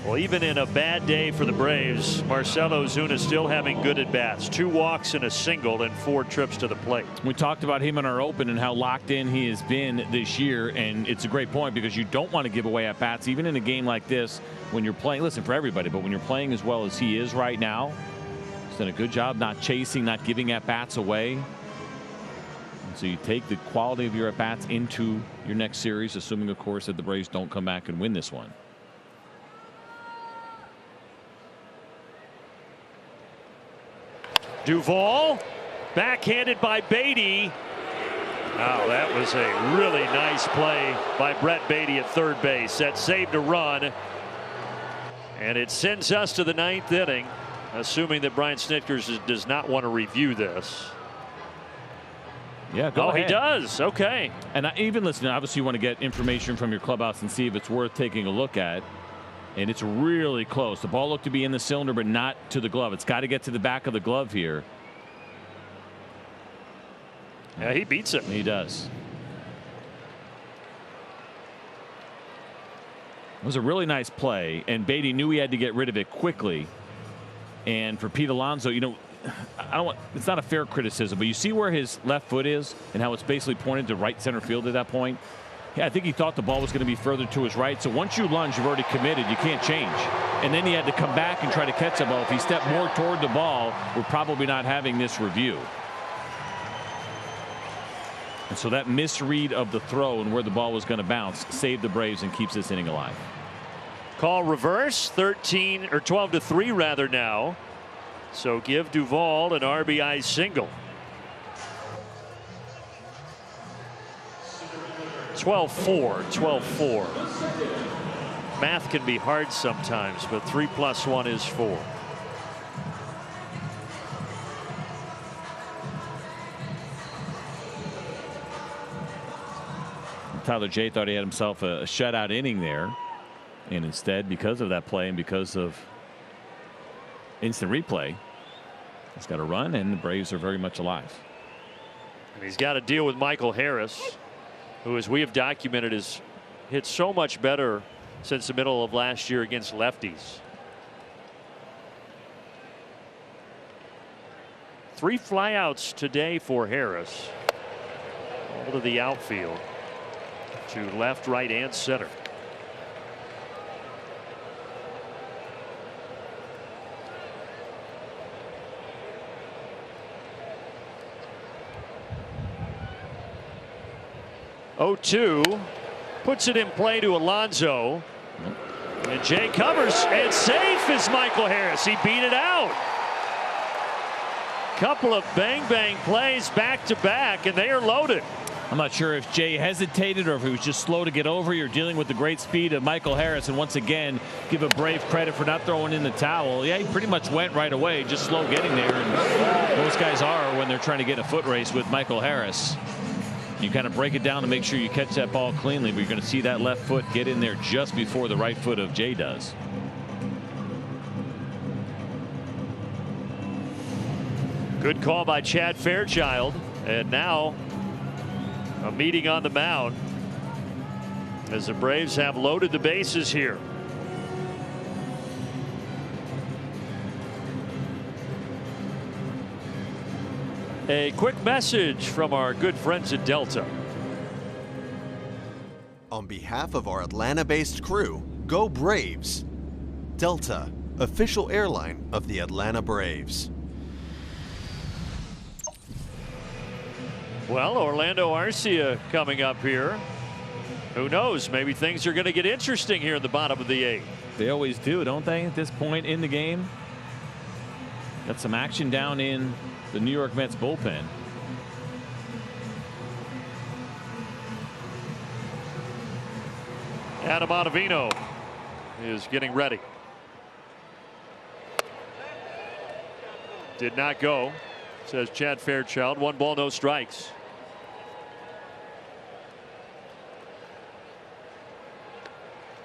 S1: Well, even in a bad day for the Braves, Marcell Ozuna still having good at bats. 2 walks and a single and 4 trips to the plate.
S2: We talked about him in our open and how locked in he has been this year, and it's a great point because you don't want to give away at bats, even in a game like this when you're playing. Listen, for everybody, but when you're playing as well as he is right now, he's done a good job not chasing, not giving at bats away. And so you take the quality of your at bats into your next series, assuming, of course, that the Braves don't come back and win this one.
S1: Duvall, backhanded by Beatty. Oh, that was a really nice play by Brett Beatty at third base. That saved a run. And it sends us to the 9th inning, assuming that Brian Snitker does not want to review this.
S2: Yeah, go ahead.
S1: He does. Okay.
S2: And even listen, obviously you want to get information from your clubhouse and see if it's worth taking a look at. And it's really close. The ball looked to be in the cylinder, but not to the glove. It's got to get to the back of the glove here.
S1: Yeah, he beats it.
S2: He does. It was a really nice play, and Beatty knew he had to get rid of it quickly. And for Pete Alonso, you know, it's not a fair criticism, but you see where his left foot is and how it's basically pointed to right center field at that point. Yeah, I think he thought the ball was going to be further to his right. So once you lunge, you've already committed. You can't change. And then he had to come back and try to catch the ball. If he stepped more toward the ball, we're probably not having this review. And so that misread of the throw and where the ball was going to bounce saved the Braves and keeps this inning alive.
S1: Call reverse, 12-3 rather now. So give Duvall an RBI single. 12-4, 12-4. Math can be hard sometimes, but 3 + 1 is 4.
S2: Tyler J thought he had himself a shutout inning there, and instead, because of that play and because of instant replay, he's got a run, and the Braves are very much alive.
S1: And he's got to deal with Michael Harris, who, as we have documented, has hit so much better since the middle of last year against lefties. 3 flyouts today for Harris. All to the outfield, to left, right, and center. Oh, 2 puts it in play to Alonso, and Jay covers, and safe is Michael Harris. He beat it out. Couple of bang plays back to back, and they are loaded.
S2: I'm not sure if Jay hesitated or if he was just slow to get over. You're dealing with the great speed of Michael Harris, and once again, give a Brave credit for not throwing in the towel. Yeah, he pretty much went right away, just slow getting there, and most guys are when they're trying to get a foot race with Michael Harris. You kind of break it down to make sure you catch that ball cleanly, but you're going to see that left foot get in there just before the right foot of Jay does.
S1: Good call by Chad Fairchild, and now a meeting on the mound as the Braves have loaded the bases here. A quick message from our good friends at Delta.
S7: On behalf of our Atlanta-based crew, go Braves! Delta, official airline of the Atlanta Braves.
S1: Well, Orlando Arcia coming up here. Who knows? Maybe things are going to get interesting here in the bottom of the 8th.
S2: They always do, don't they, at this point in the game? Got some action down in the New York Mets bullpen.
S1: Adam Ottavino is getting ready. Did not go, says Chad Fairchild. 1 ball, no strikes.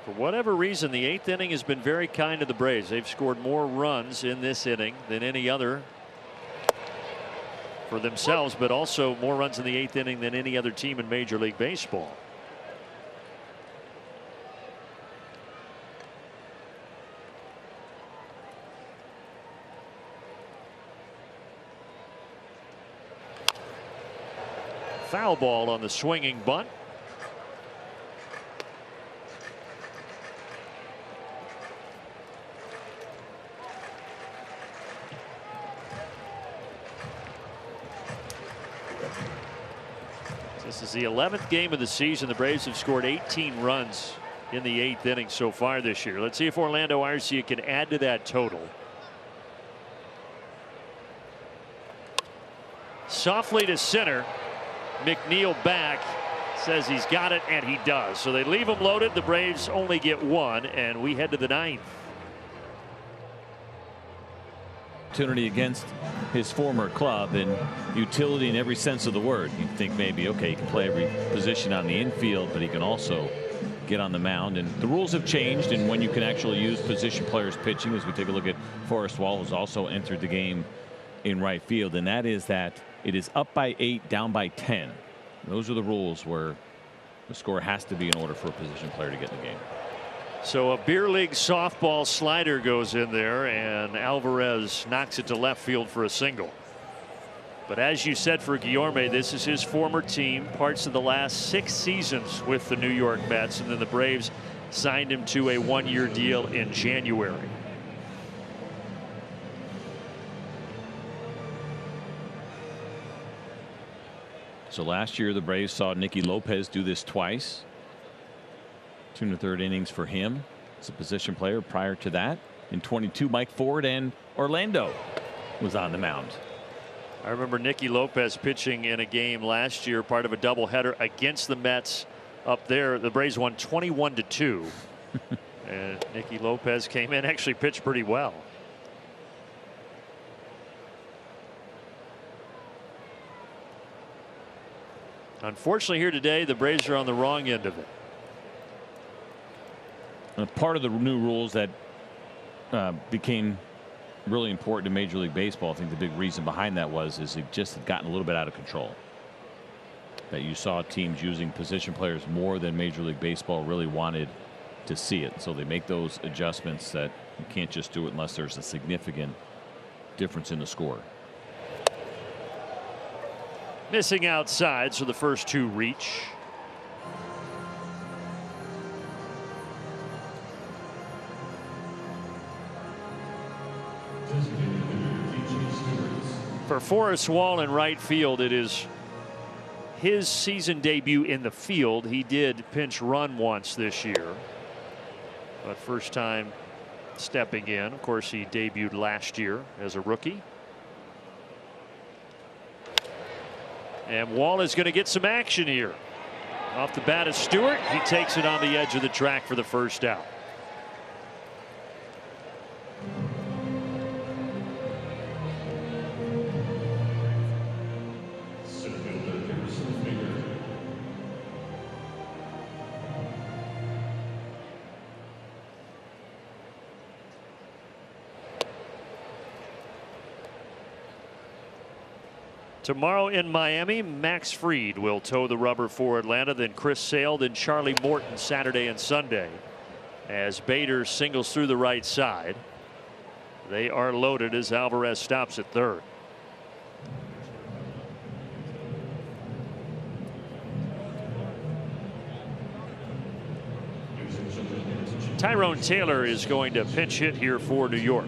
S1: For whatever reason, the 8th inning has been very kind to the Braves. They've scored more runs in this inning than any other for themselves, but also more runs in the 8th inning than any other team in Major League Baseball. Foul ball on the swinging bunt. This is the 11th game of the season. The Braves have scored 18 runs in the 8th inning so far this year. Let's see if Orlando Arcia can add to that total. Softly to center. McNeil back, says he's got it, and he does. So they leave him loaded. The Braves only get 1, and we head to the 9th.
S2: Opportunity against his former club, and utility in every sense of the word. You'd think maybe, okay, he can play every position on the infield, but he can also get on the mound. And the rules have changed, and when you can actually use position players pitching, as we take a look at Forrest Wall, who's also entered the game in right field, and that is that it is up by 8, down by 10. Those are the rules where the score has to be in order for a position player to get in the game.
S1: So a beer league softball slider goes in there, and Alvarez knocks it to left field for a single. But as you said for Guillorme, this is his former team, parts of the last 6 seasons with the New York Mets, and then the Braves signed him to a 1-year deal in January.
S2: So last year the Braves saw Nicky Lopez do this twice. 2 1/3 innings for him as a position player. Prior to that, in 22, Mike Ford and Orlando was on the mound.
S1: I remember Nicky Lopez pitching in a game last year, part of a doubleheader against the Mets up there. The Braves won 21-2. And Nicky Lopez came in, actually pitched pretty well. Unfortunately, here today, the Braves are on the wrong end of it.
S2: Part of the new rules that became really important in Major League Baseball, I think the big reason behind that is it just had gotten a little bit out of control. That you saw teams using position players more than Major League Baseball really wanted to see it. So they make those adjustments that you can't just do it unless there's a significant difference in the score.
S1: Missing outside, so the first 2 reach. For Forrest Wall in right field, it is his season debut in the field. He did pinch run once this year, but first time stepping in. Of course, he debuted last year as a rookie. And Wall is going to get some action here. Off the bat is Stewart. He takes it on the edge of the track for the first out. Tomorrow in Miami, Max Fried will tow the rubber for Atlanta, then Chris Sale, then Charlie Morton Saturday and Sunday. As Bader singles through the right side, they are loaded as Alvarez stops at third. Tyrone Taylor is going to pinch hit here for New York.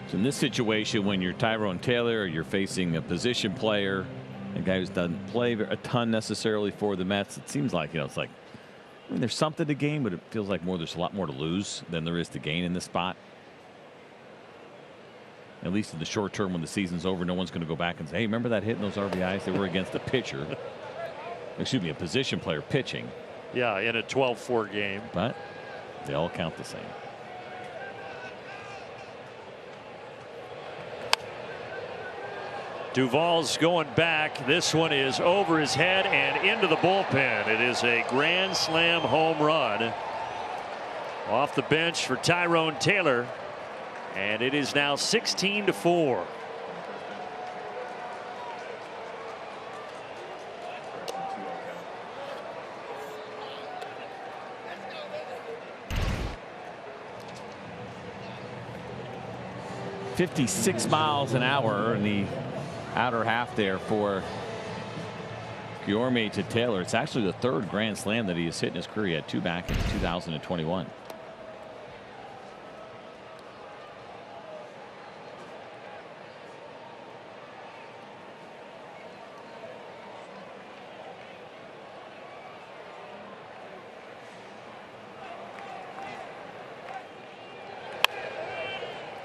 S2: So in this situation, when you're Tyrone Taylor, you're facing a position player, A guy who doesn't play a ton necessarily for the Mets. It seems like, it's like, I mean, there's something to gain, but it feels like there's a lot more to lose than there is to gain in this spot. At least in the short term, when the season's over, no one's going to go back and say, hey, remember that hit in those RBIs? They were against a pitcher. Excuse me, a position player pitching.
S1: Yeah, in a 12-4 game.
S2: But they all count the same.
S1: Duvall's going back. This one is over his head and into the bullpen. It is a grand slam home run off the bench for Tyrone Taylor. And it is now 16-4.
S2: .56 miles an hour in the outer half there for Guillorme to Taylor. It's actually the third grand slam that he has hit in his career. He had 2 back in 2021.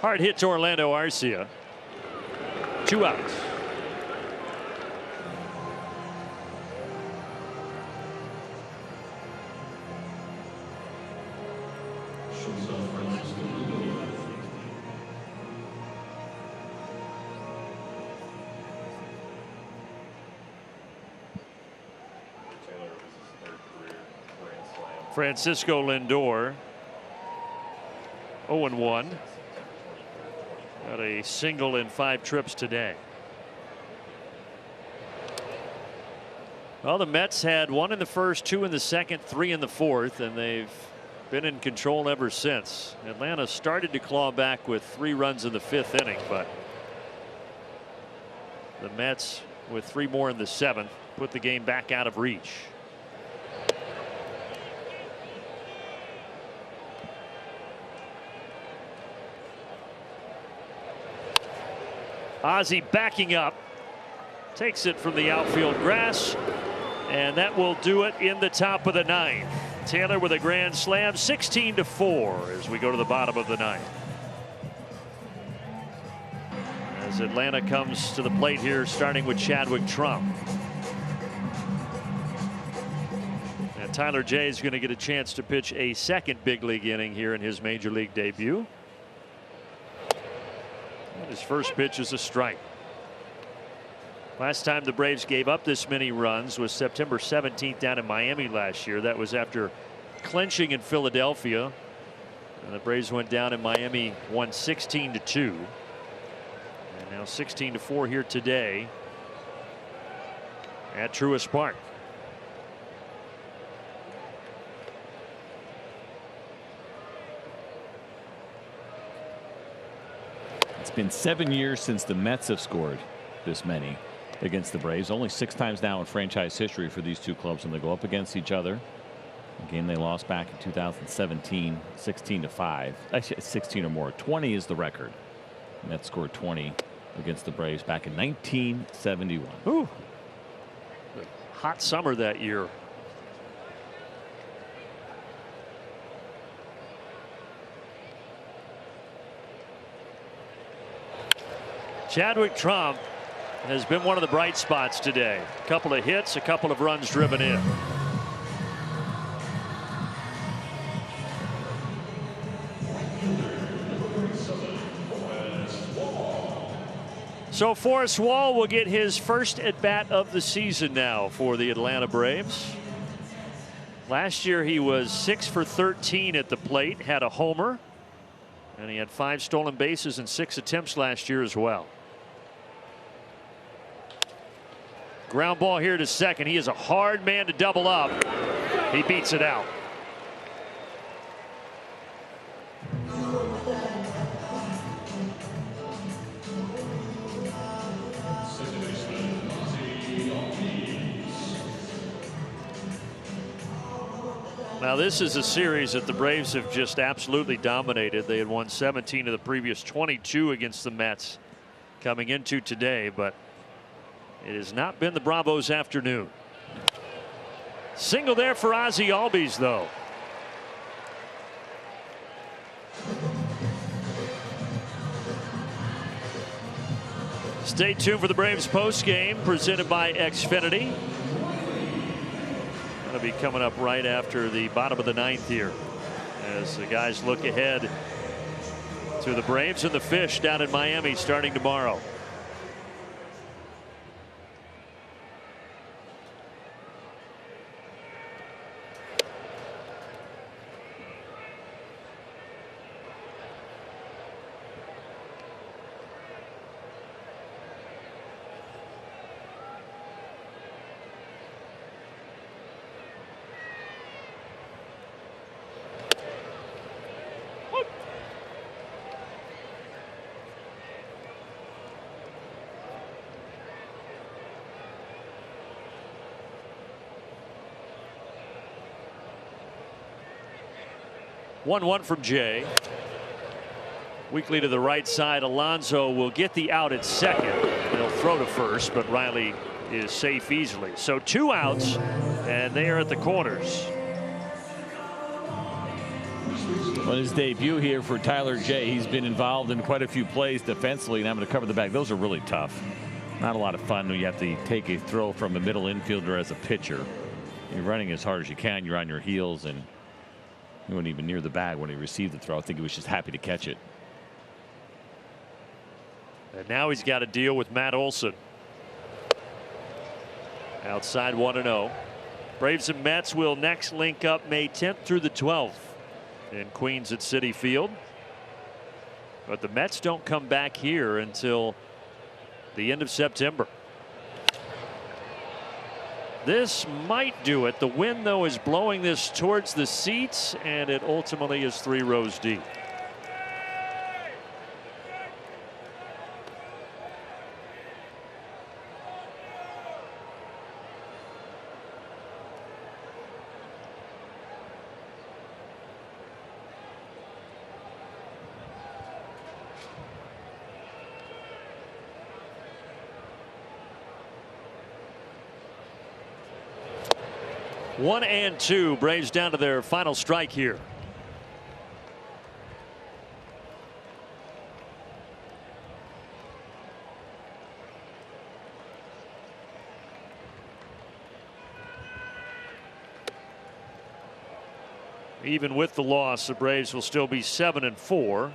S1: Hard hit to Orlando Arcia. 2 outs. Francisco Lindor 0-1. Got a single in 5 trips today. Well, the Mets had 1 in the first, 2 in the second, 3 in the fourth, and they've been in control ever since. Atlanta started to claw back with 3 runs in the 5th inning, but the Mets, with 3 more in the 7th, put the game back out of reach. Ozzie backing up, takes it from the outfield grass, and that will do it in the top of the 9th. Taylor with a grand slam, 16-4 as we go to the bottom of the 9th. As Atlanta comes to the plate here, starting with Chadwick Trump. And Tyler Jay is going to get a chance to pitch a second big league inning here in his major league debut. His first pitch is a strike. Last time the Braves gave up this many runs was September 17th down in Miami last year. That was after clinching in Philadelphia. And the Braves went down in Miami, won 16-2. And now 16-4 here today at Truist Park.
S2: It's been 7 years since the Mets have scored this many against the Braves. Only 6 times now in franchise history for these two clubs when they go up against each other. A game they lost back in 2017, 16-5. Actually, 16 or more. 20 is the record. Mets scored 20 against the Braves back in 1971.
S1: Ooh. Hot summer that year. Chadwick Trump has been one of the bright spots today. A couple of hits, a couple of runs driven in. So Forrest Wall will get his first at bat of the season now for the Atlanta Braves. Last year he was 6 for 13 at the plate, had a homer, and he had 5 stolen bases in 6 attempts last year as well. Ground ball here to second. He is a hard man to double up. He beats it out. Now this is a series that the Braves have just absolutely dominated. They had won 17 of the previous 22 against the Mets coming into today, but It has not been the Bravos' afternoon. Single there for Ozzie Albies, though. Stay tuned for the Braves postgame presented by Xfinity. That'll be coming up right after the bottom of the ninth here, as the guys look ahead to the Braves and the Fish down in Miami starting tomorrow. One from Jay. Weakly to the right side. Alonso will get the out at second. He'll throw to first, but Riley is safe easily. So 2 outs, and they are at the corners.
S2: On his debut here for Tyler Jay, he's been involved in quite a few plays defensively and having to cover the bag. Those are really tough. Not a lot of fun when you have to take a throw from a middle infielder as a pitcher. You're running as hard as you can. You're on your heels, and he wasn't even near the bag when he received the throw. I think he was just happy to catch it.
S1: And now he's got to deal with Matt Olson. Outside 1-0. Braves and Mets will next link up May 10th through the 12th in Queens at Citi Field. But the Mets don't come back here until the end of September. This might do it. The wind, though, is blowing this towards the seats, and it ultimately is 3 rows deep. One and two. Braves down to their final strike here. Even with the loss, the Braves will still be 7-4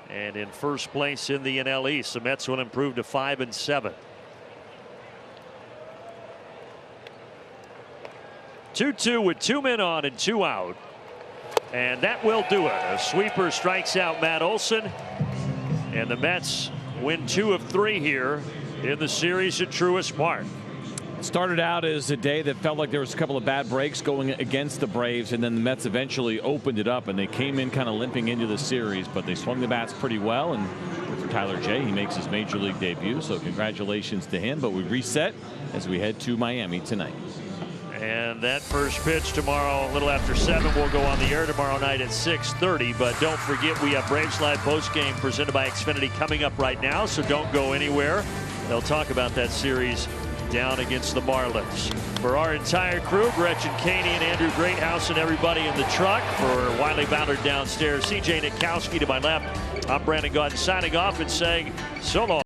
S1: and in first place in the NL East. The Mets will improve to 5-7. 2-2 with 2 men on and 2 out. And that will do it. A sweeper strikes out Matt Olson. And the Mets win 2 of 3 here in the series at Truist Park.
S2: Started out as a day that felt like there was a couple of bad breaks going against the Braves, and then the Mets eventually opened it up, and they came in kind of limping into the series, but they swung the bats pretty well. And for Tyler Jay, he makes his major league debut, so congratulations to him. But we reset as we head to Miami tonight.
S1: And that first pitch tomorrow, a little after 7, will go on the air tomorrow night at 6:30. But don't forget, we have Braves Live postgame presented by Xfinity coming up right now, so don't go anywhere. They'll talk about that series down against the Marlins. For our entire crew, Gretchen Caney and Andrew Greathouse and everybody in the truck, for Wiley Ballard downstairs, CJ Nitkowski to my left, I'm Brandon Gaudin signing off and saying so long.